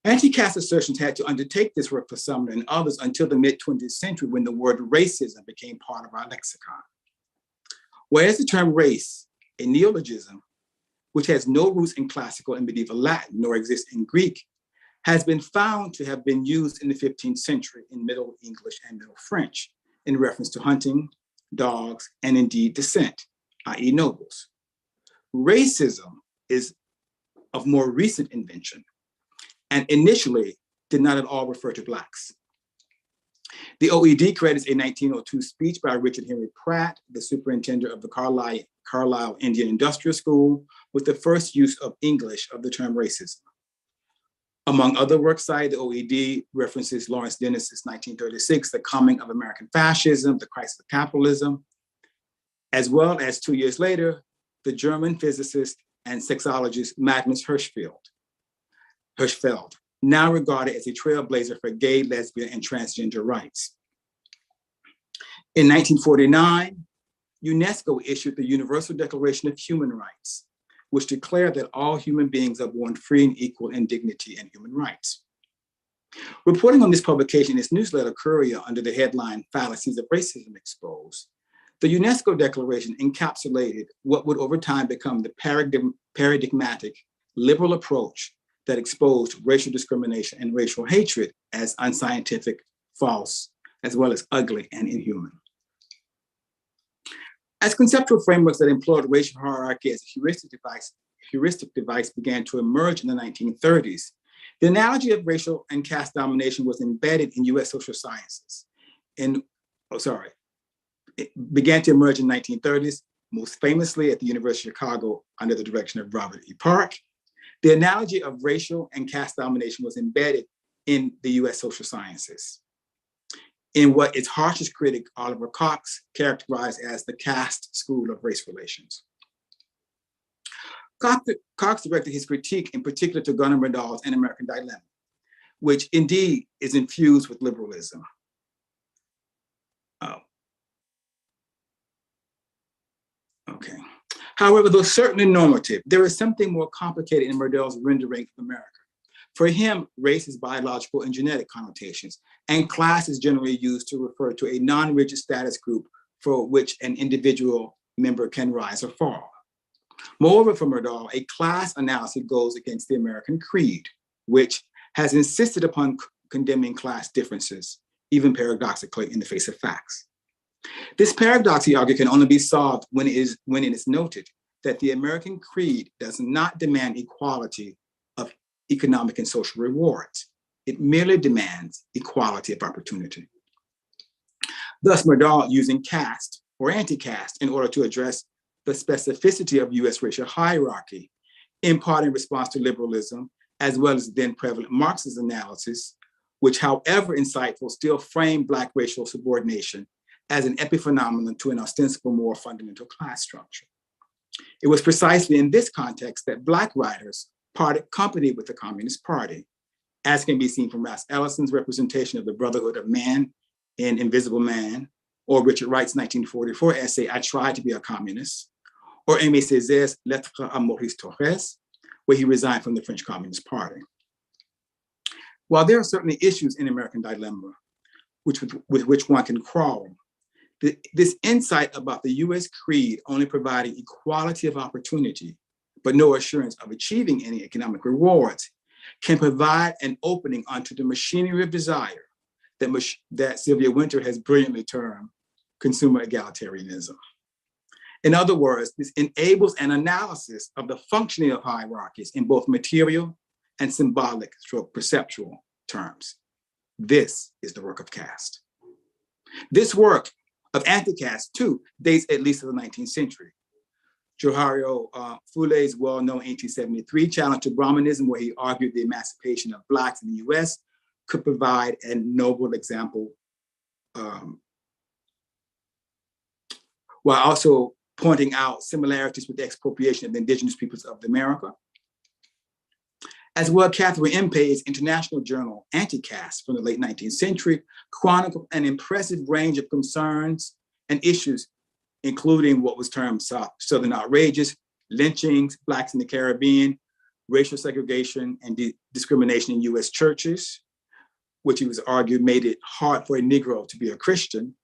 Anti-caste assertions had to undertake this work for Sumner and others until the mid-20th century, when the word racism became part of our lexicon. Whereas the term race, a neologism, which has no roots in classical and medieval Latin, nor exists in Greek, has been found to have been used in the 15th century in Middle English and Middle French in reference to hunting, dogs, and indeed descent, i.e. nobles. Racism is of more recent invention and initially did not at all refer to Blacks. The OED credits a 1902 speech by Richard Henry Pratt, the superintendent of the Carlisle Indian Industrial School, with the first use of English of the term racism. Among other works cited, the OED references Lawrence Dennis's 1936, The Coming of American Fascism, The Crisis of Capitalism, as well as 2 years later, the German physicist and sexologist Magnus Hirschfeld, now regarded as a trailblazer for gay, lesbian, and transgender rights. In 1949, UNESCO issued the Universal Declaration of Human Rights, which declared that all human beings are born free and equal in dignity and human rights. Reporting on this publication in its newsletter Courier under the headline Fallacies of Racism Exposed, the UNESCO Declaration encapsulated what would over time become the paradigmatic liberal approach that exposed racial discrimination and racial hatred as unscientific, false, as well as ugly and inhuman. As conceptual frameworks that employed racial hierarchy as a heuristic device began to emerge in the 1930s, the analogy of racial and caste domination was embedded in US social sciences. It began to emerge in the 1930s, most famously at the University of Chicago under the direction of Robert E. Park. The analogy of racial and caste domination was embedded in the US social sciences, in what its harshest critic, Oliver Cox, characterized as the caste school of race relations. Cox directed his critique in particular to Gunnar Myrdal's An American Dilemma, which indeed is infused with liberalism. Okay. However, though certainly normative, there is something more complicated in Myrdal's rendering of America. For him, race is biological and genetic connotations, and class is generally used to refer to a non-rigid status group for which an individual member can rise or fall. Moreover, for Udell, a class analysis goes against the American creed, which has insisted upon condemning class differences, even paradoxically in the face of facts. This paradox, he argued, can only be solved when it is noted that the American creed does not demand equality of economic and social rewards. It merely demands equality of opportunity. Thus, Udell, using caste or anti-caste in order to address the specificity of US racial hierarchy, in part in response to liberalism, as well as then prevalent Marxist analysis, which, however insightful, still frame Black racial subordination as an epiphenomenon to an ostensible, more fundamental class structure. It was precisely in this context that Black writers parted company with the Communist Party, as can be seen from Ralph Ellison's representation of the Brotherhood of Man in Invisible Man, or Richard Wright's 1944 essay, I Tried to Be a Communist, or Aimé Césaire's Lettre à Maurice Thorez, where he resigned from the French Communist Party. While there are certainly issues in American dilemma with which one can quarrel, this insight about the US creed only providing equality of opportunity, but no assurance of achieving any economic rewards, can provide an opening onto the machinery of desire that Sylvia Wynter has brilliantly termed consumer egalitarianism. In other words, this enables an analysis of the functioning of hierarchies in both material and symbolic stroke perceptual terms. This is the work of caste. This work of anti-caste, too, dates at least to the 19th century. Johario Fule's well-known 1873 challenge to Brahmanism, where he argued the emancipation of Blacks in the US could provide a noble example, while also pointing out similarities with the expropriation of the indigenous peoples of America. As well, Catherine Impey's international journal, Anti-Caste, from the late 19th century, chronicled an impressive range of concerns and issues, including what was termed Southern outrages, lynchings, Blacks in the Caribbean, racial segregation and discrimination in US churches, which it was argued made it hard for a Negro to be a Christian,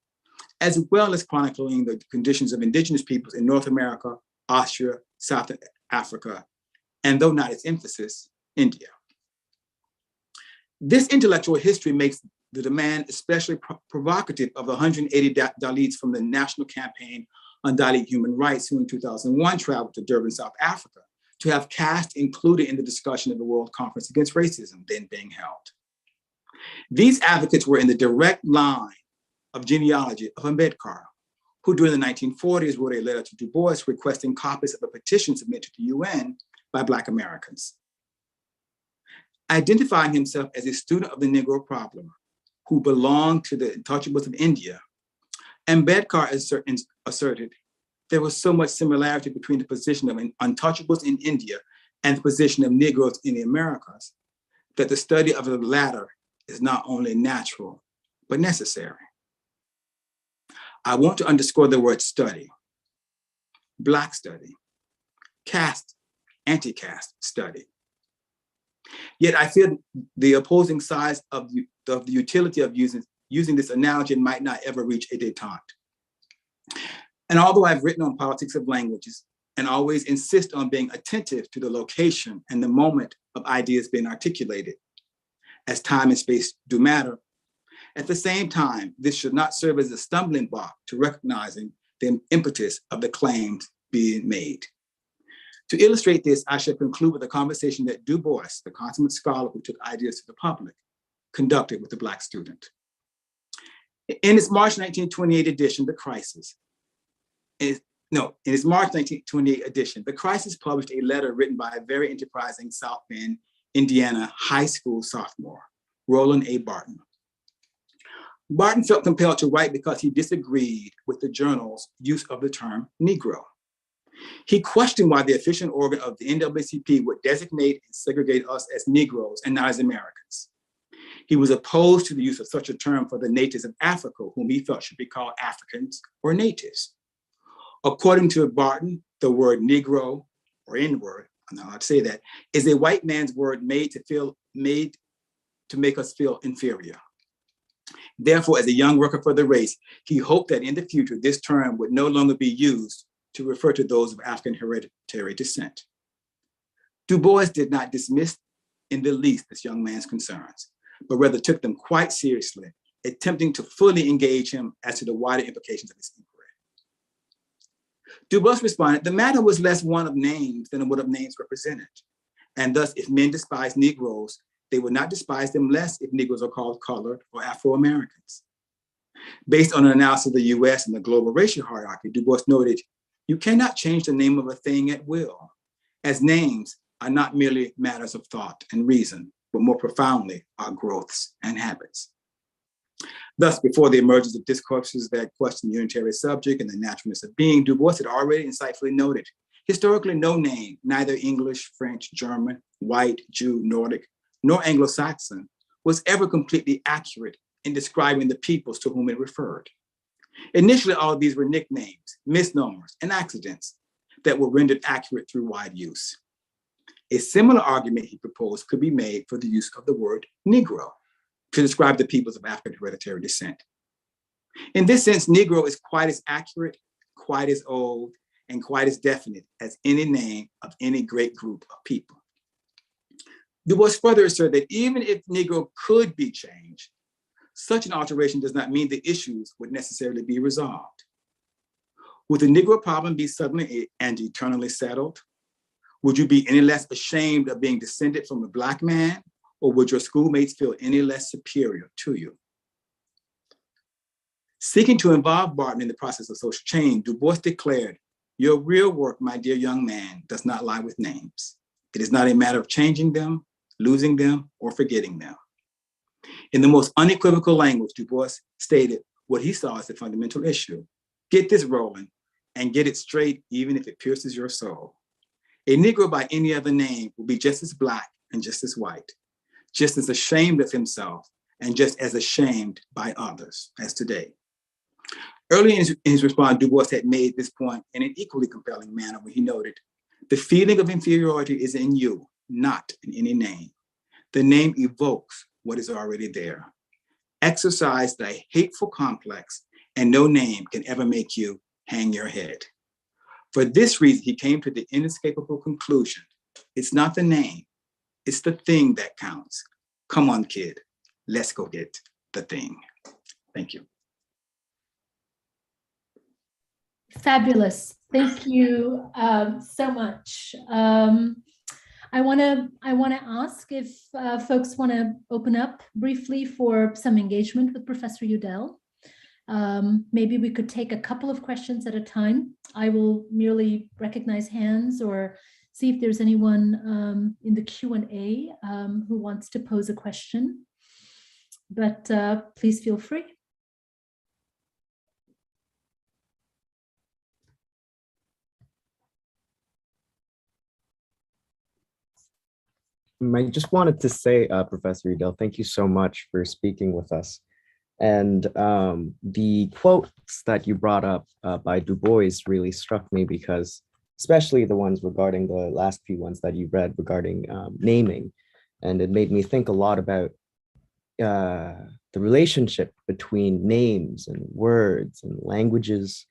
as well as chronicling the conditions of indigenous peoples in North America, Austria, South Africa, and though not its emphasis, India. This intellectual history makes the demand especially provocative of the 180 Dalits from the National Campaign on Dalit Human Rights, who in 2001 traveled to Durban, South Africa, to have caste included in the discussion of the World Conference Against Racism then being held. These advocates were in the direct line of genealogy of Ambedkar, who during the 1940s wrote a letter to Du Bois requesting copies of a petition submitted to the UN by Black Americans. Identifying himself as a student of the Negro problem, who belonged to the untouchables of India, Ambedkar asserted there was so much similarity between the position of untouchables in India and the position of Negroes in the Americas that the study of the latter is not only natural, but necessary. I want to underscore the word study, Black study, caste, anti-caste study. Yet I feel the opposing sides of the utility of using this analogy might not ever reach a détente. And although I've written on politics of languages and always insist on being attentive to the location and the moment of ideas being articulated, as time and space do matter, at the same time, this should not serve as a stumbling block to recognizing the impetus of the claims being made. To illustrate this, I shall conclude with a conversation that Du Bois, the consummate scholar who took ideas to the public, conducted with a Black student. In its March 1928 edition, The Crisis, in its March 1928 edition, The Crisis published a letter written by a very enterprising South Bend, Indiana high school sophomore, Roland A. Barton. Barton felt compelled to write because he disagreed with the journal's use of the term Negro. He questioned why the official organ of the NAACP would designate and segregate us as Negroes and not as Americans. He was opposed to the use of such a term for the natives of Africa, whom he felt should be called Africans or natives. According to Barton, the word Negro, or N-word, I'm not allowed to say that, is a white man's word made to make us feel inferior. Therefore, as a young worker for the race, he hoped that in the future, this term would no longer be used to refer to those of African hereditary descent. Du Bois did not dismiss in the least this young man's concerns, but rather took them quite seriously, attempting to fully engage him as to the wider implications of his inquiry. Du Bois responded, the matter was less one of names than what of names represented. And thus, if men despise Negroes, they would not despise them less if Negroes are called colored or Afro-Americans. Based on an analysis of the US and the global racial hierarchy, Du Bois noted, you cannot change the name of a thing at will, as names are not merely matters of thought and reason, but more profoundly are growths and habits. Thus, before the emergence of discourses that question the unitary subject and the naturalness of being, Du Bois had already insightfully noted, historically no name, neither English, French, German, white, Jew, Nordic, nor Anglo-Saxon, was ever completely accurate in describing the peoples to whom it referred. Initially, all of these were nicknames, misnomers, and accidents that were rendered accurate through wide use. A similar argument, he proposed, could be made for the use of the word Negro to describe the peoples of African hereditary descent. In this sense, Negro is quite as accurate, quite as old, and quite as definite as any name of any great group of people. Du Bois further asserted that even if Negro could be changed, such an alteration does not mean the issues would necessarily be resolved. Would the Negro problem be suddenly and eternally settled? Would you be any less ashamed of being descended from a Black man, or would your schoolmates feel any less superior to you? Seeking to involve Barton in the process of social change, Du Bois declared, your real work, my dear young man, does not lie with names. It is not a matter of changing them, losing them, or forgetting them. In the most unequivocal language, Du Bois stated what he saw as the fundamental issue. Get this rolling and get it straight, even if it pierces your soul. A Negro by any other name will be just as Black and just as white, just as ashamed of himself and just as ashamed by others as today. Early in his response, Du Bois had made this point in an equally compelling manner when he noted, the feeling of inferiority is in you, not in any name. The name evokes what is already there. Exercise the hateful complex, and no name can ever make you hang your head. For this reason, he came to the inescapable conclusion, it's not the name, it's the thing that counts. Come on, kid, let's go get the thing. Thank you. Fabulous. Thank you so much. I want to ask if folks want to open up briefly for some engagement with Professor Udell. Maybe we could take a couple of questions at a time. I will merely recognize hands or see if there's anyone in the Q&A who wants to pose a question, but please feel free. I just wanted to say, Professor Udell, thank you so much for speaking with us. And the quotes that you brought up by Du Bois really struck me because, especially the ones regarding the last few ones that you read regarding naming. And it made me think a lot about the relationship between names and words and languages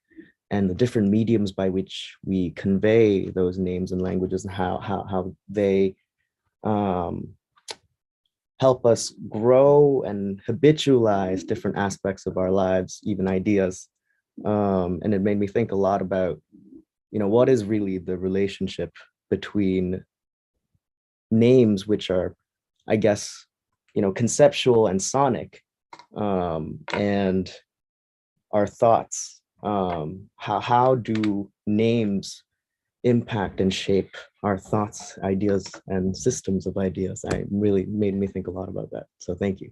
and the different mediums by which we convey those names and languages and how they help us grow and habitualize different aspects of our lives, even ideas. And it made me think a lot about, what is really the relationship between names, which are, I guess, conceptual and sonic, and our thoughts. How do names impact and shape our thoughts, ideas, and systems of ideas? I really made me think a lot about that. So thank you.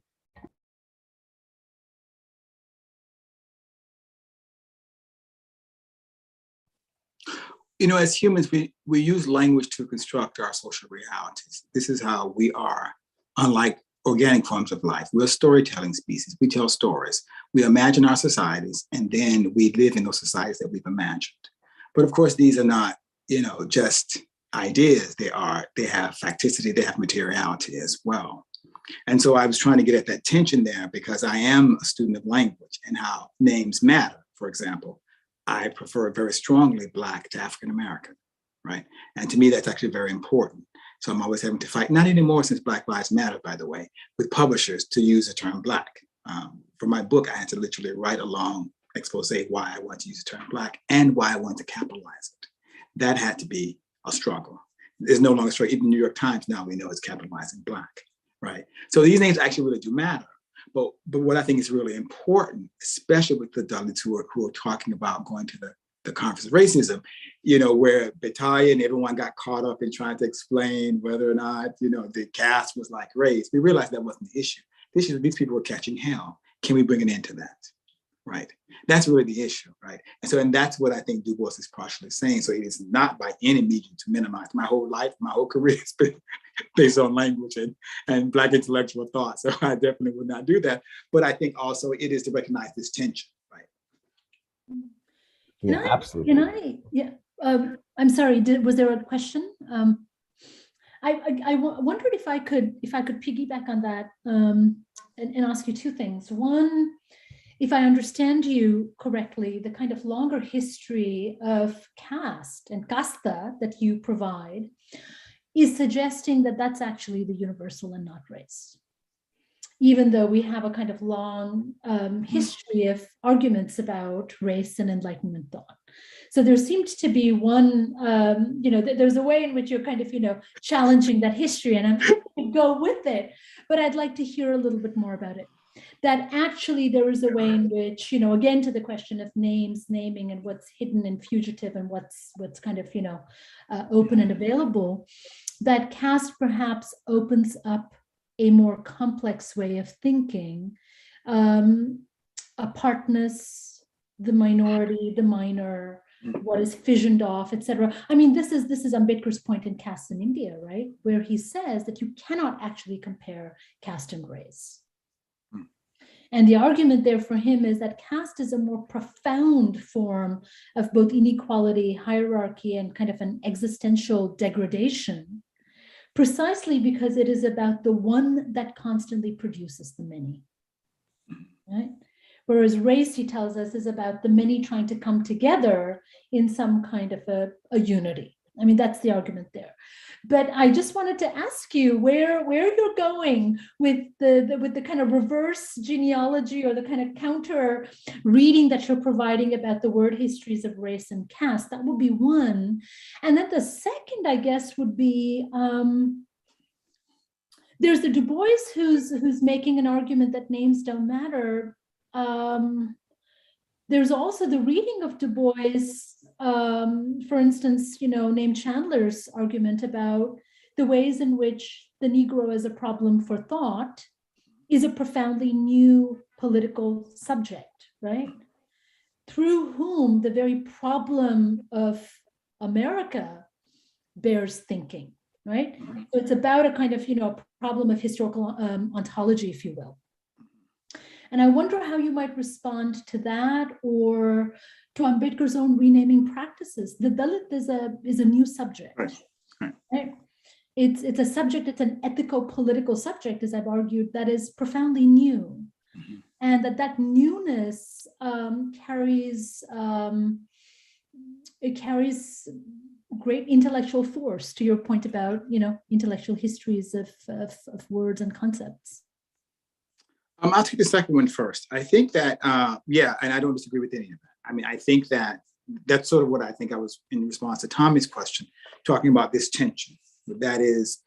As humans, we use language to construct our social realities. This is how we are, unlike organic forms of life. We're a storytelling species. We tell stories. We imagine our societies, and then we live in those societies that we've imagined. But of course, these are not, just ideas. They have facticity, they have materiality as well. And so I was trying to get at that tension there because I am a student of language and how names matter, for example. I prefer very strongly Black to African American, right? And to me, that's actually very important. So I'm always having to fight, not anymore since Black Lives Matter, by the way, with publishers to use the term Black. For my book, I had to literally write a long expose why I want to use the term Black and why I want to capitalize it. That had to be a struggle. There's no longer a struggle. Even the New York Times now we know is capitalizing Black, right? So these names actually really do matter. But what I think is really important, especially with the Dalits who are talking about going to the conference of racism, where Battaglia and everyone got caught up in trying to explain whether or not, the caste was like race. We realized that wasn't the issue. The issue is these people were catching hell. Can we bring an end to that? Right? That's really the issue, right? And that's what I think Du Bois is partially saying. So it is not by any means to minimize. My whole life, my whole career has been based on language and Black intellectual thought. So I definitely would not do that. But I think also it is to recognize this tension, right? Yeah, absolutely. I'm sorry, was there a question? I wondered if I could piggyback on that and ask you two things. One, if I understand you correctly, the kind of longer history of caste and casta that you provide is suggesting that that's actually the universal and not race, even though we have a kind of long history of arguments about race and Enlightenment thought. So there seemed to be one, there's a way in which you're kind of, challenging that history, and I'm happy to go with it, but I'd like to hear a little bit more about it. That actually there is a way in which, again, to the question of naming and what's hidden and fugitive and what's kind of, open and available, that caste perhaps opens up a more complex way of thinking, apartness, the minority, the minor, what is fissioned off, etc. I mean, this is Ambedkar's point in Caste in India, right? Where he says that you cannot actually compare caste and race. And the argument there for him is that caste is a more profound form of both inequality, hierarchy, and kind of an existential degradation, precisely because it is about the one that constantly produces the many, right? Whereas race, he tells us, is about the many trying to come together in some kind of a unity. I mean, that's the argument there. But I just wanted to ask you where you're going with the kind of reverse genealogy or the kind of counter reading that you're providing about the word histories of race and caste. That would be one. And then the second, I guess, would be there's the Du Bois who's making an argument that names don't matter. There's also the reading of Du Bois, for instance, named Chandler's argument about the ways in which the Negro as a problem for thought is a profoundly new political subject, right? Through whom the very problem of America bears thinking, right? So it's about a kind of, problem of historical ontology, if you will. And I wonder how you might respond to that, or to Ambedkar's own renaming practices. The Dalit is a new subject. Right? It's a subject, it's an ethico-political subject, as I've argued, that is profoundly new. And that newness carries great intellectual force, to your point about, intellectual histories of words and concepts. I'll take the second one first. I think that, and I don't disagree with any of that. I mean, I think that's sort of what I think I was in response to Tommy's question, talking about this tension. That is,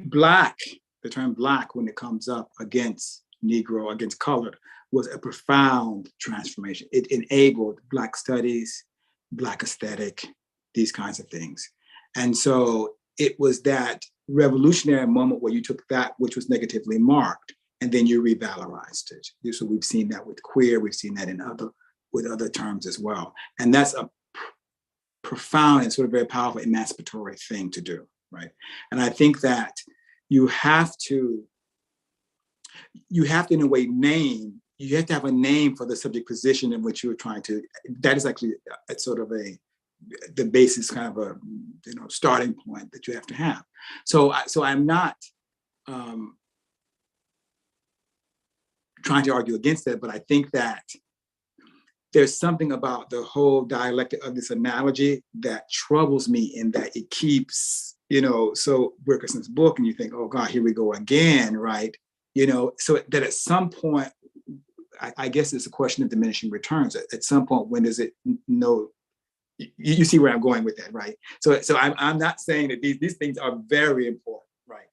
Black, the term Black, when it comes up against Negro, against colored, was a profound transformation. It enabled Black studies, Black aesthetic, these kinds of things. And so it was that revolutionary moment where you took that which was negatively marked and then you revalorized it. So we've seen that with queer, we've seen that with other terms as well. And that's a profound and sort of very powerful emancipatory thing to do, right? And I think that you have to in a way you have to have a name for the subject position in which you're trying to, that is actually the basis, kind of a starting point that you have to have. So I'm not trying to argue against that, but I think that there's something about the whole dialectic of this analogy that troubles me in that it keeps, so Wilkerson's book, and you think, oh God, here we go again, right? So that at some point, I guess it's a question of diminishing returns. At some point, when does it know? You see where I'm going with that, right? So I'm not saying that these things are very important, right?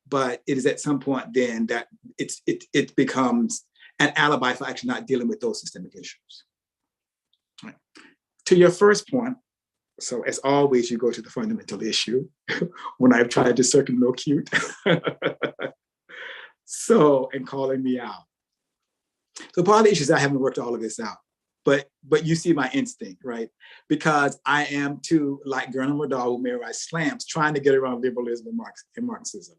But it is at some point then that it becomes an alibi for actually not dealing with those systemic issues. Right. To your first point, so as always, you go to the fundamental issue when I've tried to circumlocute. And calling me out. So part of the issue is I haven't worked all of this out, but you see my instinct, right? Because I am too, like Gernot Mordau, who memorized slams, trying to get around liberalism and Marxism.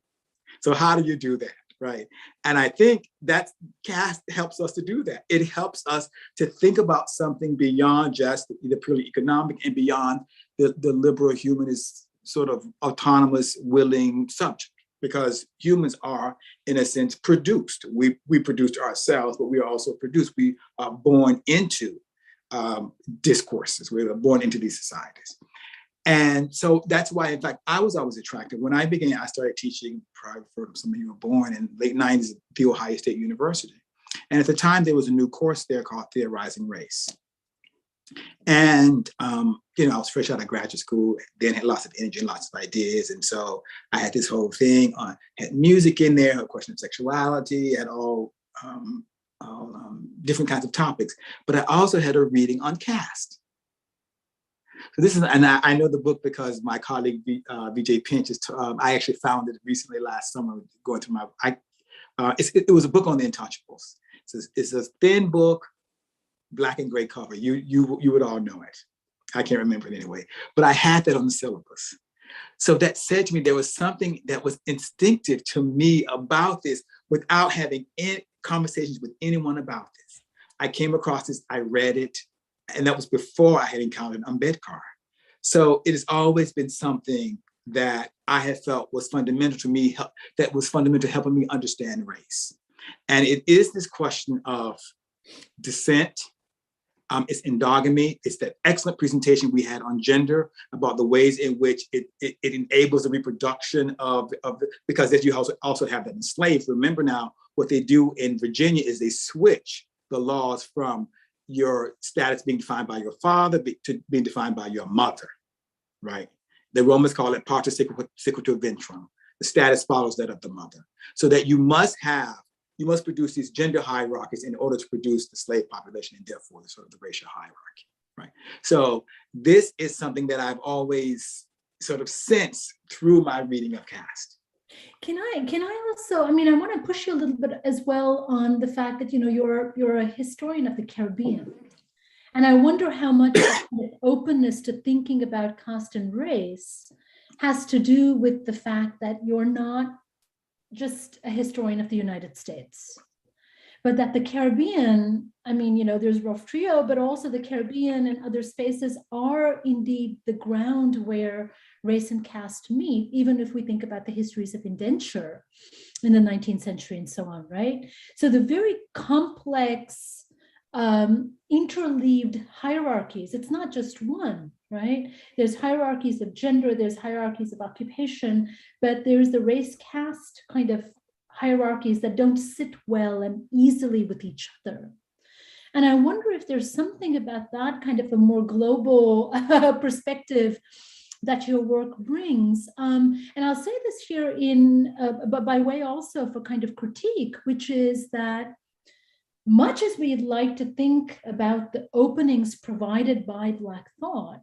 So how do you do that, right? And I think that caste helps us to do that. It helps us to think about something beyond just the purely economic and beyond the liberal humanist sort of autonomous, willing subject. Because humans are, in a sense, produced. We produced ourselves, but we are also produced. We are born into discourses. We are born into these societies. And so that's why, in fact, I was always attracted. When I began, I started teaching, probably for some of you were born, in late 90s at The Ohio State University. And at the time, there was a new course there called Theorizing Race. And, I was fresh out of graduate school, then had lots of energy and lots of ideas. And so I had this whole thing on, had music in there, a question of sexuality, had all different kinds of topics. But I also had a reading on caste. So this is, and I know the book because my colleague, Vijay Pinch, I actually found it recently last summer, going through it was a book on the Untouchables. It's a thin book, black and gray cover. You would all know it. I can't remember it anyway, but I had that on the syllabus. So that said to me, there was something that was instinctive to me about this without having any conversations with anyone about this. I came across this, I read it, and that was before I had encountered Ambedkar. So it has always been something that I have felt was fundamental to me, that was fundamental to helping me understand race. And it is this question of descent. It's endogamy. It's that excellent presentation we had on gender about the ways in which it enables the reproduction of because as you also have that in slaves. Remember now, what they do in Virginia is they switch the laws from your status being defined by your father to being defined by your mother, right? The Romans call it parta sequitur ventrum. The status follows that of the mother. So that you must produce these gender hierarchies in order to produce the slave population and therefore the sort of the racial hierarchy, right? So this is something that I've always sort of sensed through my reading of caste. Can I also, I want to push you a little bit as well on the fact that, you're a historian of the Caribbean. And I wonder how much the openness to thinking about caste and race has to do with the fact that you're not just a historian of the United States, but that the Caribbean, there's Rough Trio, but also the Caribbean and other spaces are indeed the ground where race and caste meet, even if we think about the histories of indenture in the 19th century and so on, right? So the very complex interleaved hierarchies, it's not just one, right? There's hierarchies of gender, there's hierarchies of occupation, but there's the race caste kind of hierarchies that don't sit well and easily with each other. And I wonder if there's something about that kind of a more global perspective that your work brings. And I'll say this here but by way also for kind of critique, which is that much as we'd like to think about the openings provided by Black thought,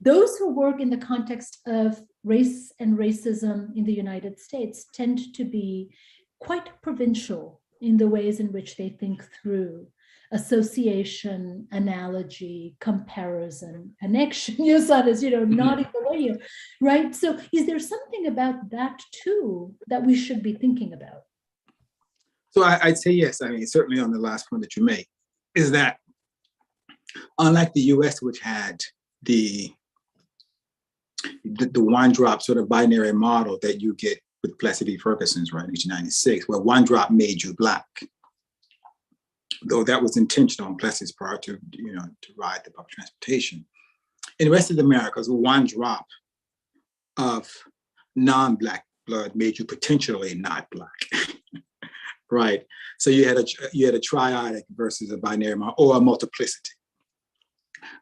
those who work in the context of race and racism in the United States tend to be quite provincial in the ways in which they think through association, analogy, comparison, connection. Yosan is, nodding away here, right? So is there something about that too that we should be thinking about? So I'd say yes. Certainly on the last point that you make, is that unlike the US, which had the one drop sort of binary model that you get with Plessy v. Ferguson's, right, 1996, where one drop made you Black. though that was intentional on Plessy's part to ride the public transportation. In the rest of the Americas, one drop of non-Black blood made you potentially not Black, right? So you had a triadic versus a binary or a multiplicity.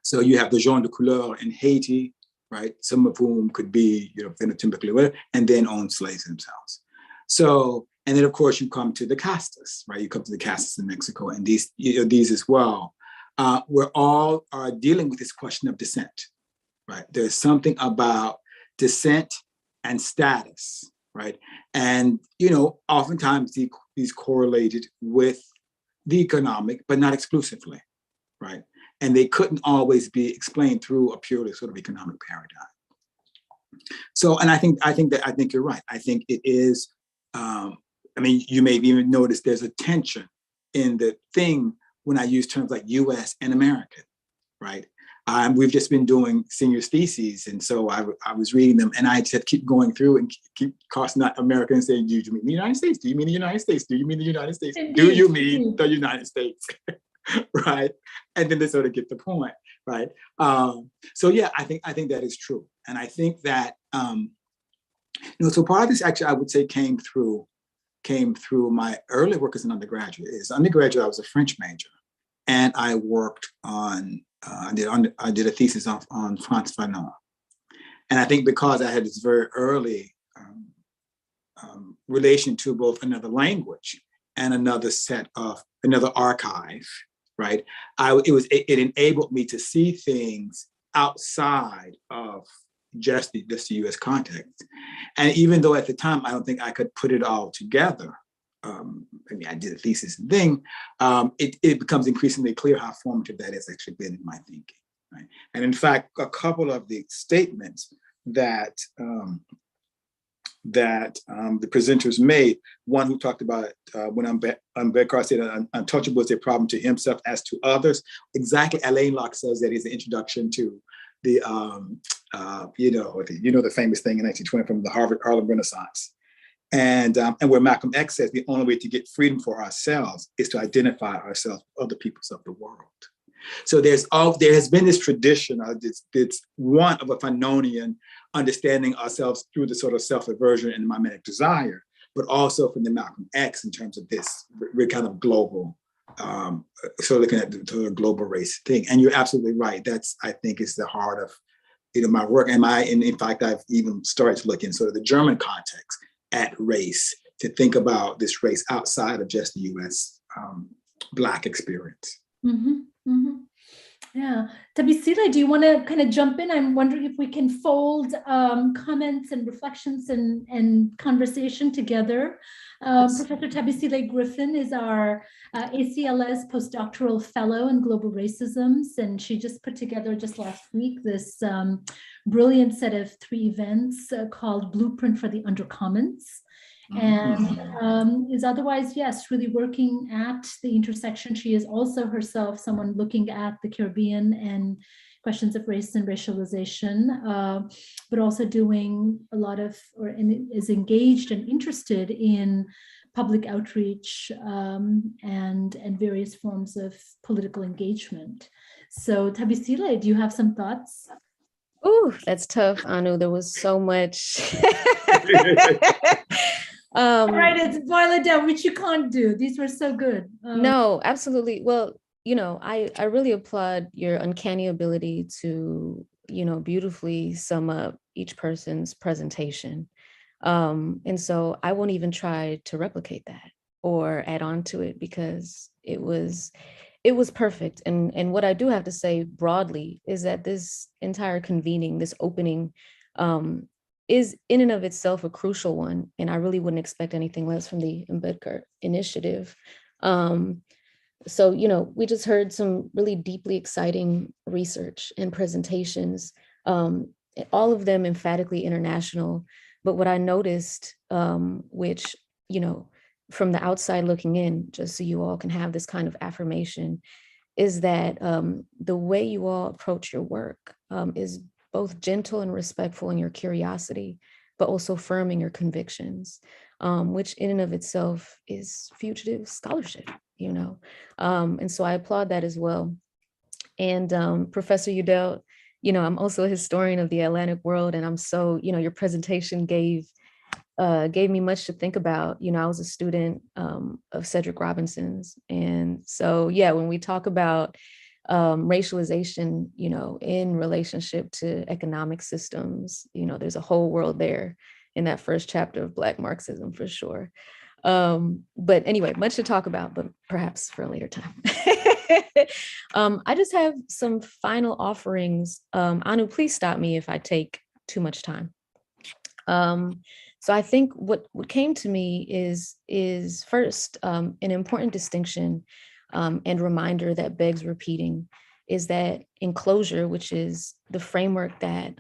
So you have the gens de couleur in Haiti, right? Some of whom could be, phenotypically whatever, and then own slaves themselves. So, and then of course you come to the castas, right? You come to the castas in Mexico, and these as well. We're all are dealing with this question of descent, right? There's something about descent and status, right? And, oftentimes these correlated with the economic, but not exclusively, right? And they couldn't always be explained through a purely sort of economic paradigm. So, and I think you're right. I think it is, you may even notice there's a tension in the thing when I use terms like US and American, right? We've just been doing senior theses, and so I was reading them, and I just keep going through and keep crossing out America and saying, do you mean the United States? Do you mean the United States? Do you mean the United States? Indeed. Do you mean the United States? Right? And then they sort of get the point, right? So yeah, I think that is true. And I think that, so part of this actually, I would say came through my early work as an undergraduate. As undergraduate, I was a French major, and I worked on, I did a thesis on Frantz Fanon. And I think because I had this very early relation to both another language and another archive, right? It enabled me to see things outside of just the US context. And even though at the time, I don't think I could put it all together, I did a thesis and thing, it becomes increasingly clear how formative that has actually been in my thinking, right? And in fact, a couple of the statements that the presenters made, one who talked about when Ambedkar said untouchable is a problem to himself as to others. Exactly, Alain Locke says that is the introduction to the, the famous thing in 1920 from the Harlem Renaissance. And where Malcolm X says the only way to get freedom for ourselves is to identify ourselves with other peoples of the world. So there has been this tradition of this one of a Fanonian understanding ourselves through the sort of self-aversion and mimetic desire, but also from the Malcolm X in terms of this kind of global, sort of looking at the global race thing. And you're absolutely right. That's, I think, is the heart of my work. And in fact, I've even started to look in sort of the German context at race to think about this race outside of just the US Black experience. Mm-hmm, mm-hmm. Yeah. Thabisile, do you want to kind of jump in? I'm wondering if we can fold comments and reflections and conversation together. Professor Thabisile Griffin is our ACLS postdoctoral fellow in global racisms, and she just put together just last week this brilliant set of 3 events called Blueprint for the Undercommons. And is otherwise, yes, really working at the intersection. She is also herself someone looking at the Caribbean and questions of race and racialization, but also doing a lot of, is engaged and interested in public outreach and various forms of political engagement. So Thabisile, do you have some thoughts? Ooh, that's tough, Anu. There was so much. All right, it's boil it down, which you can't do. These were so good. No, absolutely. Well, I really applaud your uncanny ability to, beautifully sum up each person's presentation. And so I won't even try to replicate that or add on to it because it was perfect. And what I do have to say broadly is that this entire convening, this opening, is in and of itself a crucial one. And I really wouldn't expect anything less from the Ambedkar initiative. So, we just heard some really deeply exciting research and presentations, all of them emphatically international. But what I noticed, which, from the outside looking in, just so you all can have this kind of affirmation, is that the way you all approach your work is both gentle and respectful in your curiosity, but also firm in your convictions, which in and of itself is fugitive scholarship. you know? And so I applaud that as well. And Professor Udell, you know, I'm also a historian of the Atlantic world, and I'm so, you know, your presentation gave me much to think about. You know, I was a student of Cedric Robinson's. And so, yeah, when we talk about racialization, you know, in relationship to economic systems, you know, there's a whole world there in that first chapter of Black Marxism for sure. But anyway, much to talk about, but perhaps for a later time. I just have some final offerings. Anu, please stop me if I take too much time. So I think what came to me is first an important distinction and reminder that begs repeating is that Enclosure, which is the framework that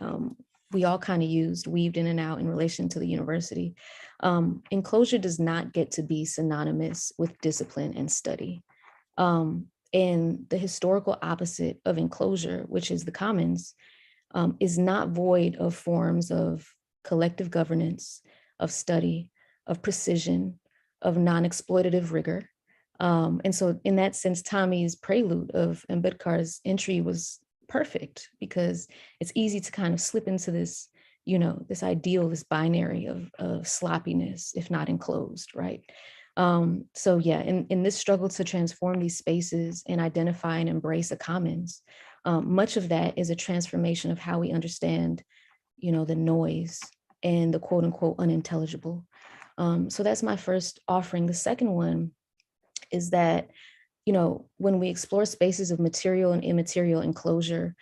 we all kind of used, weaved in and out in relation to the university, Enclosure does not get to be synonymous with discipline and study. And the historical opposite of Enclosure, which is the Commons, is not void of forms of collective governance, of study, of precision, of non-exploitative rigor. And so in that sense, Tommy's prelude of Ambedkar's entry was perfect because it's easy to kind of slip into this, you know, this ideal, this binary of sloppiness, if not enclosed, right? So yeah, in this struggle to transform these spaces and identify and embrace a commons, much of that is a transformation of how we understand, you know, the noise and the quote unquote unintelligible. So that's my first offering. The second one is that, you know, when we explore spaces of material and immaterial enclosure,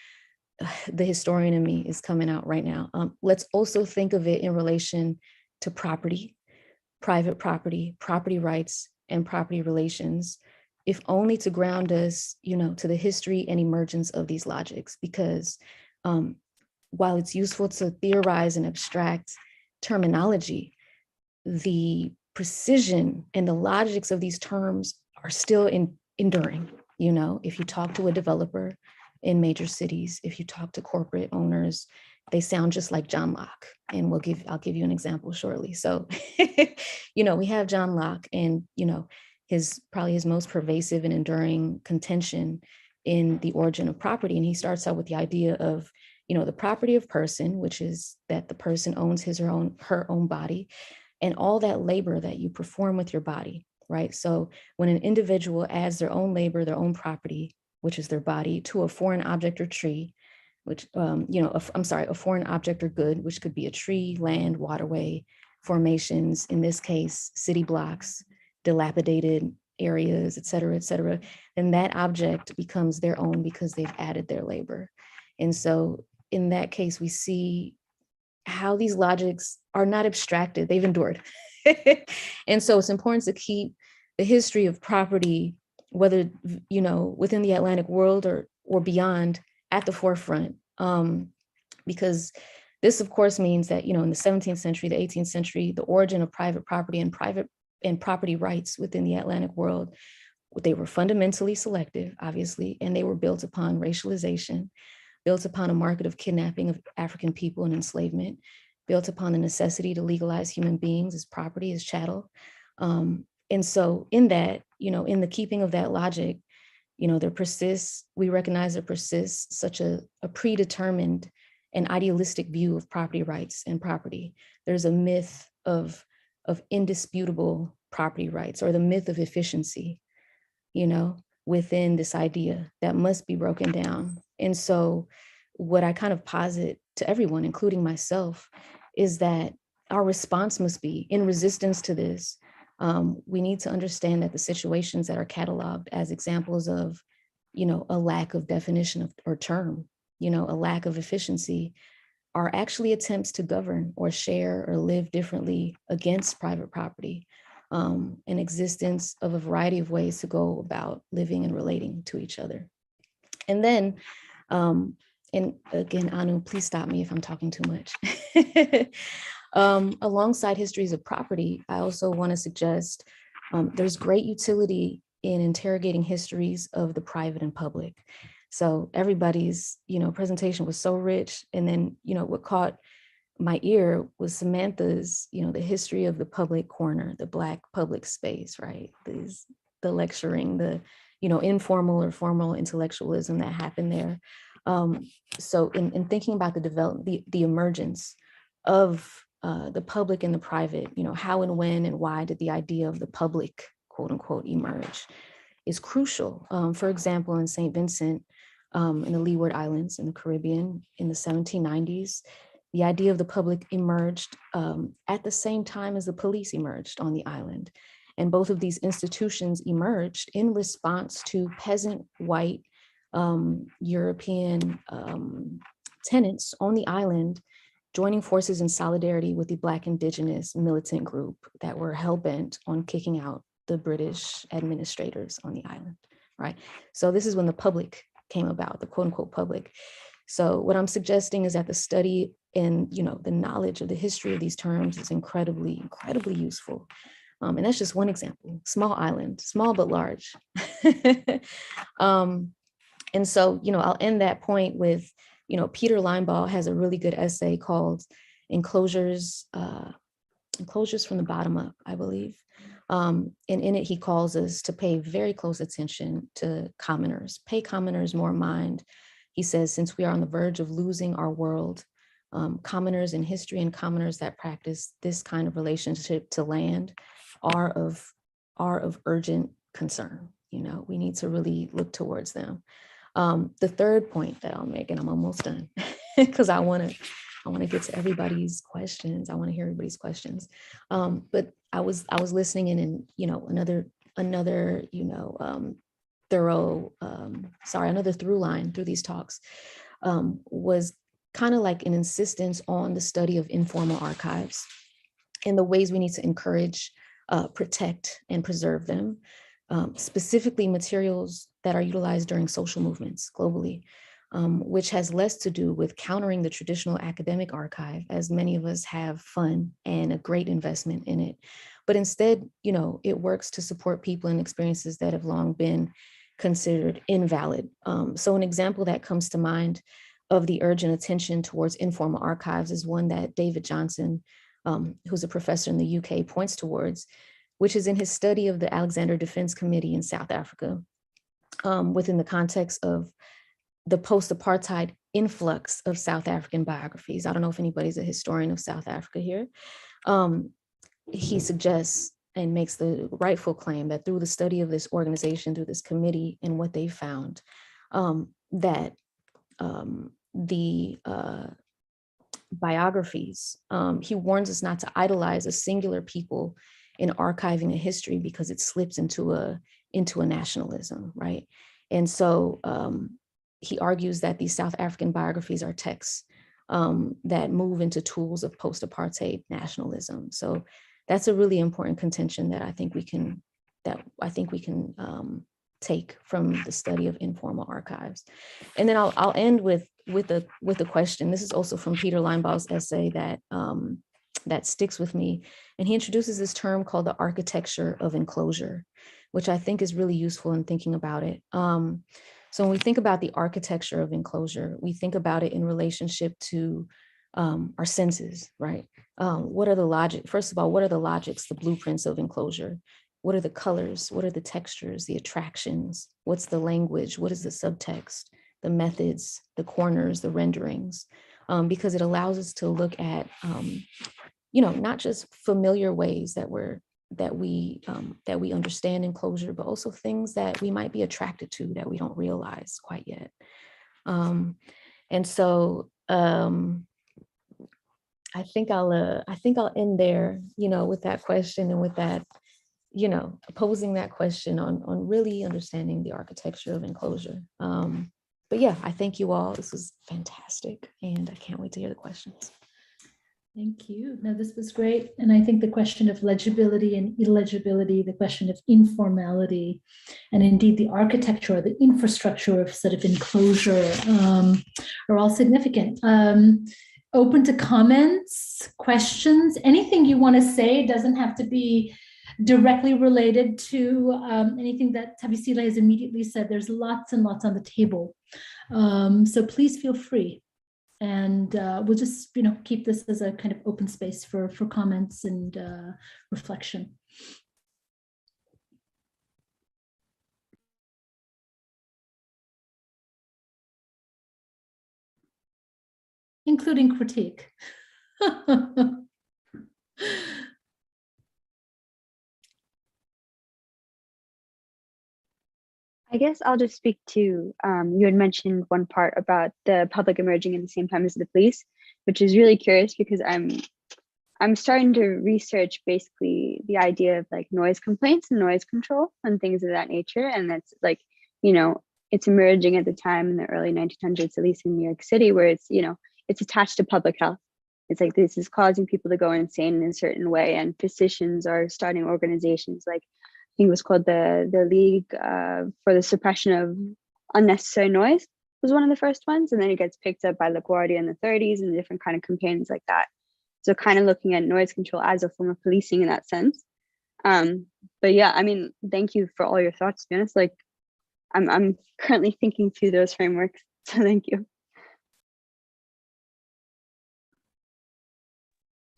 the historian in me is coming out right now. Let's also think of it in relation to property, private property, property rights, and property relations, if only to ground us, you know, to the history and emergence of these logics. Because while it's useful to theorize and abstract terminology, the precision and the logics of these terms are still enduring. You know, if you talk to a developer in major cities, if you talk to corporate owners, they sound just like John Locke. And I'll give you an example shortly. So, you know, we have John Locke and, you know, probably his most pervasive and enduring contention in The Origin of Property. And he starts out with the idea of, you know, the property of person, which is that the person owns his or her own body, and all that labor that you perform with your body, right? So when an individual adds their own labor, their own property, which is their body, to a foreign object or tree, which, you know, a foreign object or good, which could be a tree, land, waterway, formations, in this case, city blocks, dilapidated areas, et cetera, then that object becomes their own because they've added their labor. And so in that case, we see how these logics are not abstracted, they've endured. And so it's important to keep the history of property, whether, you know, within the Atlantic world or beyond, at the forefront. Because this, of course, means that, you know, in the 17th century, the 18th century, the origin of private property and property rights within the Atlantic world, they were fundamentally selective, obviously, and they were built upon racialization, built upon a market of kidnapping of African people and enslavement, built upon the necessity to legalize human beings as property, as chattel. And so in that, you know, in the keeping of that logic, you know, we recognize there persists such a predetermined and idealistic view of property rights and property. There's a myth of indisputable property rights, or the myth of efficiency, you know, within this idea that must be broken down. And so what I kind of posit to everyone, including myself, is that our response must be in resistance to this. We need to understand that the situations that are cataloged as examples of, you know, a lack of definition of or term, you know, a lack of efficiency, are actually attempts to govern or share or live differently against private property, an existence of a variety of ways to go about living and relating to each other. And then, and again, Anu, please stop me if I'm talking too much. Alongside histories of property, I also want to suggest there's great utility in interrogating histories of the private and public. So everybody's, you know, presentation was so rich. And then, you know, what caught my ear was Samantha's, you know, the history of the public corner, the Black public space, right? These lecturing, the, informal or formal intellectualism that happened there. So in thinking about the development, the emergence of the public and the private, how and when and why did the idea of the public, quote unquote, emerge, is crucial. For example, in St. Vincent, in the Leeward Islands in the Caribbean in the 1790s, the idea of the public emerged at the same time as the police emerged on the island. And both of these institutions emerged in response to peasant white European tenants on the island joining forces in solidarity with the Black indigenous militant group that were hell-bent on kicking out the British administrators on the island, right? So this is when the public came about, the quote unquote public. So what I'm suggesting is that the study and the knowledge of the history of these terms is incredibly, incredibly useful. And that's just one example, small island, small but large. And so, I'll end that point with, Peter Linebaugh has a really good essay called Enclosures from the Bottom Up, I believe. And in it, he calls us to pay very close attention to commoners, pay commoners more mind. He says, since we are on the verge of losing our world, commoners in history and commoners that practice this kind of relationship to land are of urgent concern. We need to really look towards them. The third point that I'll make, and I'm almost done, because I want to get to everybody's questions. I want to hear everybody's questions. But I was listening in, and another another through line through these talks was kind of like an insistence on the study of informal archives and the ways we need to encourage, protect, and preserve them, specifically materials that are utilized during social movements globally, which has less to do with countering the traditional academic archive, as many of us have fun and a great investment in it. But instead, it works to support people and experiences that have long been considered invalid. So an example that comes to mind of the urgent attention towards informal archives is one that David Johnson, who's a professor in the UK, points towards, which is in his study of the Alexander Defense Committee in South Africa, within the context of the post-apartheid influx of South African biographies. I don't know if anybody's a historian of South Africa here. He suggests and makes the rightful claim that through the study of this organization, through this committee and what they found, that the biographies, he warns us not to idolize a singular people in archiving a history because it slips into a nationalism, right? And so he argues that these South African biographies are texts that move into tools of post-apartheid nationalism. So that's a really important contention that I think we can take from the study of informal archives. And then I'll end with a question. This is also from Peter Linebaugh's essay that sticks with me. And he introduces this term called the architecture of enclosure, which I think is really useful in thinking about it. So when we think about the architecture of enclosure, we think about it in relationship to our senses, right? What are the logic? First of all, what are the logics, the blueprints of enclosure? What are the colors? What are the textures, the attractions? What's the language? What is the subtext, the methods, the corners, the renderings? Because it allows us to look at, not just familiar ways that we understand enclosure, but also things that we might be attracted to that we don't realize quite yet. And so I think I'll end there, with that question and with that, posing that question on really understanding the architecture of enclosure. But yeah, I thank you all. This was fantastic, and I can't wait to hear the questions. Thank you. No, this was great. And I think the question of legibility and illegibility, the question of informality, and indeed the architecture or the infrastructure of sort of enclosure are all significant. Open to comments, questions, anything you want to say. Doesn't have to be directly related to anything that Thabisile has immediately said. There's lots and lots on the table. So please feel free. And we'll just, keep this as a kind of open space for comments and reflection. including critique. I guess I'll just speak to, you had mentioned one part about the public emerging at the same time as the police, which is really curious because I'm starting to research basically the idea of like noise complaints and noise control and things of that nature. And that's like, you know, it's emerging at the time in the early 1900s, at least in New York City, where it's, you know, it's attached to public health. It's like this is causing people to go insane in a certain way, and physicians are starting organizations like, I think it was called the League for the Suppression of Unnecessary Noise was one of the first ones, and then it gets picked up by LaGuardia in the 30s and different kind of campaigns like that. So kind of looking at noise control as a form of policing in that sense. But yeah, I mean, thank you for all your thoughts, to be honest. Like, I'm currently thinking through those frameworks, so thank you.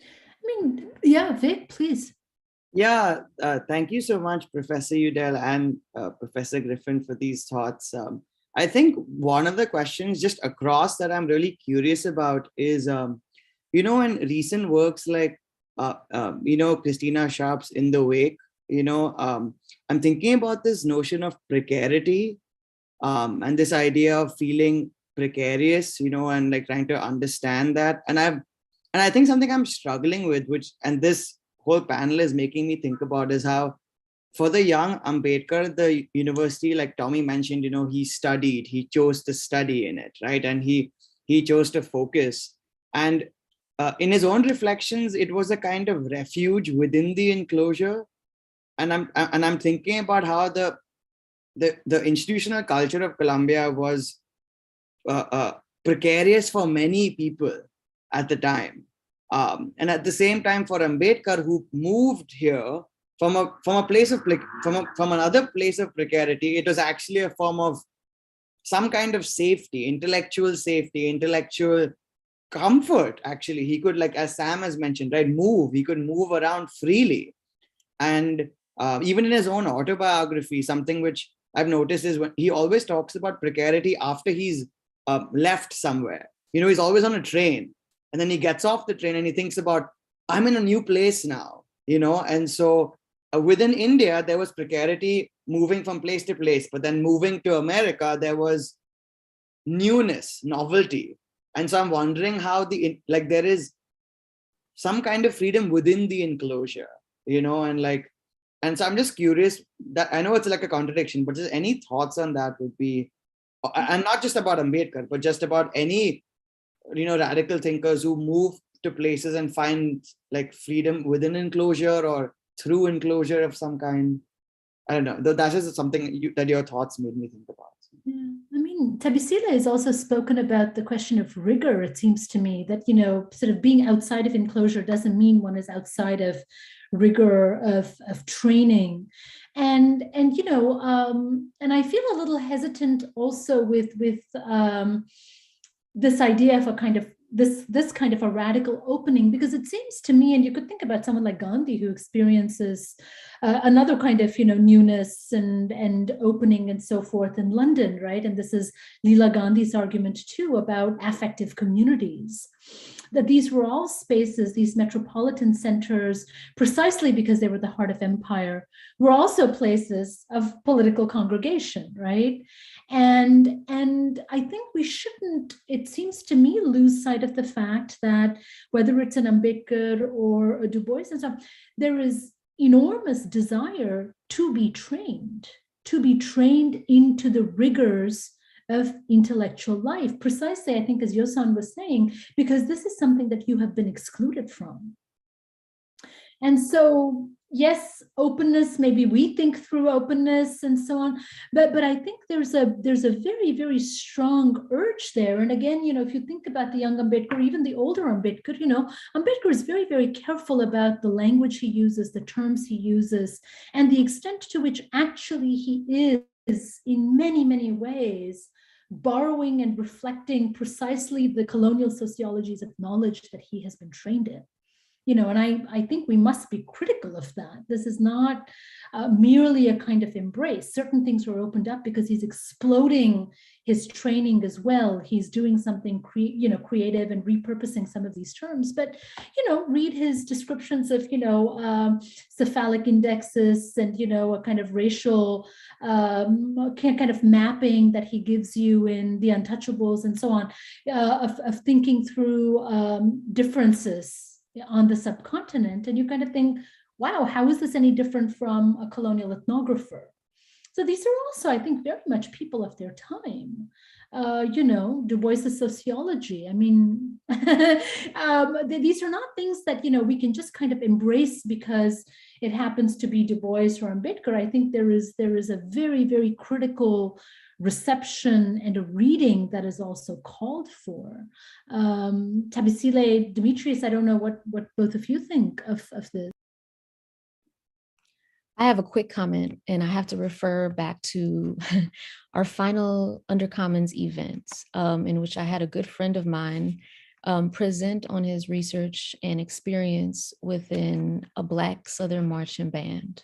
I mean, yeah, Vic, please. Yeah, thank you so much, Professor Udell and Professor Griffin, for these thoughts. I think one of the questions just across that I'm really curious about is, you know, in recent works like, you know, Christina Sharp's In the Wake, you know, I'm thinking about this notion of precarity and this idea of feeling precarious, you know, and like trying to understand that. And I think something I'm struggling with, and this whole panel is making me think about, is how for the young Ambedkar, the university, like Tommy mentioned, you know, he chose to study in it, right? And he chose to focus. And in his own reflections, it was a kind of refuge within the enclosure. And I'm thinking about how the institutional culture of Columbia was precarious for many people at the time. And at the same time, for Ambedkar, who moved here from another place of precarity, it was actually a form of some kind of safety, intellectual comfort. Actually, he could, like as Sam has mentioned, right, he could move around freely. And even in his own autobiography, something which I've noticed is when he always talks about precarity after he's left somewhere. You know, he's always on a train. And then he gets off the train and he thinks about, I'm in a new place now, you know? And so within India, there was precarity moving from place to place, but then moving to America, there was newness, novelty. And so I'm wondering how there is some kind of freedom within the enclosure, you know? And so I'm just curious, that I know it's like a contradiction, but just any thoughts on that would be, and not just about Ambedkar, but just about any, you know, radical thinkers who move to places and find like freedom within enclosure or through enclosure of some kind. I don't know. That is something that your thoughts made me think about. Yeah, I mean, Thabisile has also spoken about the question of rigor. It seems to me that, you know, sort of being outside of enclosure doesn't mean one is outside of rigor of training. And you know, and I feel a little hesitant also with this idea of a kind of this kind of a radical opening, because it seems to me, and you could think about someone like Gandhi, who experiences another kind of, you know, newness and opening and so forth in London, right? And this is Leela Gandhi's argument too about affective communities, that these were all spaces, these metropolitan centers, precisely because they were the heart of empire, were also places of political congregation, right? And I think we shouldn't, it seems to me, lose sight of the fact that whether it's an Ambedkar or a Du Bois and so on, there is enormous desire to be trained into the rigors of intellectual life, precisely, I think, as Yosan was saying, because this is something that you have been excluded from. And so, yes, openness, maybe we think through openness and so on, but I think there's a very, very strong urge there. And again, you know, if you think about the young Ambedkar, even the older Ambedkar, you know, Ambedkar is very, very careful about the language he uses, the terms he uses, and the extent to which actually he is, in many, many ways, borrowing and reflecting precisely the colonial sociologies of knowledge that he has been trained in. and I think we must be critical of that. This is not merely a kind of embrace. Certain things were opened up because he's exploding his training as well. He's doing something creative and repurposing some of these terms. But read his descriptions of cephalic indexes and a kind of racial kind of mapping that he gives you in The Untouchables and so on, of thinking through differences on the subcontinent, and you kind of think, wow, how is this any different from a colonial ethnographer? So these are also, I think, very much people of their time. Du Bois's sociology. I mean, these are not things that we can just kind of embrace because it happens to be Du Bois or Ambedkar. I think there is a very, very critical reception and a reading that is also called for. Thabisile, Demetrius, I don't know what both of you think of this. I have a quick comment, and I have to refer back to our final Undercommons events, in which I had a good friend of mine present on his research and experience within a Black Southern marching band,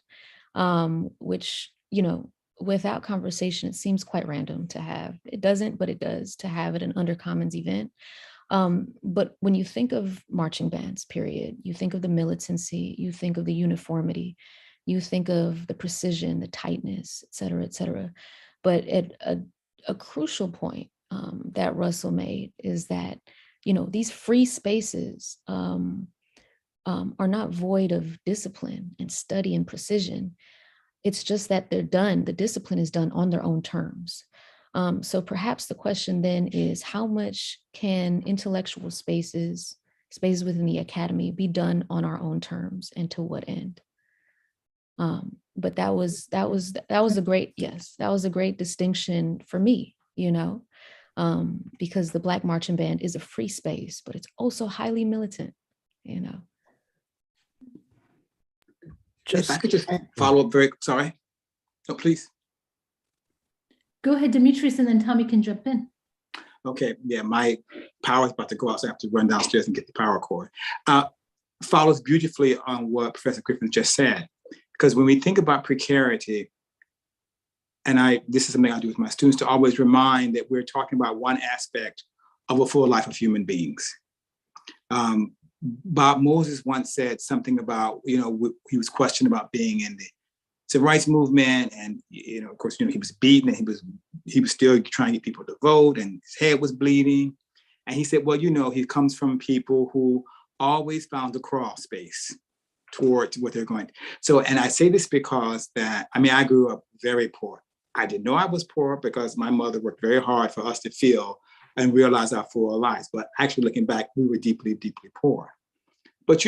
which, without conversation, it seems quite random to have. It doesn't, but it does, to have at an Undercommons event. But when you think of marching bands, period, you think of the militancy, you think of the uniformity, you think of the precision, the tightness, et cetera, et cetera. But at a crucial point that Russell made is that, these free spaces are not void of discipline and study and precision. It's just that they're done, the discipline is done on their own terms. So perhaps the question then is, how much can intellectual spaces within the academy be done on our own terms, and to what end? But that was a great distinction for me, because the Black marching band is a free space, but it's also highly militant, If I could just follow up sorry. No, please. Go ahead, Demetrius, and then Tommy can jump in. Okay, yeah, my power is about to go out, so I have to run downstairs and get the power cord. Follows beautifully on what Professor Griffin just said. Because when we think about precarity, and this is something I do with my students, to always remind that we're talking about one aspect of a full life of human beings. Bob Moses once said something about, he was questioned about being in the civil rights movement, and of course, he was beaten, and he was still trying to get people to vote, and his head was bleeding. And he said, well, he comes from people who always found the crawl space towards what they're going. So, and I say this because I grew up very poor. I didn't know I was poor because my mother worked very hard for us to feel and realize our full lives. But actually looking back, we were deeply, deeply poor. But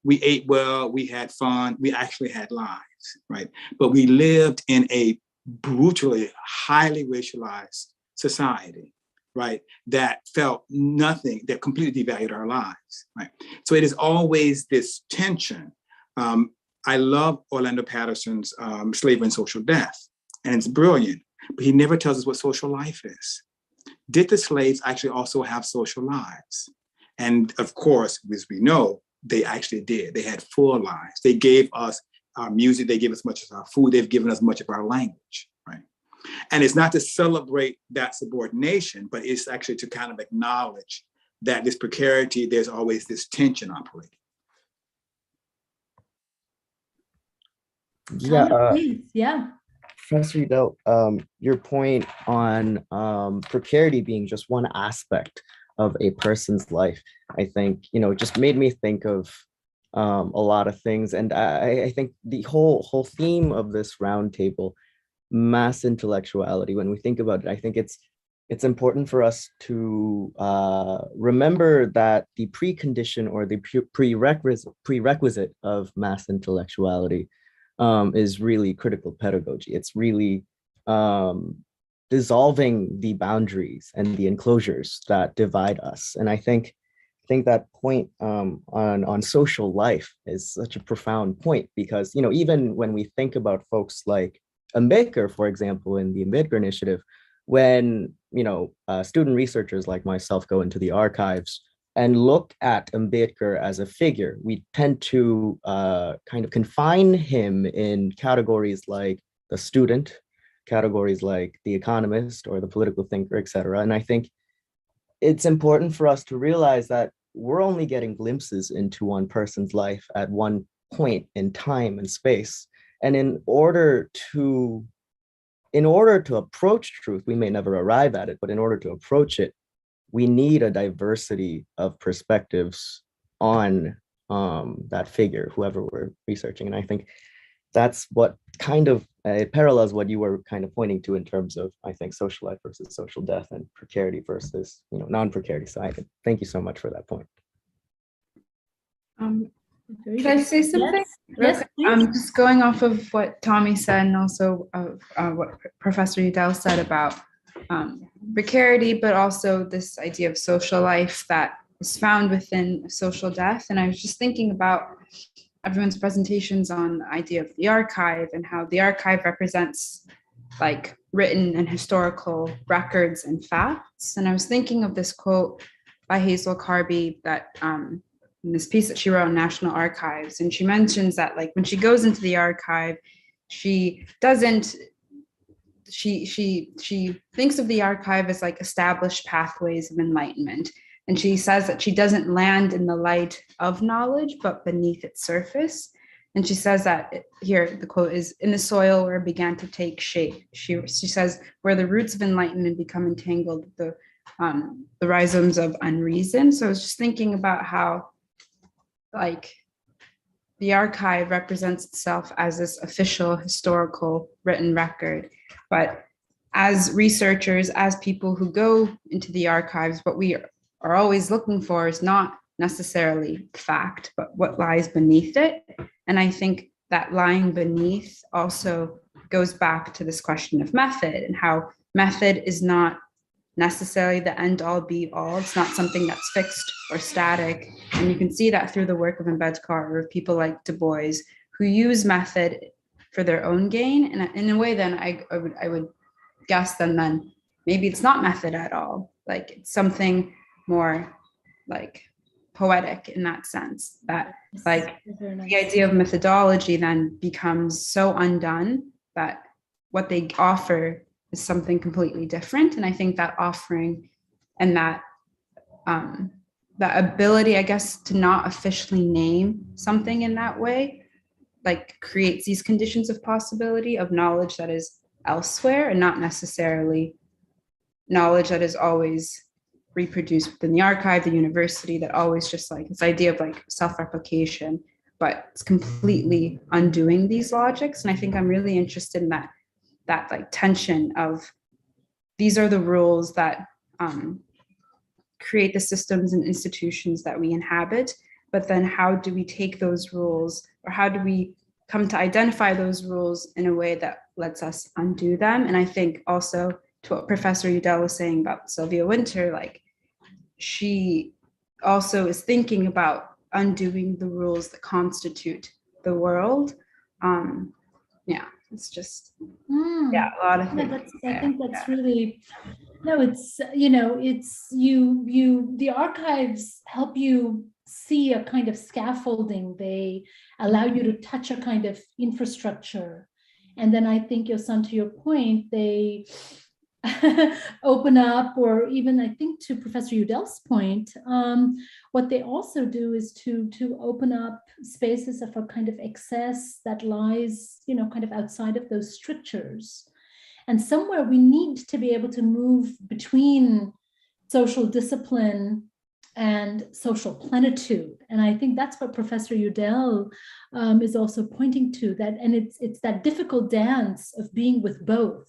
we ate well, we had fun, we actually had lives, right? But we lived in a brutally, highly racialized society, right? That felt nothing, that completely devalued our lives, right? So it is always this tension. I love Orlando Patterson's Slavery and Social Death, and it's brilliant, but he never tells us what social life is. Did the slaves actually also have social lives? And of course, as we know, they actually did. They had full lives. They gave us our music, they gave us much of our food, they've given us much of our language, right? And it's not to celebrate that subordination, but it's actually to kind of acknowledge that this precarity, there's always this tension operating. Yeah. Professor Udell, your point on precarity being just one aspect of a person's life, I think, just made me think of a lot of things. And I think the whole theme of this roundtable, mass intellectuality, when we think about it, I think it's important for us to remember that the precondition or the prerequisite of mass intellectuality is really critical pedagogy. It's really dissolving the boundaries and the enclosures that divide us. And I think that point on social life is such a profound point, because even when we think about folks like Ambedkar, for example, in the Ambedkar Initiative, when student researchers like myself go into the archives and look at Ambedkar as a figure, we tend to kind of confine him in categories like the student, categories like the economist or the political thinker, et cetera. And I think it's important for us to realize that we're only getting glimpses into one person's life at one point in time and space. And in order to approach truth, we may never arrive at it, but in order to approach it, we need a diversity of perspectives on that figure, whoever we're researching. And I think that's what kind of, it parallels what you were kind of pointing to in terms of, I think, social life versus social death and precarity versus, non-precarity. So thank you so much for that point. Could I say something? Yes, Just going off of what Tommy said and also of what Professor Udell said about precarity, but also this idea of social life that is found within social death. And I was just thinking about everyone's presentations on the idea of the archive and how the archive represents like written and historical records and facts. And I was thinking of this quote by Hazel Carby that in this piece that she wrote on National Archives. And she mentions that like when she goes into the archive, she thinks of the archive as like established pathways of enlightenment. And she says that she doesn't land in the light of knowledge, but beneath its surface. And she says that here, the quote is, "In the soil where it began to take shape." She says, "where the roots of enlightenment become entangled with the rhizomes of unreason." So I was just thinking about how, like, the archive represents itself as this official historical written record, but as researchers, as people who go into the archives, what we are always looking for is not necessarily fact, but what lies beneath it. And I think that lying beneath also goes back to this question of method and how method is not necessarily the end all be all. It's not something that's fixed or static. And you can see that through the work of Ambedkar or people like Du Bois, who use method for their own gain. And in a way, then I would guess then maybe it's not method at all. Like it's something more like poetic in that sense, that like the idea of methodology then becomes so undone that what they offer is something completely different. And I think that offering and that ability, I guess, to not officially name something in that way, like creates these conditions of possibility of knowledge that is elsewhere and not necessarily knowledge that is always reproduced within the archive, the university, that always just like this idea of like self-replication, but it's completely undoing these logics. And I think I'm really interested in that like tension of these are the rules that create the systems and institutions that we inhabit, but then how do we take those rules, or how do we come to identify those rules in a way that lets us undo them? And I think also to what Professor Udell was saying about Sylvia Wynter, like she also is thinking about undoing the rules that constitute the world. Yeah, it's just, yeah, a lot of things. I think that's really, no, it's, it's the archives help you see a kind of scaffolding. They allow you to touch a kind of infrastructure. And then I think, Yosan, to your point, they open up, or even I think to Professor Udell's point, what they also do is to open up spaces of a kind of excess that lies, kind of outside of those strictures. And somewhere we need to be able to move between social discipline and social plenitude. And I think that's what Professor Udell is also pointing to, that, and it's that difficult dance of being with both.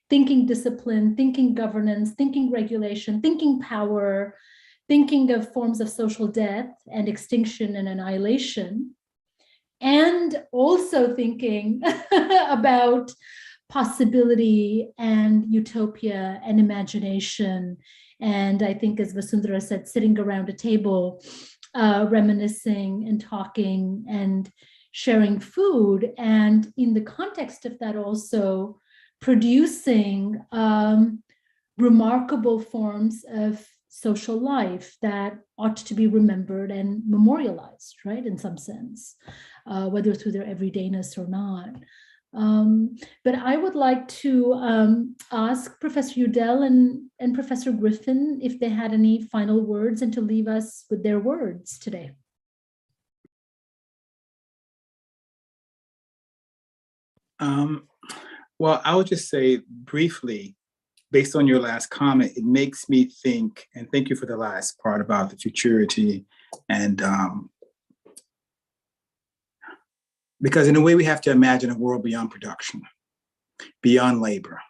Thinking discipline, thinking governance, thinking regulation, thinking power, thinking of forms of social death and extinction and annihilation, and also thinking about possibility and utopia and imagination. And I think, as Vasundhara said, sitting around a table, reminiscing and talking and sharing food. And in the context of that also, producing remarkable forms of social life that ought to be remembered and memorialized, right, in some sense, whether through their everydayness or not. But I would like to ask Professor Udell and Professor Griffin if they had any final words and to leave us with their words today. Well, I would just say briefly, based on your last comment, it makes me think, and thank you for the last part about the futurity, and because in a way we have to imagine a world beyond production, beyond labor,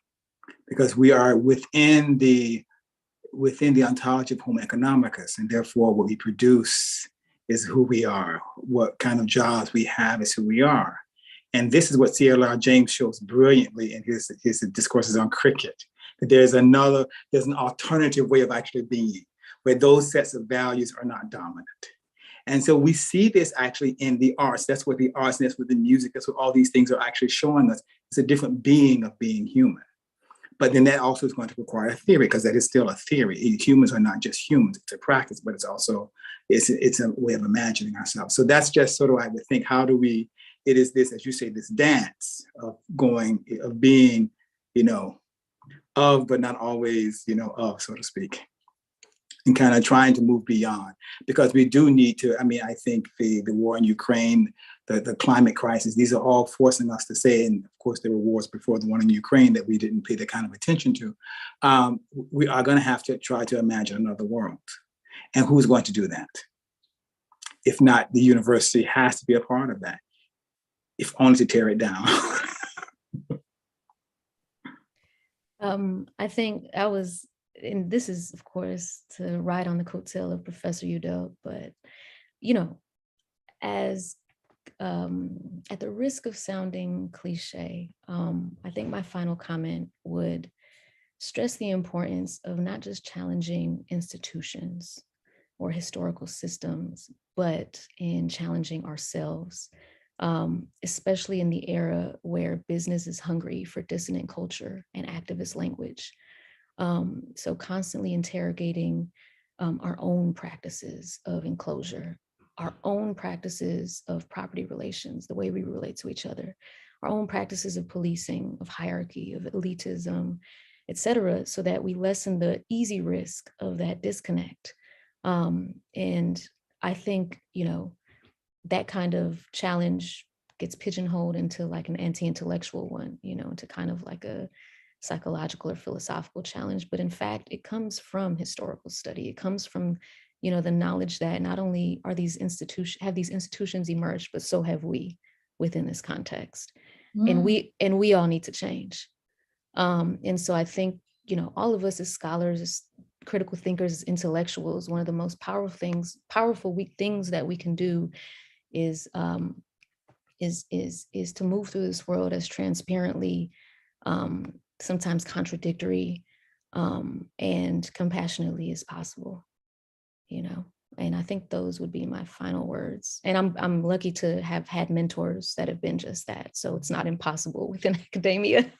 because we are within the ontology of Homo economicus, and therefore what we produce is who we are. What kind of jobs we have is who we are. And this is what C.L.R. James shows brilliantly in his discourses on cricket. That there's an alternative way of actually being, where those sets of values are not dominant. And so we see this actually in the arts. That's what the arts, and that's what the music, that's what all these things are actually showing us. It's a different being of being human. But then that also is going to require a theory, because that is still a theory. Humans are not just humans, it's a practice, but it's also, it's a way of imagining ourselves. So that's just sort of, I would think, how do we, it is this, as you say, this dance of being, of, but not always, of, so to speak, and kind of trying to move beyond, because we do need to, I think the war in Ukraine, the climate crisis, these are all forcing us to say, and of course there were wars before the one in Ukraine that we didn't pay the kind of attention to. We are going to have to try to imagine another world. And who's going to do that? If not, the university has to be a part of that, if only to tear it down. I think and this is, of course, to ride on the coattail of Professor Udell, but, as at the risk of sounding cliche, I think my final comment would stress the importance of not just challenging institutions or historical systems, but in challenging ourselves, especially in the era where business is hungry for dissonant culture and activist language. So constantly interrogating our own practices of enclosure, our own practices of property relations, the way we relate to each other, our own practices of policing, of hierarchy, of elitism, et cetera, so that we lessen the easy risk of that disconnect. And I think, that kind of challenge gets pigeonholed into like an anti-intellectual one, into kind of like a psychological or philosophical challenge, but in fact, it comes from historical study. It comes from, the knowledge that not only have these institutions emerged, but so have we within this context. And we all need to change. And so I think, all of us as scholars, as critical thinkers, as intellectuals, one of the most powerful things that we can do is to move through this world as transparently, sometimes contradictory, and compassionately as possible, and I think those would be my final words. And I'm lucky to have had mentors that have been just that. So it's not impossible within academia.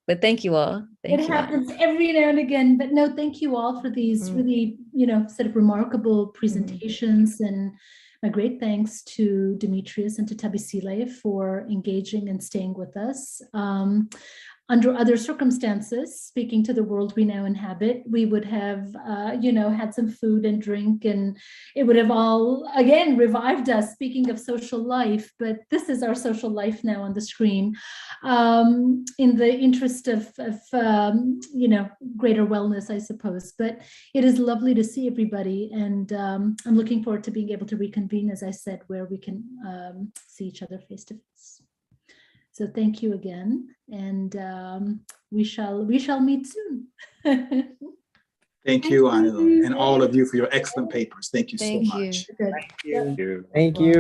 But thank you all. It happens every now and again, but no, thank you all for these really, sort of remarkable presentations, and my great thanks to Demetrius and to Thabisile for engaging and staying with us. Under other circumstances, speaking to the world we now inhabit, we would have, had some food and drink, and it would have all, again, revived us, speaking of social life, but this is our social life now on the screen. In the interest of greater wellness, I suppose, but it is lovely to see everybody, and I'm looking forward to being able to reconvene, as I said, where we can see each other face to face. So thank you again, and we shall meet soon. Thank you, Anu, and all of you for your excellent papers. Thank you so much. Thank you. Thank you. Thank you.